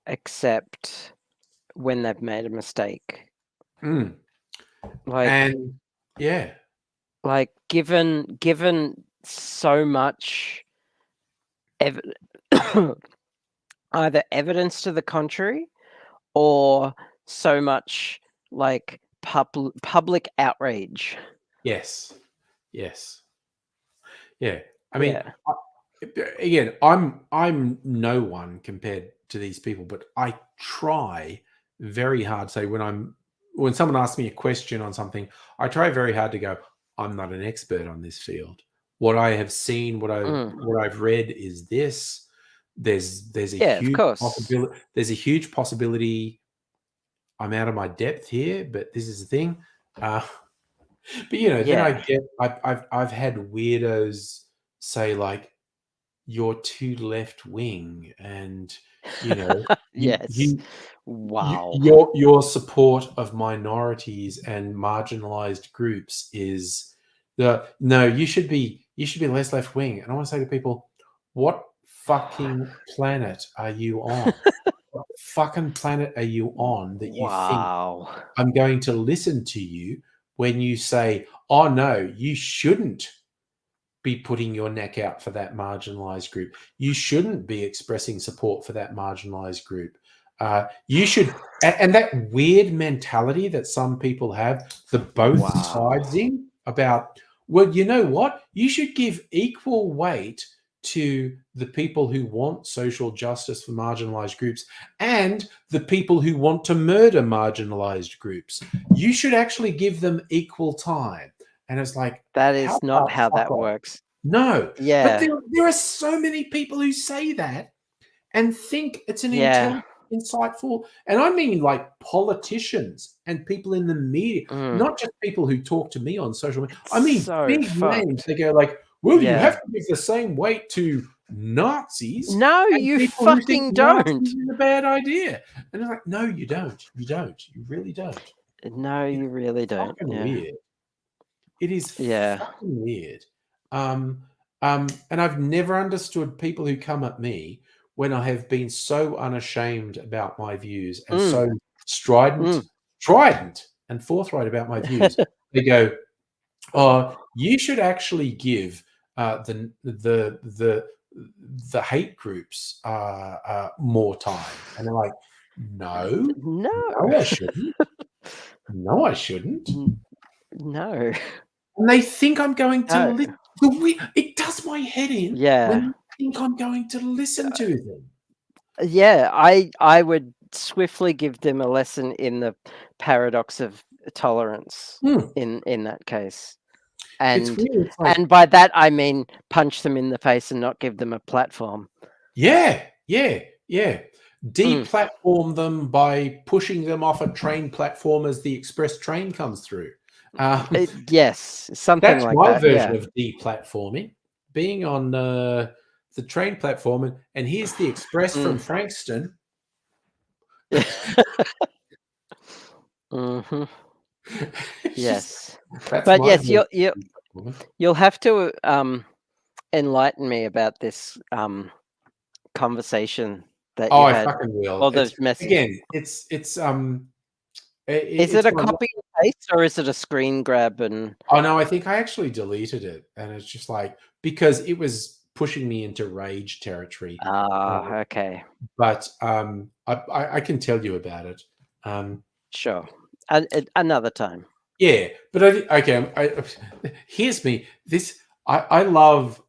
accept when they've made a mistake. Like given so much either evidence to the contrary or so much like public outrage. Yes. Yeah. I mean, again, I'm no one compared to these people, but I try very hard. Say when someone asks me a question on something, I try very hard to go, I'm not an expert on this field. What I have seen, what I've read is this. There's a huge possibility. There's a huge possibility I'm out of my depth here, but this is the thing. But then I've had weirdos say like, you're too left wing, and your support of minorities and marginalized groups is you should be less left wing. And I want to say to people, what fucking planet are you on? What fucking planet are you on that you think I'm going to listen to you when you say, oh no, you shouldn't be putting your neck out for that marginalized group. You shouldn't be expressing support for that marginalized group. You should, and that weird mentality that some people have, the both sidesing about, well, you know what? You should give equal weight to the people who want social justice for marginalized groups and the people who want to murder marginalized groups. You should actually give them equal time. And it's like, that is not how that works. No. Yeah. But there are so many people who say that and think it's an insightful, and I mean like politicians and people in the media, not just people who talk to me on social media. I mean, big names. They go like, well, you have to give the same weight to Nazis. No, you fucking don't. Nazis is a bad idea. And they're like, no, you don't. You don't. You really don't. No, you really don't. Weird. It is fucking weird. And I've never understood people who come at me when I have been so unashamed about my views and so strident and forthright about my views. They go, You should actually give the hate groups more time. And they're like, no, No. I shouldn't. No, I shouldn't. No. And they think I'm going to No. listen. It does my head in Yeah. when they think I'm going to listen to them. Yeah, I would swiftly give them a lesson in the paradox of tolerance in that case. It's And weird. It's like, and by that I mean punch them in the face and not give them a platform. yeah. Deplatform them by pushing them off a train platform as the express train comes through. Yes, something That's like my that. version Yeah. of deplatforming, being on the train platform, and here's the express from Frankston. hmm It's just, Yes, that's but my yes, version of deplatforming. you'll have to enlighten me about this conversation that Oh, you I had, fucking will. or It's those messages. again, it's Is it's it a one. copy and paste or is it a screen grab? And Oh no, I think I actually deleted it, and it's just like, because it was pushing me into rage territory. okay, But I can tell you about it. sure, another time. Yeah, but okay. Here's me. I love.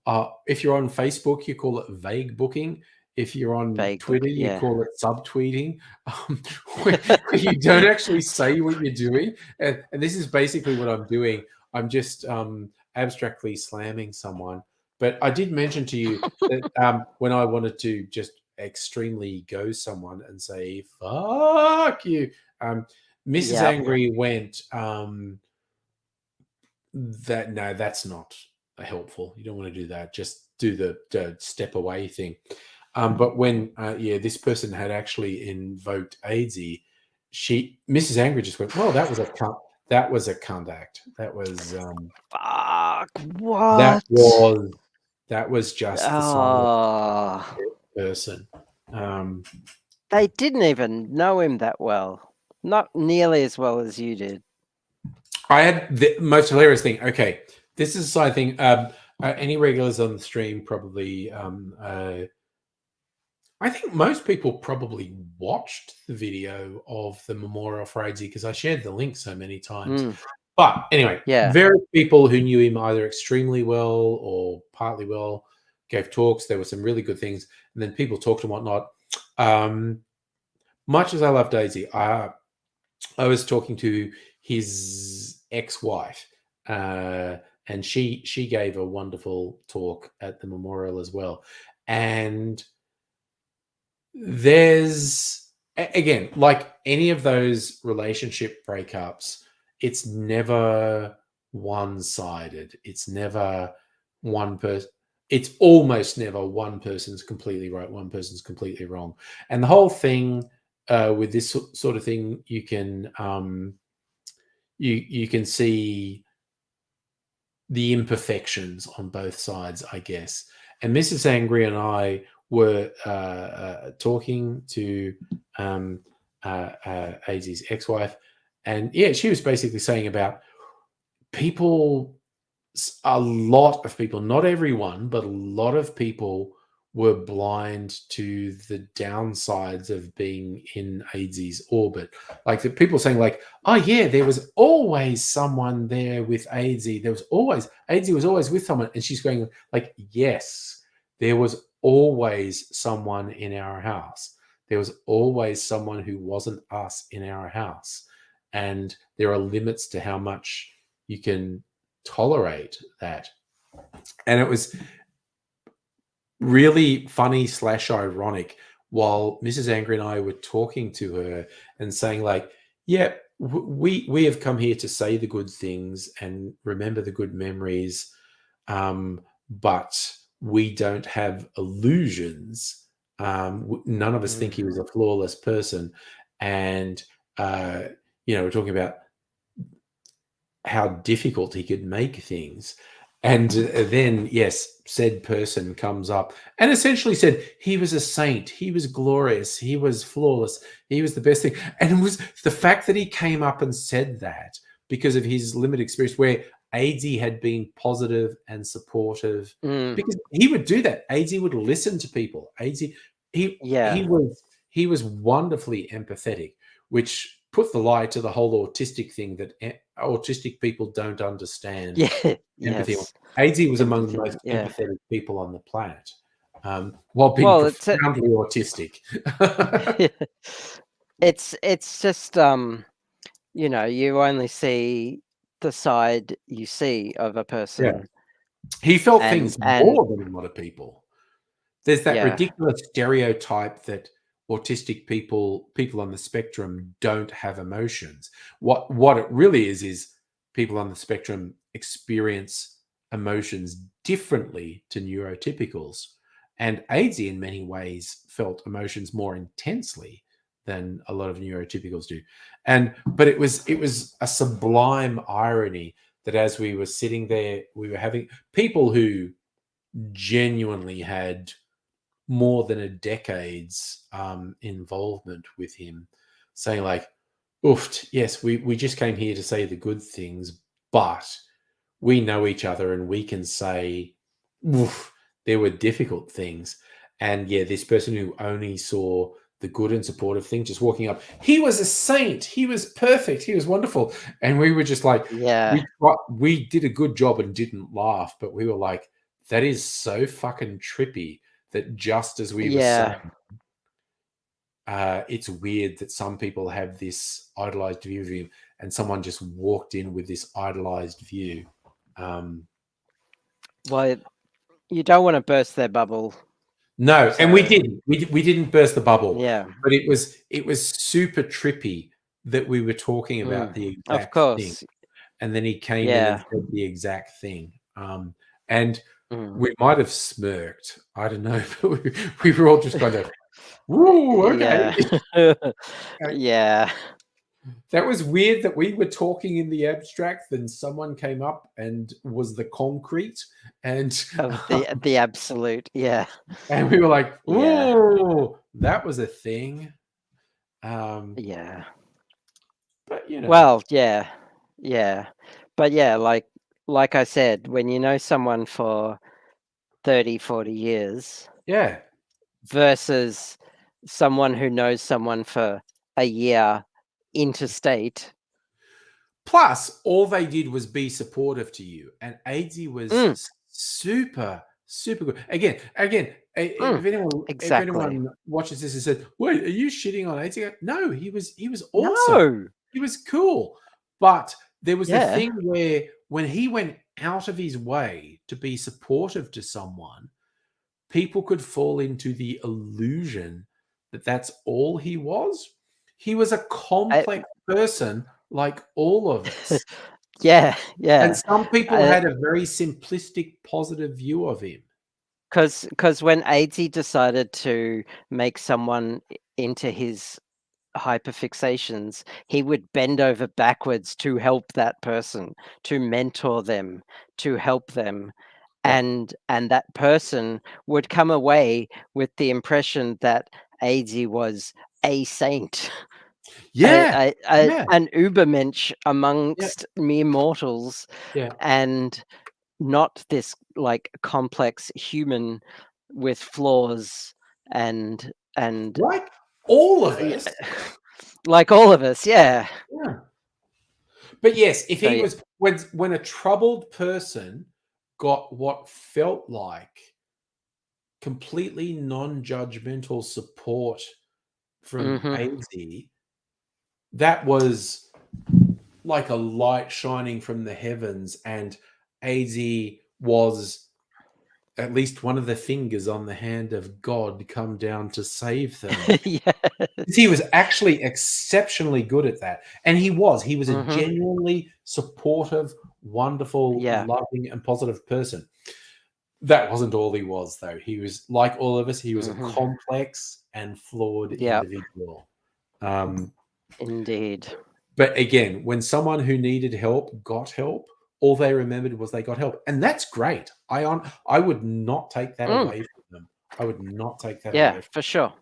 If you're on Facebook, you call it vague booking. If you're on Vague book, Twitter, you yeah. call it subtweeting, um, where you don't actually say what you're doing. And this is basically what I'm doing. I'm just abstractly slamming someone. But I did mention to you that when I wanted to just extremely go someone and say "fuck you," Mrs. Yep. Angry went, that no, that's not helpful. You don't want to do that. Just do the step away thing. But when this person had actually invoked AIDSy, Mrs. Angry just went, well, that was a cunt. That was a cunt act. Fuck. That What? was that was just the silent Oh, person. they didn't even know him that well. Not nearly as well as you did. I had the most hilarious thing. Okay, this is the side thing. Any regulars on the stream probably. I think most people probably watched the video of the memorial for AIDSy because I shared the link so many times. But anyway, Yeah. various people who knew him either extremely well or partly well gave talks. There were some really good things, and then people talked and whatnot. Much as I love Daisy, I was talking to his ex-wife, and she gave a wonderful talk at the memorial as well. And there's, again, like any of those relationship breakups, it's never one-sided. It's never one person. It's almost never one person's completely right, one person's completely wrong. And the whole thing with this sort of thing, you can you can see the imperfections on both sides, I guess. And Mrs. Angry and I were talking to AZ's ex-wife, and yeah, she was basically saying about people, a lot of people, not everyone, but a lot of people were blind to the downsides of being in AIDS's orbit. Like the people saying, like, oh yeah, there was always someone there with AIDSy. There was always, AIDSy was always with someone. And she's going, like, yes, there was always someone in our house. There was always someone who wasn't us in our house. And there are limits to how much you can tolerate that. And it was really funny / ironic while Mrs. Angry and I were talking to her and saying, like, yeah, we have come here to say the good things and remember the good memories, but we don't have illusions. None of us think he was a flawless person. And we're talking about how difficult he could make things. And then, yes, said person comes up and essentially said he was a saint, he was glorious, he was flawless, he was the best thing. And it was the fact that he came up and said that because of his limited experience, where AZ had been positive and supportive Mm, because he would do that. AZ would listen to people. AZ, he yeah. he was wonderfully empathetic, which put the lie to the whole autistic thing that autistic people don't understand Yeah. empathy. Yes. AZ was among the Empathy. most Yeah. empathetic people on the planet, while being Well, it's a, profoundly autistic. it's just you know, you only see the side you see of a Yeah. person, He felt and things more than a lot of people. There's that yeah, ridiculous stereotype that autistic people on the spectrum don't have emotions. What it really is people on the spectrum experience emotions differently to neurotypicals. And AIDS in many ways felt emotions more intensely than a lot of neurotypicals do. But it was a sublime irony that as we were sitting there, we were having people who genuinely had more than a decade's involvement with him, saying like, "Oof, yes, we just came here to say the good things, but we know each other and we can say, oof, there were difficult things." And yeah, this person who only saw the good and supportive thing, just walking up, he was a saint, he was perfect, he was wonderful, and we were just like, yeah, we did a good job and didn't laugh, but we were like, that is so fucking trippy that just as we were saying, yeah. it's weird that some people have this idolized view of him, and someone just walked in with this idolized view. Um, Well, you don't want to burst their bubble, no, and we so didn't. We didn't burst the bubble, yeah. but it was super trippy that we were talking about the Of exact thing, course. and then he came in and Yeah. said the exact thing. And Mm. we might have smirked. I don't know, but we were all just kind of, "Woo, okay." Yeah. Yeah. That was weird that we were talking in the abstract, then someone came up and was the concrete, and Of the absolute. Yeah. and we were like, Yeah. "Ooh, that was a thing." Um, Yeah. but Well, yeah. Yeah. But yeah, like I said, when you know someone for 30, 40 years yeah. versus someone who knows someone for a year interstate. Plus, all they did was be supportive to you, and AZ was Mm, super, super good. Again, mm, if exactly. anyone watches this and says, "Wait, are you shitting on AZ?" No, he was awesome. No. He was cool, but there was the Yeah. thing where when he went out of his way to be supportive to someone, people could fall into the illusion that that's all he was. He was a I, complex person like all of us. yeah. And Yeah. some people had a very simplistic, positive view of him. Because when AZ decided to make someone into his hyperfixations, he would bend over backwards to help that person, to mentor them, to help them. Yeah. And that person would come away with the impression that AZ was a saint, Yeah. Yeah. an Ubermensch Yeah. amongst mere mortals, Yeah. and not this like complex human with flaws and Like all of yeah, us. like all of us, yeah. Yeah. But yes, if So he was when a troubled person got what felt like completely non-judgmental support from mhm. AZ, that was like a light shining from the heavens, and AZ was at least one of the fingers on the hand of God come down to save them. Yeah. He was actually exceptionally good at that. And he was a Mhm. genuinely supportive, wonderful, Yeah. loving, and positive person. That wasn't all he was, though. He was like all of us, he was a Mhm. complex and flawed Yeah, individual. Um, indeed. But again, when someone who needed help got help, all they remembered was they got help, and that's great. I would not take that Mm, away from them. I would not take that yeah, away from for sure.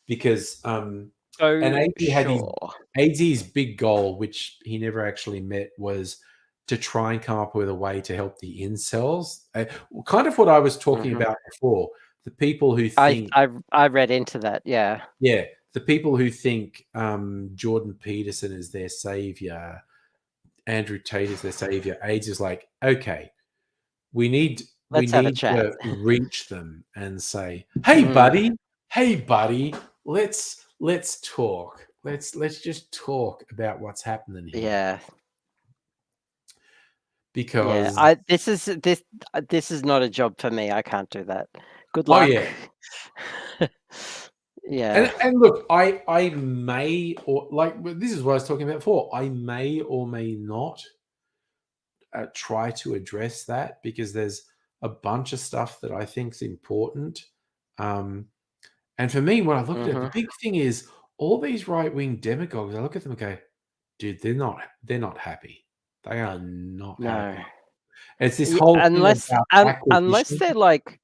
because and So AZ had his sure. AZ's big goal, which he never actually met, was to try and come up with a way to help the incels. Kind of what I was talking about before. The people who think I read into that. Yeah. Yeah, the people who think Jordan Peterson is their savior, Andrew Tate is their savior. AIDS is like, okay, we need Let's have a chat. to reach them and say, hey buddy, let's talk. Let's just talk about what's happening here. Yeah. Because this is not a job for me. I can't do that. Good oh luck. yeah. Yeah. And look, I may, or like this is what I was talking about before, I may or may not try to address that, because there's a bunch of stuff that I think is important. And for me, when I look at it, the big thing is all these right-wing demagogues, I look at them and go, dude, they're not happy. They are not happy. It's this whole unless thing about unless they're like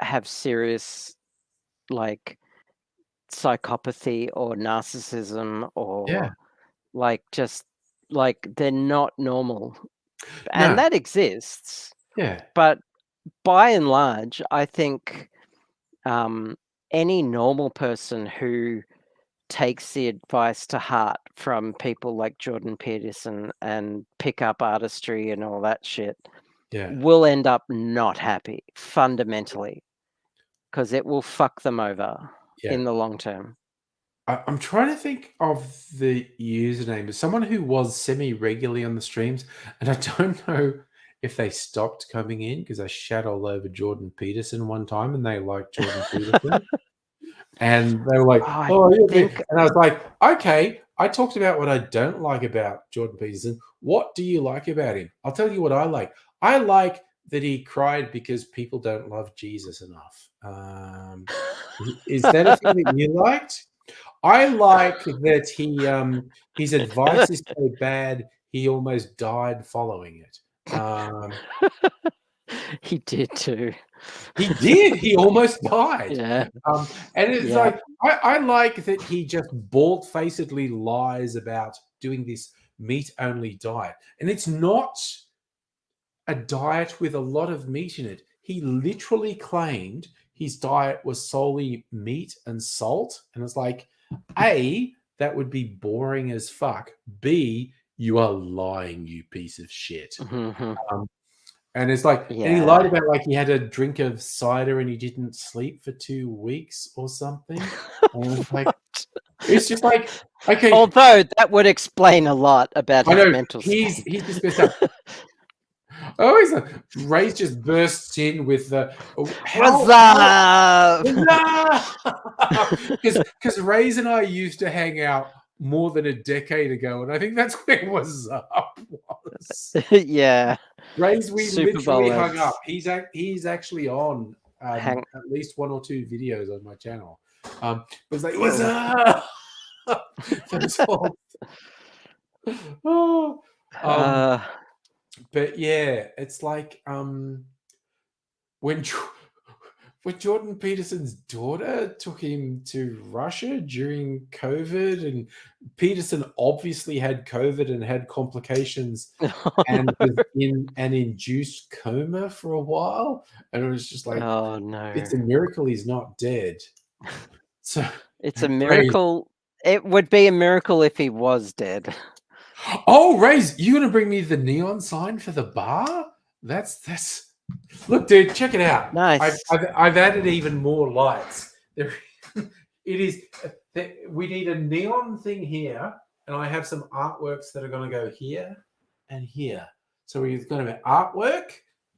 have serious like psychopathy or narcissism, or like just like they're not normal, and that exists. Yeah, but by and large, I think any normal person who takes the advice to heart from people like Jordan Peterson and pick up artistry and all that shit will end up not happy fundamentally, because it will fuck them over in the long term. I'm trying to think of the username, but someone who was semi-regularly on the streams, and I don't know if they stopped coming in because I shat all over Jordan Peterson one time and they liked Jordan Peterson. And they were like, and I was like, okay, I talked about what I don't like about Jordan Peterson. What do you like about him? I'll tell you what I like. I like that he cried because people don't love Jesus enough. Is that a thing that you liked? I like that his advice is so bad he almost died following it. He did too. He did. He almost died. Yeah. And it's like, I like that he just bald-facedly lies about doing this meat-only diet. And it's not a diet with a lot of meat in it. He literally claimed his diet was solely meat and salt. And it's like, A, that would be boring as fuck. B, you are lying, you piece of shit. And it's like, and he lied about like he had a drink of cider and he didn't sleep for 2 weeks or something. And it's like, it's just like, okay. Although that would explain a lot about his mental state. He's just messed up. Always, Ray's just bursts in with the what's up? Because Ray's and I used to hang out more than a decade ago, and I think that's where what's up was. Yeah, Ray's, we literally hung up. He's actually on at least 1 or 2 videos on my channel. It was like, what's up? But yeah, it's like when Jordan Peterson's daughter took him to Russia during COVID, and Peterson obviously had COVID and had complications and was in an induced coma for a while, and it was just like, oh no, it's a miracle he's not dead. So it's a miracle. It would be a miracle if he was dead. Oh, Raze, you gonna bring me the neon sign for the bar? That's look, dude, check it out. Nice. I've added even more lights. There, it is. We need a neon thing here, and I have some artworks that are going to go here and here. So we're going to have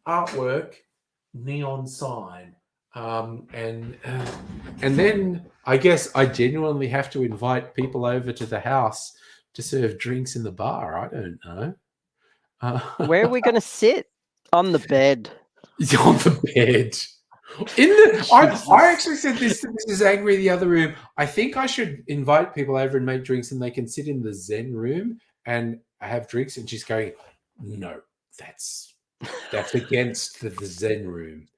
artwork, neon sign, and then I guess I genuinely have to invite people over to the house to serve drinks in the bar. I don't know. Where are we going to sit? On the bed. On the bed. I actually said this to Mrs. Angry in the other room. I think I should invite people over and make drinks, and they can sit in the Zen room and have drinks. And she's going, no, that's against the Zen room.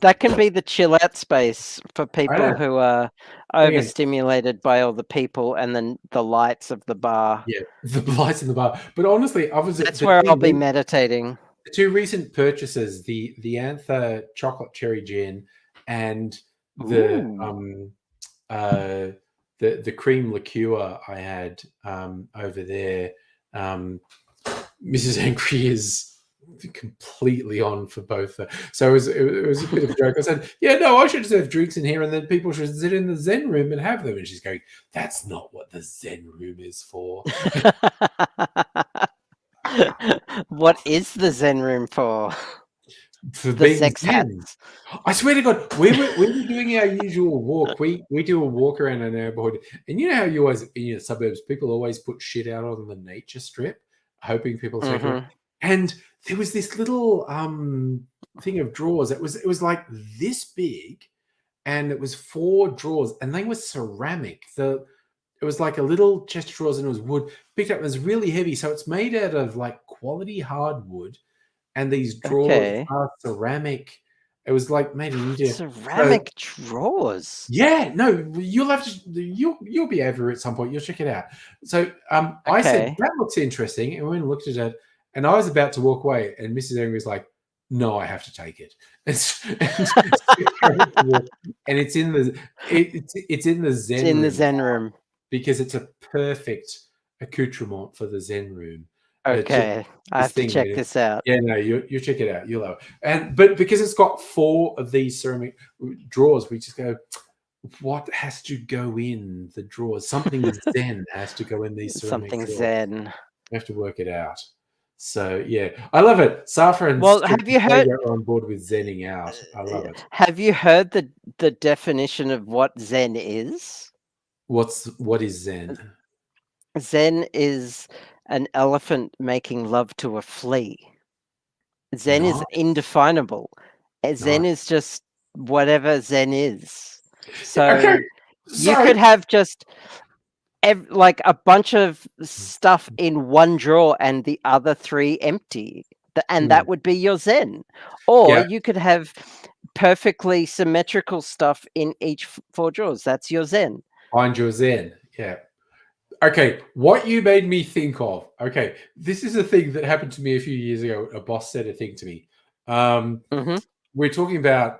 That can be the chill out space for people who are overstimulated by all the people and then the lights of the bar. Yeah, the lights in the bar. But honestly, That's where I'll be meditating. The two recent purchases, the Anther chocolate cherry gin and the cream liqueur I had over there. Mrs. Angry is completely on for both. So it was a bit of a joke. I said, yeah, no, I should just have drinks in here and then people should sit in the Zen room and have them. And she's going, that's not what the Zen room is for. What is the Zen room for? For the sex hats. I swear to God, we were doing our usual walk. We do a walk around our neighborhood, and you know how you always in the suburbs people always put shit out on the nature strip, hoping people take it. And there was this little thing of drawers. It was like this big, and it was 4 drawers, and they were ceramic. It was like a little chest of drawers, and it was wood. Picked up, it was really heavy, so it's made out of like quality hardwood. And these drawers are ceramic. It was like made in India. Ceramic drawers. Yeah, no, you'll have to. You'll be over at some point. You'll check it out. So I said that looks interesting, and we went and looked at it. And I was about to walk away, and Mrs. Angry was like, "No, I have to take it." And it's in the it's in the Zen. It's in the Zen room because it's a perfect accoutrement for the Zen room. Okay, I have to check this out. Yeah, no, you check it out. You'll love it. But because it's got 4 of these ceramic drawers, we just go, what has to go in the drawers? Something Zen has to go in these ceramic drawers. Zen. We have to work it out. So yeah, I love it. Safa and have you heard are on board with Zenning out? I love it. Have you heard the definition of what Zen is? What is Zen? Zen is an elephant making love to a flea. Zen is indefinable. Zen is just whatever Zen is. So you could have just like a bunch of stuff in one drawer and the other 3 empty. And that would be your Zen. Or you could have perfectly symmetrical stuff in each 4 drawers. That's your Zen. Find your Zen. Yeah. Okay, what you made me think of. Okay, this is a thing that happened to me a few years ago. A boss said a thing to me. We're talking about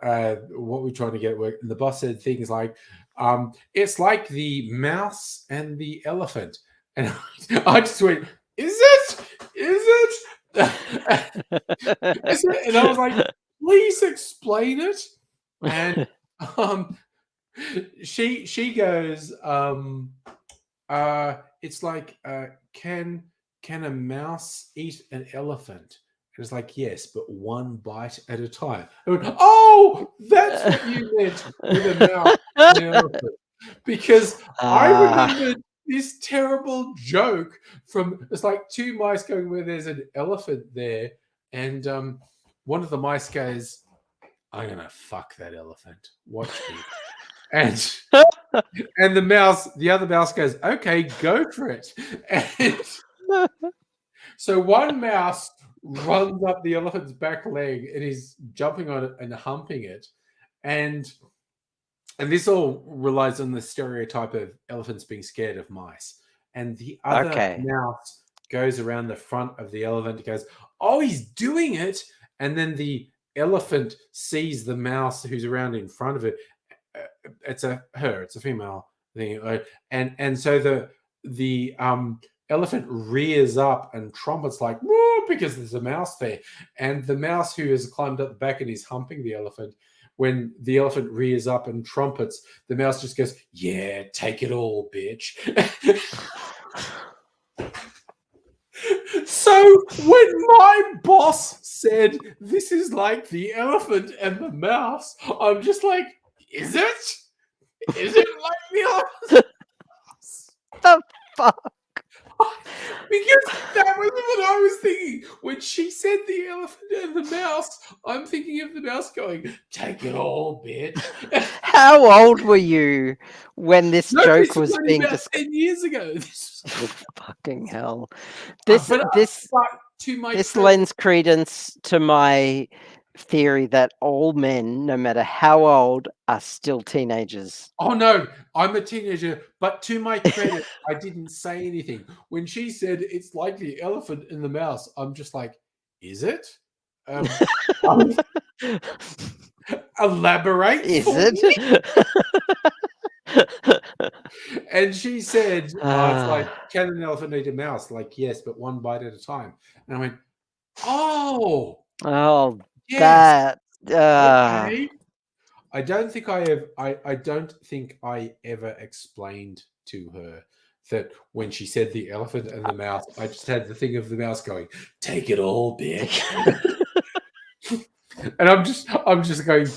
what we're trying to get at work, and the boss said things like, it's like the mouse and the elephant. And I just went, is it? Is it? And I was like, please explain it. And she goes, it's like, can a mouse eat an elephant? And it's like, yes, but one bite at a time. I went, oh, that's what you meant with a mouse and an elephant. Because I remembered this terrible joke from, it's like 2 mice going where there's an elephant there. And one of the mice goes, I'm going to fuck that elephant. Watch me. And the other mouse goes, okay, go for it. And so one mouse runs up the elephant's back leg and he's jumping on it and humping it. And this all relies on the stereotype of elephants being scared of mice. And the other mouse goes around the front of the elephant and goes, oh, he's doing it. And then the elephant sees the mouse who's around in front of it. It's a female thing. And so the elephant rears up and trumpets like, whoa, because there's a mouse there. And the mouse who has climbed up the back and is humping the elephant, when the elephant rears up and trumpets, the mouse just goes, yeah, take it all, bitch. So when my boss said, this is like the elephant and the mouse, I'm just like, is it? Is it like the elephant? The fuck? Because that was what I was thinking. When she said the elephant and the mouse, I'm thinking of the mouse going, take it all, bitch. How old were you when this joke was being discussed? 10 years ago. Fucking hell. This lends credence to my theory that all men, no matter how old, are still teenagers. Oh no, I'm a teenager, but to my credit, I didn't say anything. When she said it's like the elephant and the mouse, I'm just like, is it? Um, elaborate Is for me. it? And she said, it's like, Ah. can an elephant eat a mouse? Like, yes, but one bite at a time. And I went, oh, Oh, yes, that. okay. I don't think I have. I don't think I ever explained to her that when she said the elephant and the mouse, I just had the thing of the mouse going, "Take it all, bitch," and I'm just going,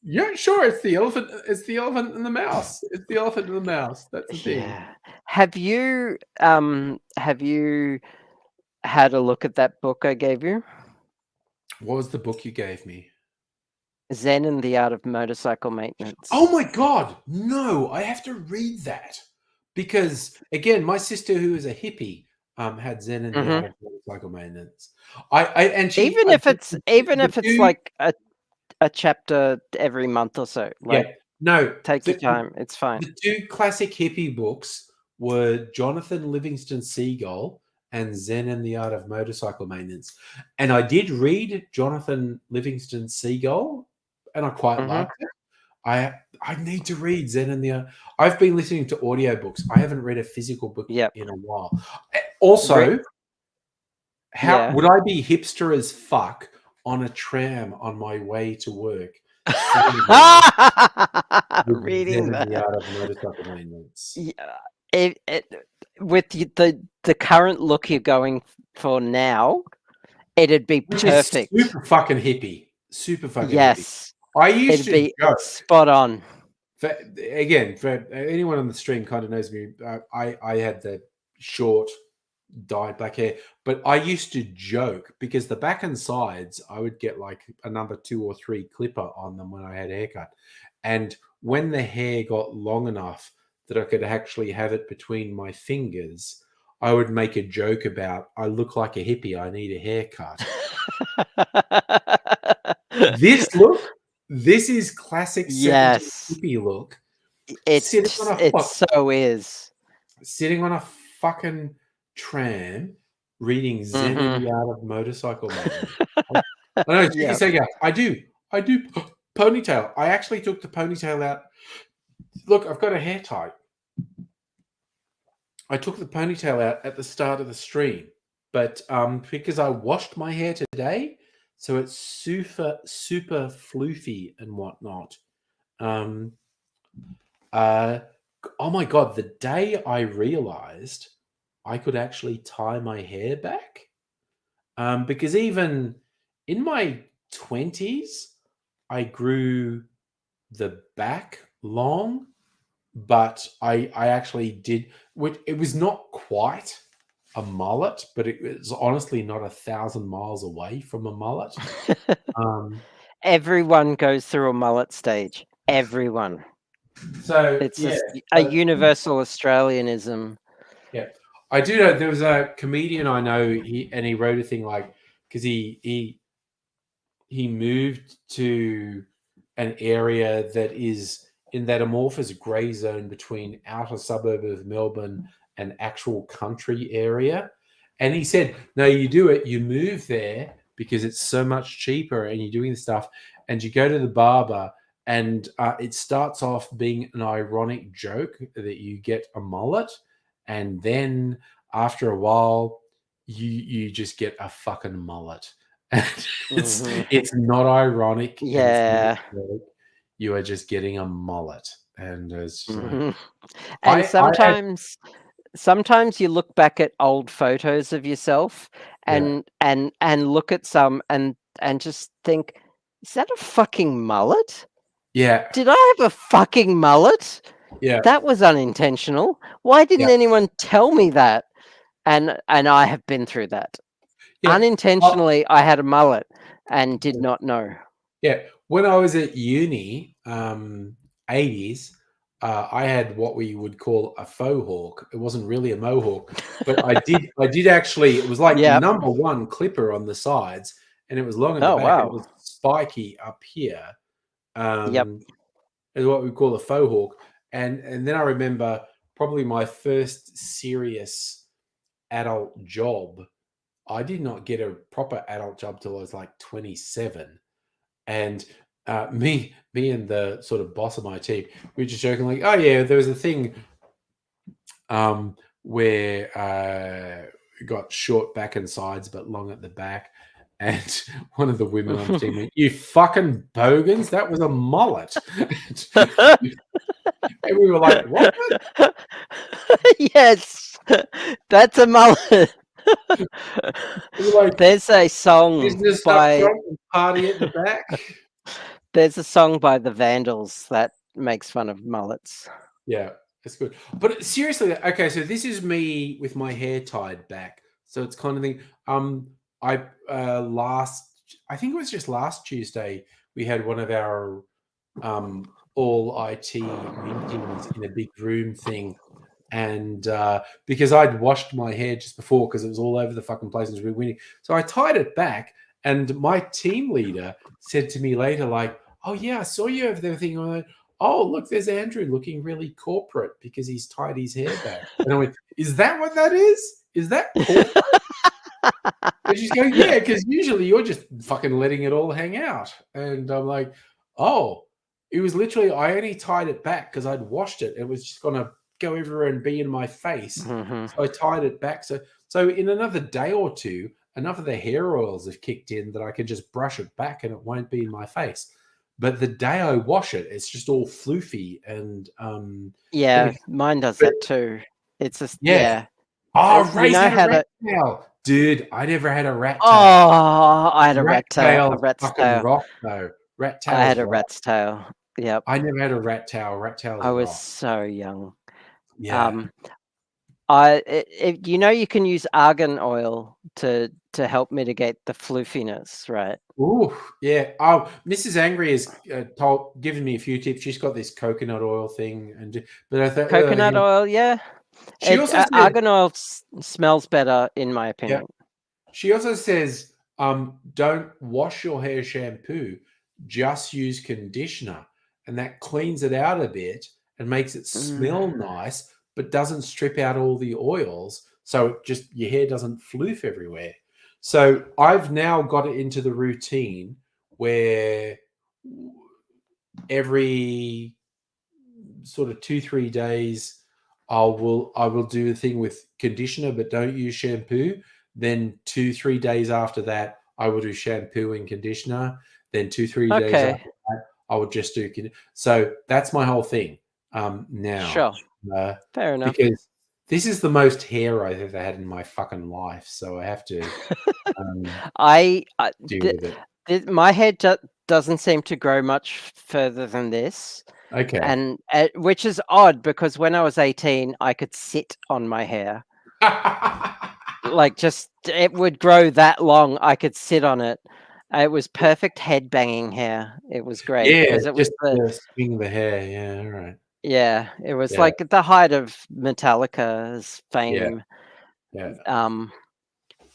"Yeah, sure, it's the elephant. It's the elephant and the mouse. It's the elephant and the mouse. That's the thing." Yeah. Have you had a look at that book I gave you? What was the book you gave me? Zen and the Art of Motorcycle Maintenance. Oh my god, no! I have to read that because again, my sister, who is a hippie, had Zen in the Art of Motorcycle Maintenance. And she Even if it's the two, like a chapter every month or so, yeah, like no, take your time. It's fine. the two classic hippie books were Jonathan Livingston Seagull and Zen and the Art of Motorcycle Maintenance. And I did read Jonathan Livingston Seagull, and I quite liked it. I need to read Zen and the. I've been listening to audiobooks. I haven't read a physical book Yep. in a while. Also, how Yeah. would I be hipster as fuck on a tram on my way to work? Reading Zen and the that. Art of Motorcycle Maintenance. Yeah, with the current look you're going for now, it'd be Which perfect. is super fucking hippie. Super fucking hippie. Yes, I used it'd to be joke. spot on. For anyone on the stream kind of knows me, I had the short dyed black hair, but I used to joke because the back and sides I would get like a number 2 or 3 clipper on them when I had a haircut, and when the hair got long enough that I could actually have it between my fingers, I would make a joke about I look like a hippie, I need a haircut. This look, this is classic 70s Yes, hippie look. it so is. Sitting on a fucking tram reading Zen in the Art of Motorcycle Maintenance. I know, cheeky Yep. segue. I do ponytail. I actually took the ponytail out. Look, I've got a hair tie. I took the ponytail out at the start of the stream, but because I washed my hair today, so it's super floofy and whatnot. Oh my god, the day I realized I could actually tie my hair back, because even in my 20s, I grew the back long, but I actually did, which it was not quite a mullet, but it was honestly not 1,000 miles away from a mullet. Everyone goes through a mullet stage. Everyone. So It's yeah, a universal Australianism. yeah. I do know there was a comedian I know. He wrote a thing like because he moved to an area that is in that amorphous grey zone between outer suburb of Melbourne and actual country area. And he said, no, you do it, you move there because it's so much cheaper and you're doing the stuff and you go to the barber and it starts off being an ironic joke that you get a mullet. And then after a while, you just get a fucking mullet. It's not ironic. Yeah. You are just getting a mullet, and it's And I sometimes you look back at old photos of yourself and look at some and just think, is that a fucking mullet? Yeah. Did I have a fucking mullet? Yeah. That was unintentional. Why didn't anyone tell me that? And I have been through that. Yeah. Unintentionally, I had a mullet and did not know. Yeah. When I was at uni, 80s, I had what we would call a faux hawk. It wasn't really a mohawk, but I did actually, it was like number one clipper on the sides. and it was long at the Oh, back, and it wow. was spiky up here. Yep. Is what we call a faux hawk. And then I remember probably my first serious adult job. I did not get a proper adult job till I was like 27. And me and the sort of boss of my team, we were just joking like, oh yeah, there was a thing where it got short back and sides but long at the back. And one of the women on the team went, "You fucking bogans, that was a mullet." And we were like, "What?" Yes, that's a mullet. We were like, There's a song business up by front and party at the back. there's a song by the Vandals that makes fun of mullets. Yeah, it's good. But seriously, okay, so this is me with my hair tied back. So it's kind of thing. I think it was just last Tuesday, we had one of our all IT meetings in a big room thing. And because I'd washed my hair just before because it was all over the fucking place and it was really windy. So I tied it back, and my team leader said to me later, like, "Oh yeah, I saw you over there thinking, like, oh look, there's Andrew looking really corporate because he's tied his hair back." And I went, "Is that what that is? Is that corporate?" And she's going, "Yeah, because usually you're just fucking letting it all hang out." And I'm like, "Oh, it was literally, I only tied it back because I'd washed it. It was just gonna go everywhere and be in my face." Mm-hmm. So I tied it back. So in another day or two, enough of the hair oils have kicked in that I can just brush it back and it won't be in my face. But the day I wash it, it's just all floofy and Yeah, mine does that too. It's just yeah. Oh, you Ray's know had a how rat to. tail. Dude, I never had a rat tail. Oh, I had a Rat rat tail. A tails rat's fucking tail. rock though. Rat I tails had a rock. rat's tail. Yep. I never had a rat tail. Rat tails I was rock. so young. Yeah. You know, you can use argan oil to help mitigate the floofiness, right? Ooh, yeah. Oh, Mrs. Angry has given me a few tips. She's got this coconut oil thing, but I thought Coconut oil, yeah. she also said, Argan oil smells better, in my yeah. opinion. She also says, don't wash your hair shampoo, just use conditioner, and that cleans it out a bit and makes it smell nice, but doesn't strip out all the oils, so it just your hair doesn't floof everywhere. So I've now got it into the routine where every sort of 2-3 days I will do a thing with conditioner but don't use shampoo. Then 2-3 days after that I will do shampoo and conditioner. Then 2-3 days Okay, after that I will just do so that's my whole thing now, sure, fair enough. because this is the most hair I've ever had in my fucking life, so I have to deal with it. My head doesn't seem to grow much further than this. Okay. And which is odd because when I was 18, I could sit on my hair. Like, just it would grow that long. I could sit on it. It was perfect head banging hair. It was great Yeah, because it was just swing the hair. Yeah, all right. it was Yeah. like the height of Metallica's Yeah. fame. Yeah.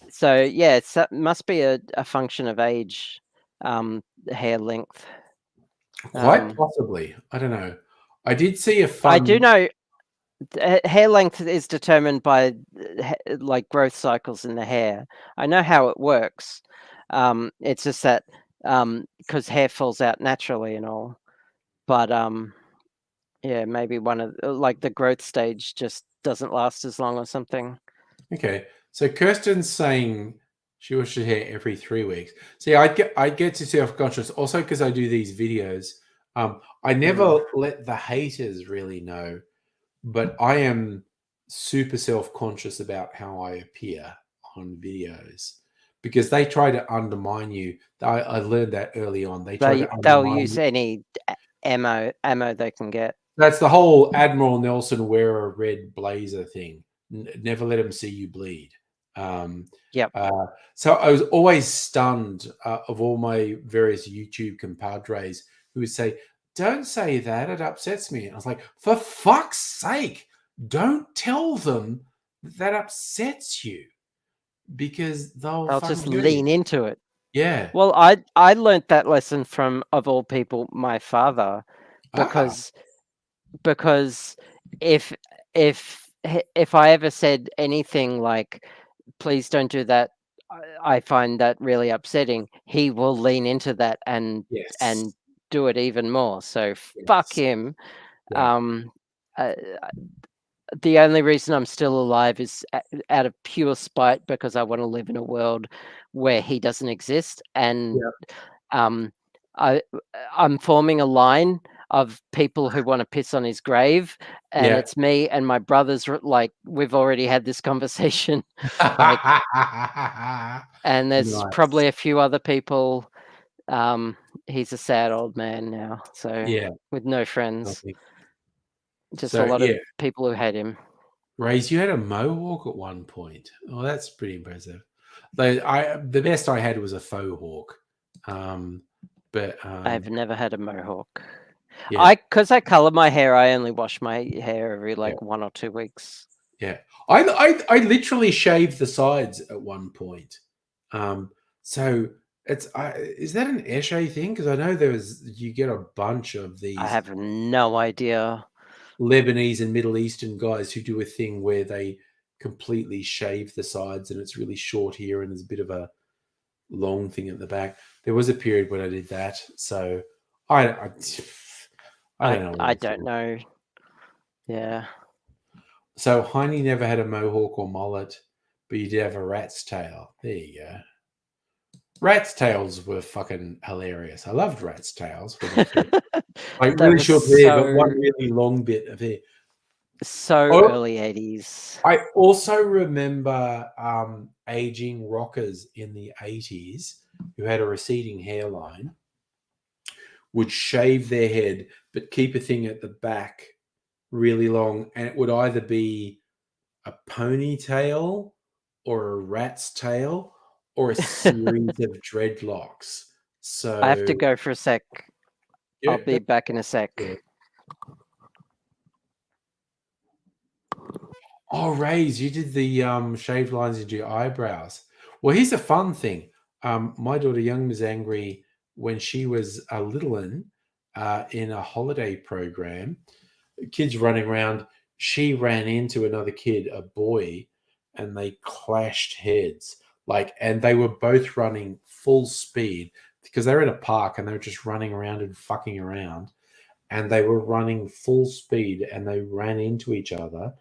So yeah, it must be a function of age, hair length. Quite possibly. I don't know. I did see a I do fun. know hair length is determined by like growth cycles in the hair. I know how it works. It's just that because hair falls out naturally and all, but yeah, maybe one of like the growth stage just doesn't last as long or something. Okay, so Kirsten's saying she washes her hair every 3 weeks. See, I get to self-conscious also because I do these videos. I never let the haters really know, but I am super self-conscious about how I appear on videos because they try to undermine you. I learned that early on. They try to They'll undermine use you. any ammo they can get. That's the whole Admiral Nelson wear a red blazer thing. Never let them see you bleed. Yep. So I was always stunned of all my various YouTube compadres who would say, "Don't say that, it upsets me." And I was like, for fuck's sake, don't tell them that upsets you because they'll I'll fucking just kill you. lean into it. Yeah. Well, I learnt that lesson from, of all people, my father, Ah, because because if if I ever said anything like, "Please don't do that," I find that really upsetting. He will lean into that yes. and do it even more. So fuck Yes. him. Yeah. Um, uh, the only reason I'm still alive is out of pure spite because I want to live in a world where he doesn't exist, and Yeah. um, I I'm forming a line of people who want to piss on his grave, and Yeah. it's me and my brothers. Like, we've already had this conversation, like, and there's Nice. probably a few other people. Um, he's a sad old man now, so Yeah. with no friends, Lovely. just a So lot yeah, of people who hate him. Raise, you had a mohawk at one point. Oh, that's pretty impressive. The best I had was a faux hawk. Um, but I've never had a mohawk. yeah, Because I color my hair, I only wash my hair every yeah, like 1 or 2 weeks. yeah. I literally shaved the sides at one point. Um, so is that an Eshe thing? Because I know you get a bunch of I these have no idea. Lebanese and Middle Eastern guys who do a thing where they completely shave the sides and it's really short here and there's a bit of a long thing at the back. There was a period when I did that, so I, I don't know what I it's don't doing. know. Yeah. So Heine never had a mohawk or mullet, but you did have a rat's tail. There you go. Rat's tails were fucking hilarious. I loved rat's tails when they first, like That really was short hair, but one so really long bit of hair. Oh, early 80s. I also remember aging rockers in the 80s who had a receding hairline would shave their head but keep a thing at the back really long, and it would either be a ponytail or a rat's tail or a series of dreadlocks. I have So to go for a sec. I'll yeah, be back in a sec. yeah. Oh, Rays, you did the shaved lines into your eyebrows. Well, here's a fun thing. My daughter Young was angry when she was a little one in a holiday program. Kids running around. She ran into another kid, a boy, and they clashed heads. Like, and they were both running full speed because they were in a park and they were just running around and fucking around. And they were running full speed and they ran into each other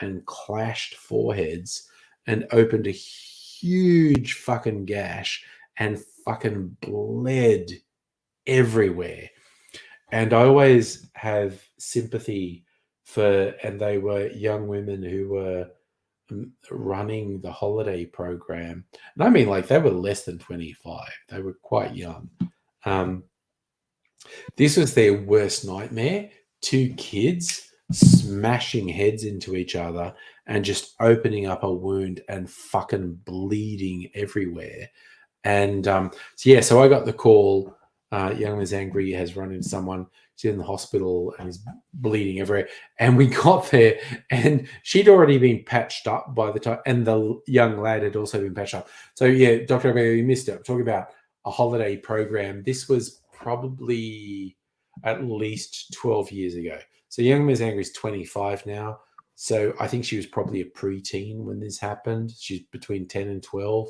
and clashed foreheads and opened a huge fucking gash and fucking bled everywhere. And I always have sympathy for, and they were young women who were running the holiday program. And I mean, like, they were less than 25, they were quite young. Um, this was their worst nightmare. Two kids smashing heads into each other and just opening up a wound and fucking bleeding everywhere. And so, yeah, so I got the call. Young was angry, has run into someone. She's in the hospital and is bleeding everywhere. And we got there, and she'd already been patched up by the time, and the young lad had also been patched up. So, yeah, Dr. Abe, you missed it. I'm talking about a holiday program. This was probably at least 12 years ago. So, Young Ms. Angry is 25 now. So, I think she was probably a preteen when this happened. She's between 10 and 12,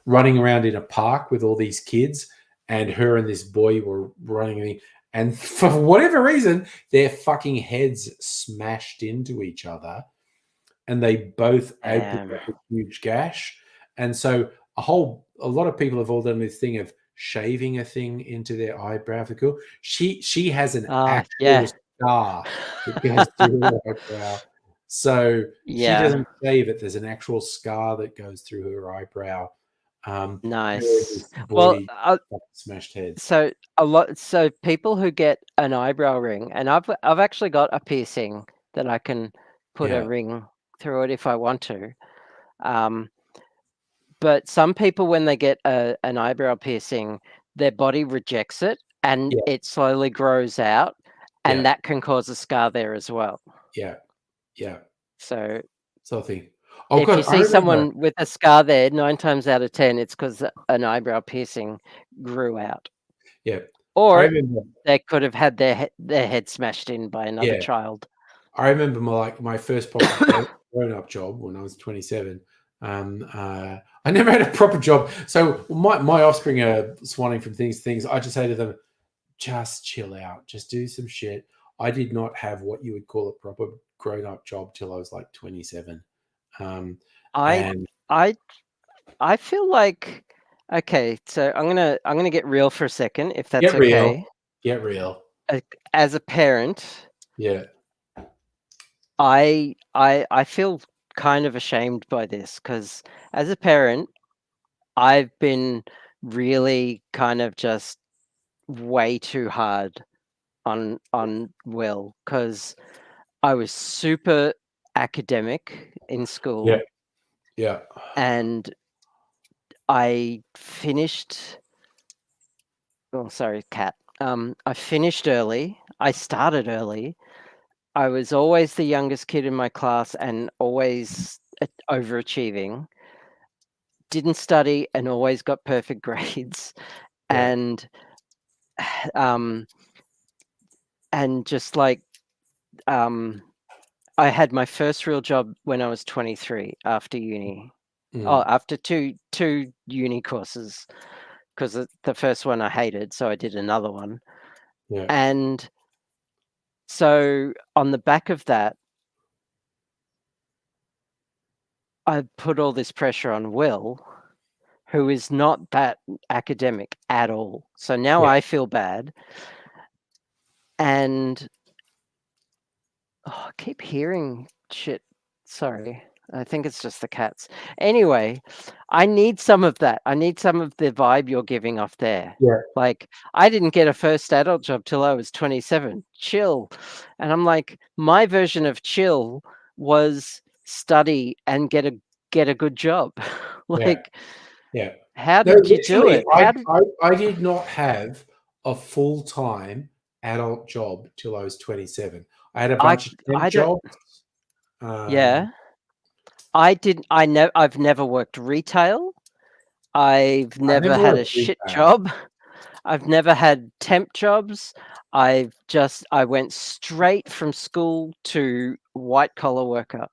running around in a park with all these kids, and her and this boy were running, and for whatever reason, their fucking heads smashed into each other, and they both opened Um, up a huge gash. And so a lot of people have all done this thing of shaving a thing into their eyebrow for cool. She has an actual yeah. scar that goes through her eyebrow. So she Yeah. doesn't shave it. There's an actual scar that goes through her eyebrow. Her and Nice. this Well, boy smashed heads. so people who get an eyebrow ring, and I've actually got a piercing that I can put a Yeah, ring through it if I want to. Um, but some people, when they get an eyebrow piercing, their body rejects it and yeah, it slowly grows out, yeah, and that can cause a scar there as well. yeah, yeah. So So I think. Oh If you god, I see remember. someone with a scar there, 9 times out of 10, it's because an eyebrow piercing grew out, Yeah, I or remember. they could have had their head smashed in by another Yeah, child. I remember my first proper grown-up job when I was 27. I never had a proper job. So my offspring are swanning from things to things. I just say to them, just chill out, just do some shit. I did not have what you would call a proper grown-up job till I was like 27. Um, I and I I feel like okay, so I'm gonna get real for a second, if that's get real, okay. get real. As a parent, Yeah, I feel kind of ashamed by this because as a parent, I've been really kind of just way too hard on Will because I was super academic in yeah, school yeah, and I finished oh sorry, cat. I finished early. I started early. I was always the youngest kid in my class and always overachieving. Didn't study and always got perfect grades. yeah, And um and just like um I had my first real job when I was 23 after uni. Oh, mm, after two uni courses because the first one I hated, so I did another one. yeah, And so on the back of that, I put all this pressure on Will, who is not that academic at all. So now yeah, I feel bad. And I keep hearing shit. Sorry. I think it's just the cats. Anyway, I need some of that. I need some of the vibe you're giving off there. yeah, Like, I didn't get a first adult job till I was 27. Chill. And I'm like, my version of chill was study and get a good job. yeah. Like, Yeah. how No, did you do literally, it? How did I did not have a full-time adult job till I was 27. I had a I bunch of temp I don't jobs. Um, yeah. I didn't I know I've never worked retail. I've I never never had a worked shit retail. job. I've never had temp jobs. I went straight from school to white collar worker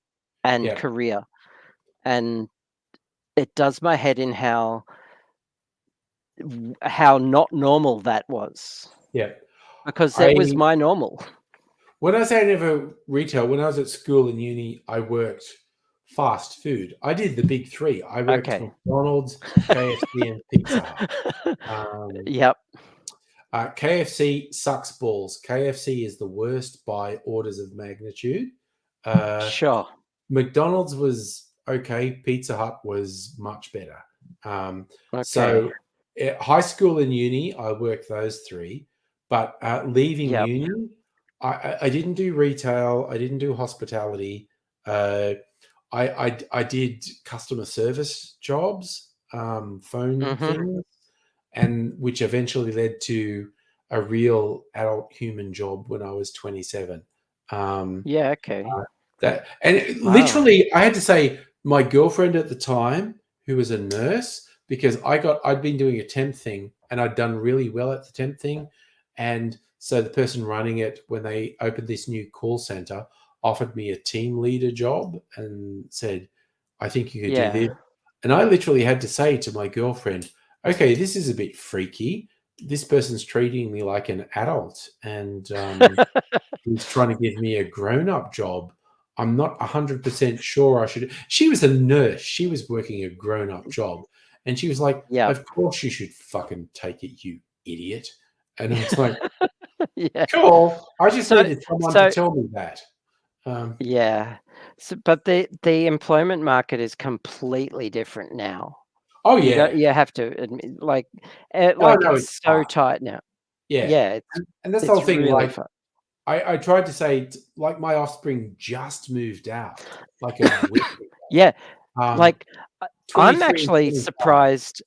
and Yeah, career. And it does my head in how not normal that was yeah. because that was I my normal. When I say I never retail, when I was at school and uni, I worked fast food. I did the big three. I worked Okay. McDonald's, KFC, and Pizza Hut. Um, Yep. KFC sucks balls. KFC is the worst by orders of magnitude. Uh, Sure. McDonald's was okay. Pizza Hut was much better. Um, Okay. so, at high school and uni, I worked those three. But leaving Yep. uni, I didn't do retail. I didn't do hospitality. Uh, I did customer service jobs, phone Mhm. things, and which eventually led to a real adult human job when I was 27. Um, Yeah, okay. Wow. literally, I had to say my girlfriend at the time, who was a nurse, because I'd been doing a temp thing and I'd done really well at the temp thing, and so the person running it, when they opened this new call center, offered me a team leader job and said, "I think you could do this." Yeah. And I literally had to say to my girlfriend, "Okay, this is a bit freaky. This person's treating me like an adult, and he's trying to give me a grown-up job. I'm not 100% sure I should." She was a nurse. She was working a grown-up job. And she was like, Yep. "Of course you should fucking take it, you idiot." And I was like, Yeah. "Cool. I just So needed someone to so tell me that." Um, yeah. So, but the employment market is completely different now. oh, You don't yeah. you have to admit Oh, like no, it's it's so fucked. tight now. Yeah. Yeah, And that's the whole it's thing. really Like, fun. I tried to say, like, my offspring just moved out like a week Yeah, ago. like I'm 23 and actually 25. surprised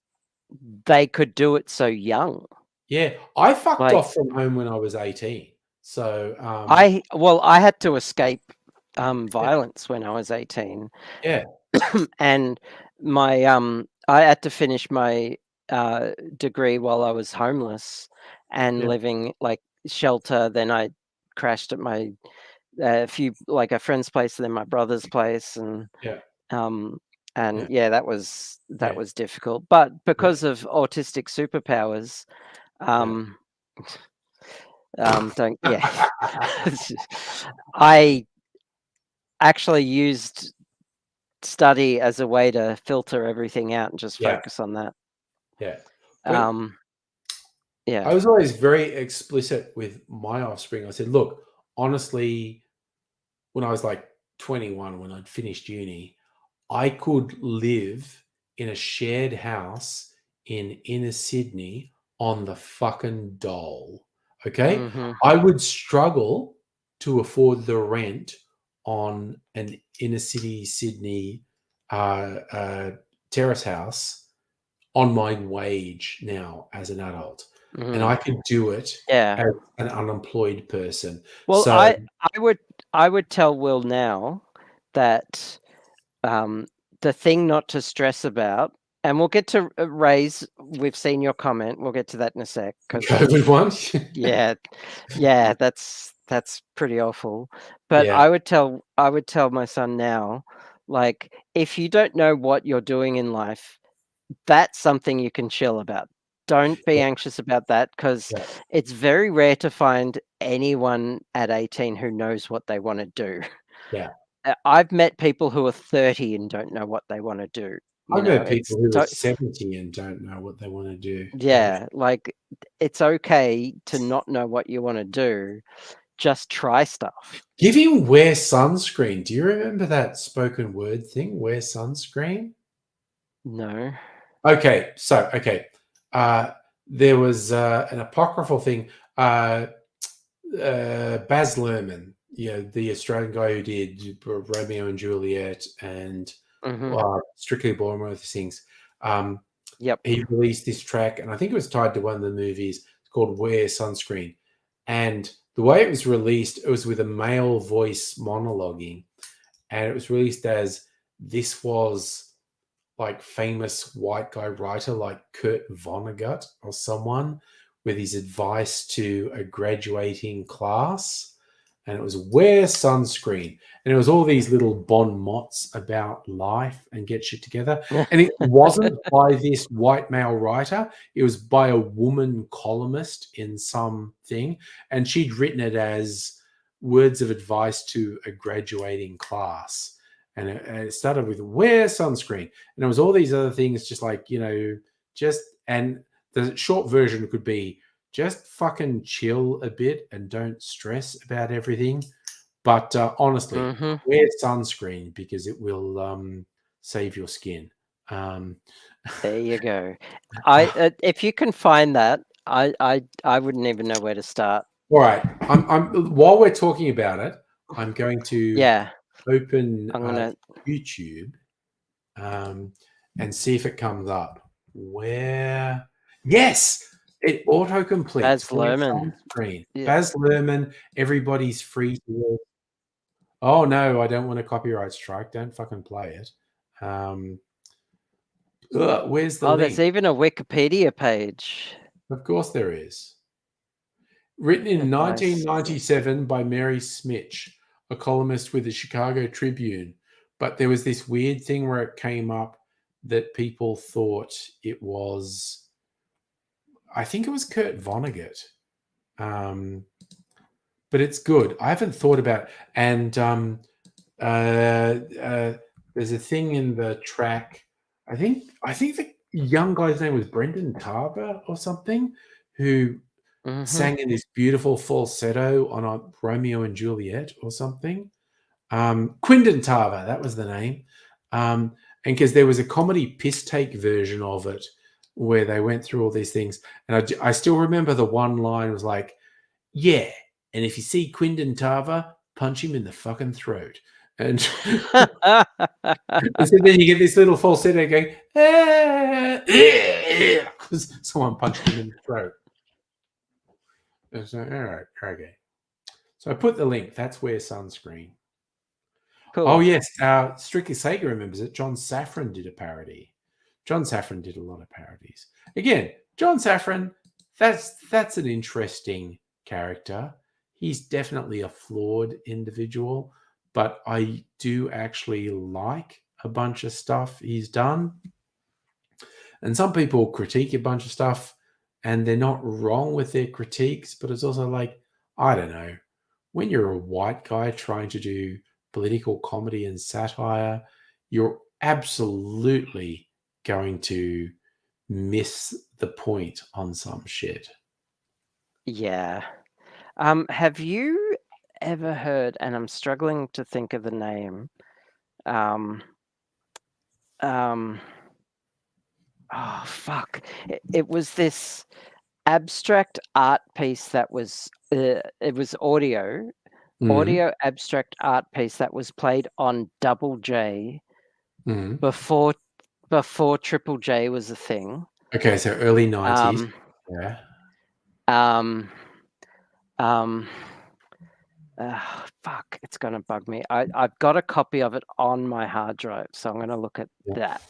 they could do it so young. Yeah, I fucked Like off from home when I was 18. So, I had to escape violence when I was 18. yeah, and my I had to finish my degree while I was homeless and Yeah. living like shelter. Then I crashed at my a friend's place, then my brother's place, Yeah. um, Yeah. yeah, that was Yeah. difficult. But Yeah. because of autistic superpowers, Yeah. um, don't yeah, I actually used study as a way to filter everything out and just Yeah. focus on that. Yeah. But Um, I yeah. was always very explicit with my offspring. I said, look, honestly, when I was like 21, when I'd finished uni, I could live in a shared house in inner Sydney on the fucking dole. Okay. Mhm. I would struggle to afford the rent on an inner city Sydney terrace house on my wage now as an adult. And I Mhm. could do it Yeah. as an unemployed person. Well, So, I would tell Will now that um, the thing not to stress about, and we'll get to Ray's. We've seen your comment. We'll get to that in a sec because COVID one. yeah, yeah, that's pretty awful. But Yeah. I would tell my son now, like if you don't know what you're doing in life, that's something you can chill about. Don't be Yeah. anxious about that because Yeah. it's very rare to find anyone at 18 who knows what they want to do. Yeah. I've met people who are 30 and don't know what they want to do. I've met people It's who are 70 and don't know what they want to do. Like, yeah, like it's okay to not know what you want to do. Just try stuff. give him wear sunscreen. Do you remember that spoken word thing? Wear sunscreen? No. Okay. So, okay. Uh, there was an apocryphal thing. Baz Luhrmann, the Australian guy who did Romeo and Juliet and Hmm. Strictly Ballroom things. Um, Yep. he released this track, and I think it was tied to one of the movies. It's called "Wear Sunscreen," and the way it was released, it was with a male voice monologuing, and it was released as this was like famous white guy writer like Kurt Vonnegut or someone with his advice to a graduating class. And it was wear sunscreen. And it was all these little bon mots about life and get shit together. And it wasn't by this white male writer, it was by a woman columnist in some thing. And she'd written it as words of advice to a graduating class. And it started with wear sunscreen. And it was all these other things, just like, and the short version could be just fucking chill a bit and don't stress about everything. But honestly, Hmm. wear sunscreen because it will save your skin. Um, There you go. I if you can find that, I wouldn't even know where to start. all right. I'm while we're talking about it, I'm going to Yeah, open I'm gonna YouTube and see if it comes up. Where? Yes, it auto completes. Baz Wear Luhrmann. sunscreen. Yeah. Baz Luhrmann. Everybody's free to. Oh no, I don't want a copyright strike. Don't fucking play it. Where's the Oh, there's link? even a Wikipedia page. Of course there is. Written in Advice. 1997 by Mary Smitch, a columnist with the Chicago Tribune. But there was this weird thing where it came up that people thought it was, I think it was Kurt Vonnegut. But it's good. I haven't thought about it. And there's a thing in the track. I think the young guy's name was Brendan Tarver or something, who Hmm. sang in this beautiful falsetto on a Romeo and Juliet or something. Quindon Tarver, that was the name. And because there was a comedy piss take version of it where they went through all these things. And I still remember the one line was like, yeah, and if you see Quindon Tarver, punch him in the fucking throat. And, and so then you get this little falsetto going, because someone punched him in the throat. So, all right, okay. So I put the link. That's where sunscreen. Cool. Oh, yes. Strictly Sega remembers it. John Safran did a parody. John Safran did a lot of parodies. Again, John Safran, that's an interesting character. He's definitely a flawed individual, but I do actually like a bunch of stuff he's done. And some people critique a bunch of stuff and they're not wrong with their critiques, but it's also like, I don't know, when you're a white guy trying to do political comedy and satire, you're absolutely going to miss the point on some shit. Yeah. Have you ever heard, and I'm struggling to think of the name, oh fuck. It was this abstract art piece that was it was audio abstract art piece that was played on Double J before Triple J was a thing. Okay, so early 90s. Yeah. Fuck, it's gonna bug me. I've got a copy of it on my hard drive, so I'm gonna look at that.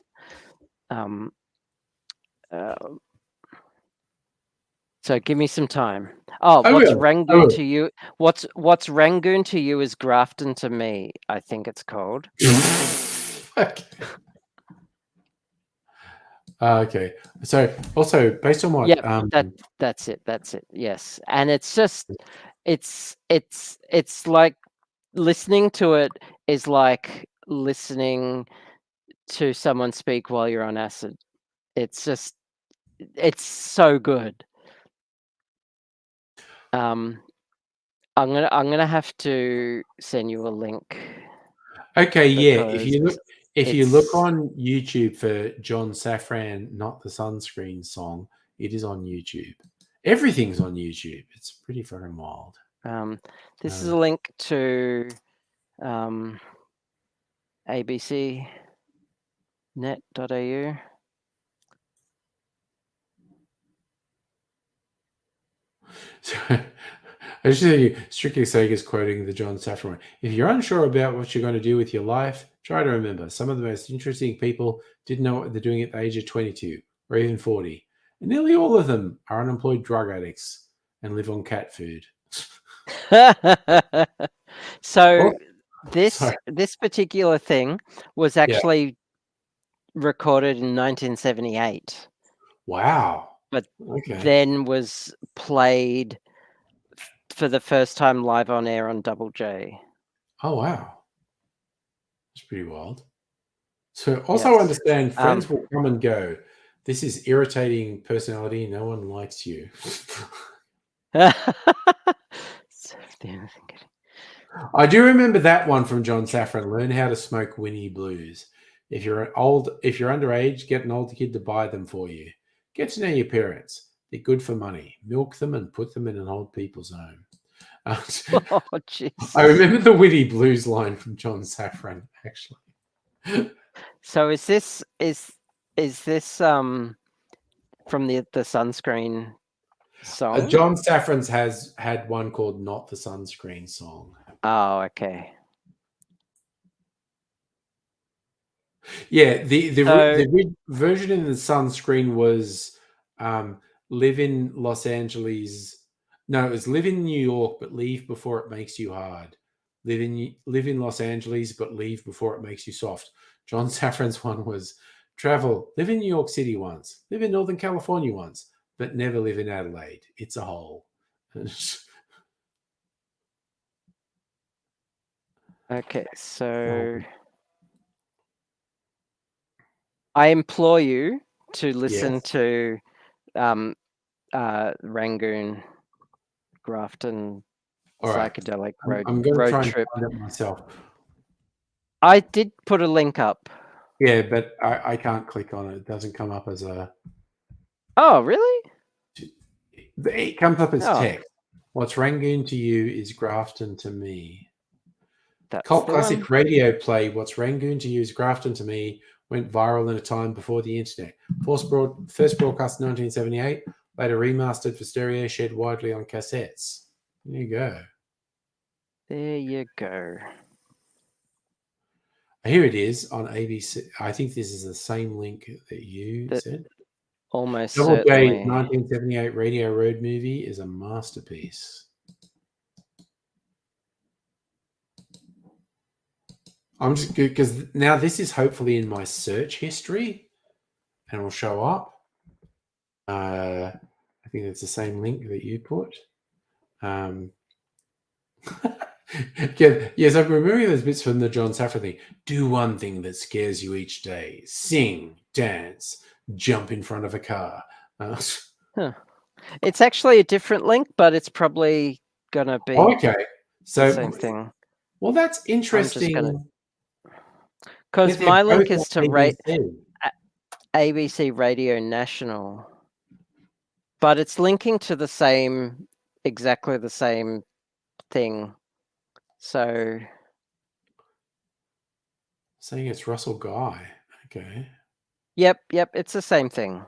So give me some time. Oh, what's Rangoon to you? What's Rangoon to you is Grafton to me, I think it's called. Okay. So also based on what that's it. Yes. And it's just it's like listening to it is like listening to someone speak while you're on acid. It's so good. I'm gonna have to send you a link. Okay, yeah. If you look on YouTube for John Safran, Not the Sunscreen song, it is on YouTube. Everything's on YouTube. It's pretty fucking wild. This is a link to abcnet.au. So, I just think Strictly Sega's quoting the John Safran. If you're unsure about what you're going to do with your life, try to remember some of the most interesting people didn't know what they're doing at the age of 22 or even 40. And nearly all of them are unemployed drug addicts and live on cat food. So this particular thing was actually recorded in 1978. Wow. But then was played for the first time live on air on Double J. Oh, wow. That's pretty wild. So also understand friends will come and go. This is irritating personality. No one likes you. I do remember that one from John Safran. Learn how to smoke Winnie Blues. If you're underage, get an older kid to buy them for you. Get to know your parents. They're good for money. Milk them and put them in an old people's home. Oh, jeez. I remember the Winnie Blues line from John Safran, actually. So is this from the Sunscreen song? John Safran's has had one called Not the Sunscreen Song. Oh, okay. Yeah, the version in the Sunscreen was live in Los Angeles. No, it was live in New York, but leave before it makes you hard. Live in Los Angeles, but leave before it makes you soft. John Safran's one was travel, live in New York City once, live in Northern California once, but never live in Adelaide. It's a hole. Okay, so I implore you to listen to Rangoon, Grafton, Psychedelic Road I'm going to try Trip. and find it myself. I did put a link up. Yeah, but I can't click on it. It doesn't come up as a... Oh, really? It comes up as text. What's Rangoon to you is Grafton to me. That's Cult classic radio play, What's Rangoon to you is Grafton to me, went viral in a time before the internet. First broadcast in 1978, later remastered for stereo, shared widely on cassettes. There you go. There you go. Here it is on ABC. I think this is the same link that you That said. almost Double J's certainly. 1978 Radio Road movie is a masterpiece. I'm just good because now this is hopefully in my search history and will show up. I think it's the same link that you put. Yes, I'm remembering those bits from the John Safran thing. Do one thing that scares you each day. Sing, dance, jump in front of a car. Huh. It's actually a different link, but it's probably gonna be Okay, so the same thing. Well, that's I'm just interesting. gonna, Yeah, because they're my both link is to on ABC. ABC Radio National, but it's linking to the same, exactly the same thing. So Saying it's Russell Guy. Okay. yep, it's the same thing.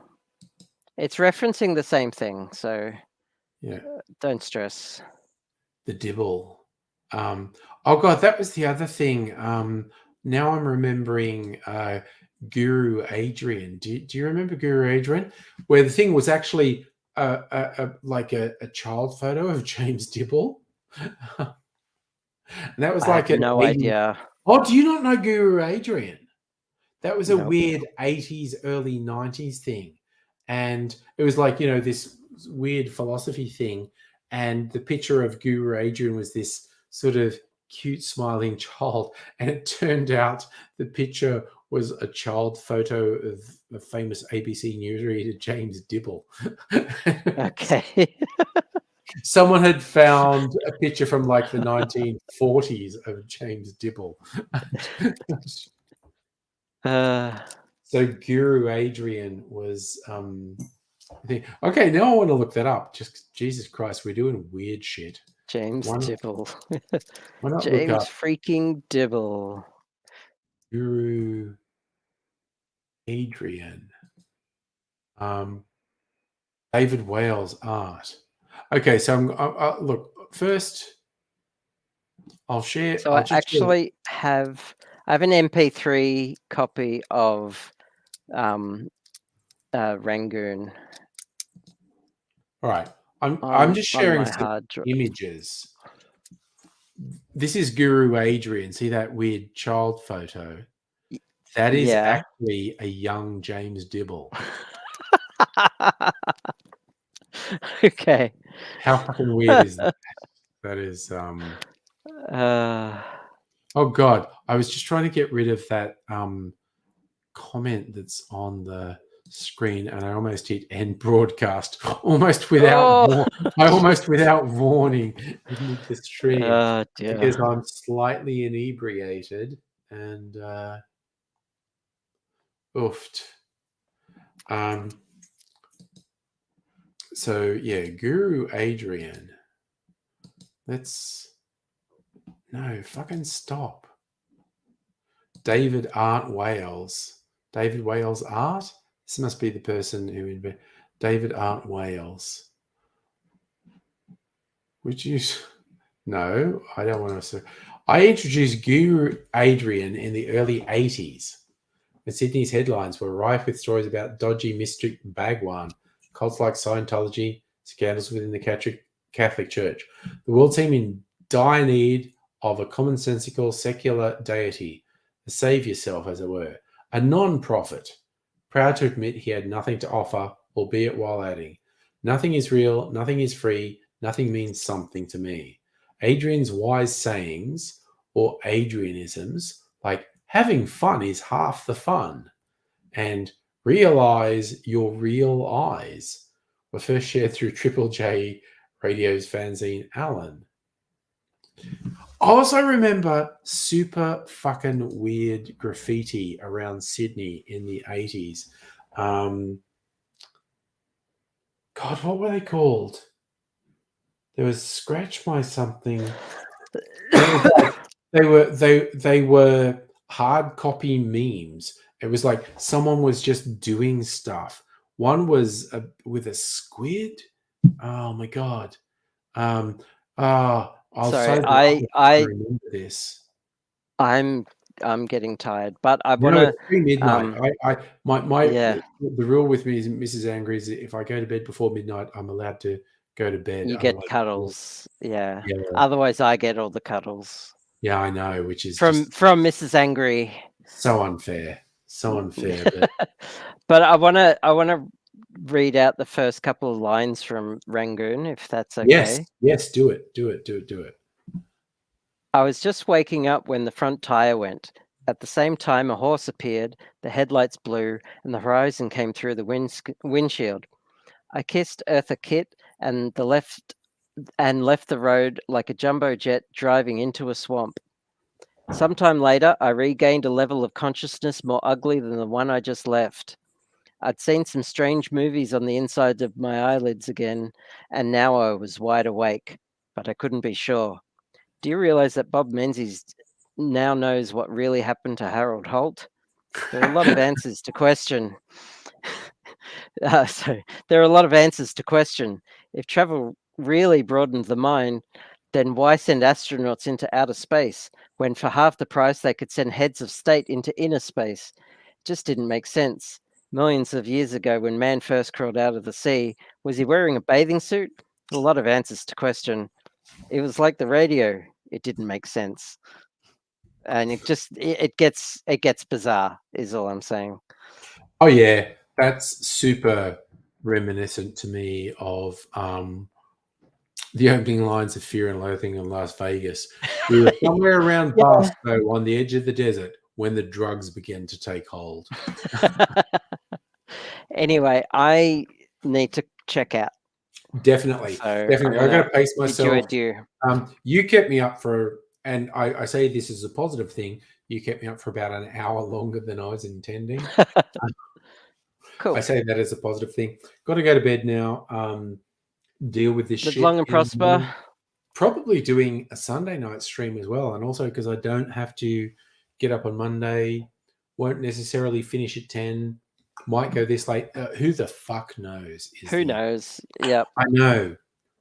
It's referencing the same thing, so Yeah. don't stress. The Dibble. Oh god, that was the other thing. Now I'm remembering Guru Adrian. Do you remember Guru Adrian? Where the thing was actually like a child photo of James Dibble. And that was I like have an no 80s. idea. Oh, do you not know Guru Adrian? That was a Nope. weird 80s, early 90s thing. And it was like, this weird philosophy thing. And the picture of Guru Adrian was this sort of cute, smiling child. And it turned out the picture was a child photo of the famous ABC newsreader, James Dibble. Okay. Someone had found a picture from like the 1940s of James Dibble. So Guru Adrian was okay, now I want to look that up. Just Jesus Christ, we're doing weird shit. James Why not, Dibble. why not look James up freaking Dibble. Guru Adrian? David Wales art. Okay, so look first. I'll share. So I'll I just share. actually have an MP3 copy of Rangoon. All right, I'm just on sharing my some hard drive. images. This is Guru Adrian. See that weird child photo? That is Yeah. actually a young James Dibble. Okay. How fucking weird is that? That is oh god, I was just trying to get rid of that comment that's on the screen and I almost hit end broadcast almost without warning mid the stream because dear. I'm slightly inebriated and oofed. So yeah, Guru Adrian. No, fucking stop. David Wales art. This must be the person who invented David Art Wales. Would you? No, I don't want to. I introduced Guru Adrian in the early 80s. When Sydney's headlines were rife with stories about dodgy mystic Bhagwan, cults like Scientology, scandals within the Catholic Church. The world seemed in dire need of a commonsensical secular deity, a save yourself, as it were, a non-profit, proud to admit he had nothing to offer, albeit while adding, nothing is real, nothing is free, nothing means something to me. Adrian's wise sayings, or Adrianisms, like having fun is half the fun, and realize your real eyes, were first shared through Triple J Radio's fanzine Alan. I also remember super fucking weird graffiti around Sydney in the 80s. God, what were they called? There was Scratch My Something. They were hard copy memes. It was like someone was just doing stuff. One was with a squid. Oh my god. I'll Sorry, save it up if I I remember this. I'm I'm getting tired, but I No, want it's to. pre-midnight. Yeah. The rule with me is Mrs. Angry is if I go to bed before midnight, I'm allowed to go to bed. You get Otherwise, cuddles. Yeah. yeah, Otherwise, I get all the cuddles yeah, I know, which is from just Mrs. Angry. so unfair, so unfair. But But I wanna read out the first couple of lines from Rangoon, if that's okay. yes, do it, do it, do it, do it. I was just waking up when the front tire went. At the same time, a horse appeared, the headlights blew, and the horizon came through the windshield. I kissed Eartha Kitt and left the road like a jumbo jet driving into a swamp. Sometime later, I regained a level of consciousness more ugly than the one I just left. I'd seen some strange movies on the inside of my eyelids again, and now I was wide awake, but I couldn't be sure. Do you realize that Bob Menzies now knows what really happened to Harold Holt? There are a lot of answers to question. So there are a lot of answers to question. If travel really broadened the mind, then why send astronauts into outer space when for half the price they could send heads of state into inner space? It just didn't make sense. Millions of years ago, when man first crawled out of the sea, was he wearing a bathing suit? A lot of answers to question. It was like the radio. It didn't make sense. And it gets bizarre, is all I'm saying. Oh yeah, that's super reminiscent to me of the opening lines of Fear and Loathing in Las Vegas. We were somewhere around Yeah. Barstow on the edge of the desert when the drugs began to take hold. Anyway, I need to check out. Definitely, So definitely. I got to pace myself. You kept me up for, and I say this is a positive thing. You kept me up for about an hour longer than I was intending. Cool. I say that as a positive thing. Got to go to bed now. Deal with this Live shit. long and prosper. Probably doing a Sunday night stream as well, and also because I don't have to get up on Monday, won't necessarily finish at 10. Might go this late. Who the fuck knows? Who knows? Yep. I know.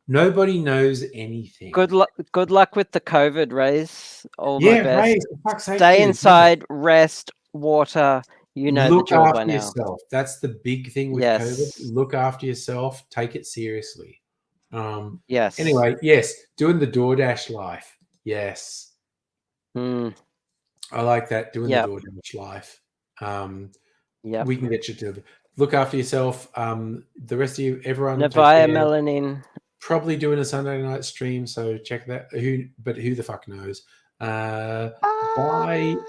Nobody knows anything. Good luck. Good luck with the COVID, Race. All Yeah, my best. Ray, for fuck's sake, Stay dude. inside. Rest. Water. You know Look the drill after by now. yourself. That's the big thing with COVID. Look after yourself. Take it seriously. Yes. Anyway, yes, doing the DoorDash life. Yes. I like that. Doing the DoorDash life. Yeah. We can get you to look after yourself. The rest of you, everyone. Navia Melanin. Probably doing a Sunday night stream, so check that. Who the fuck knows? Bye.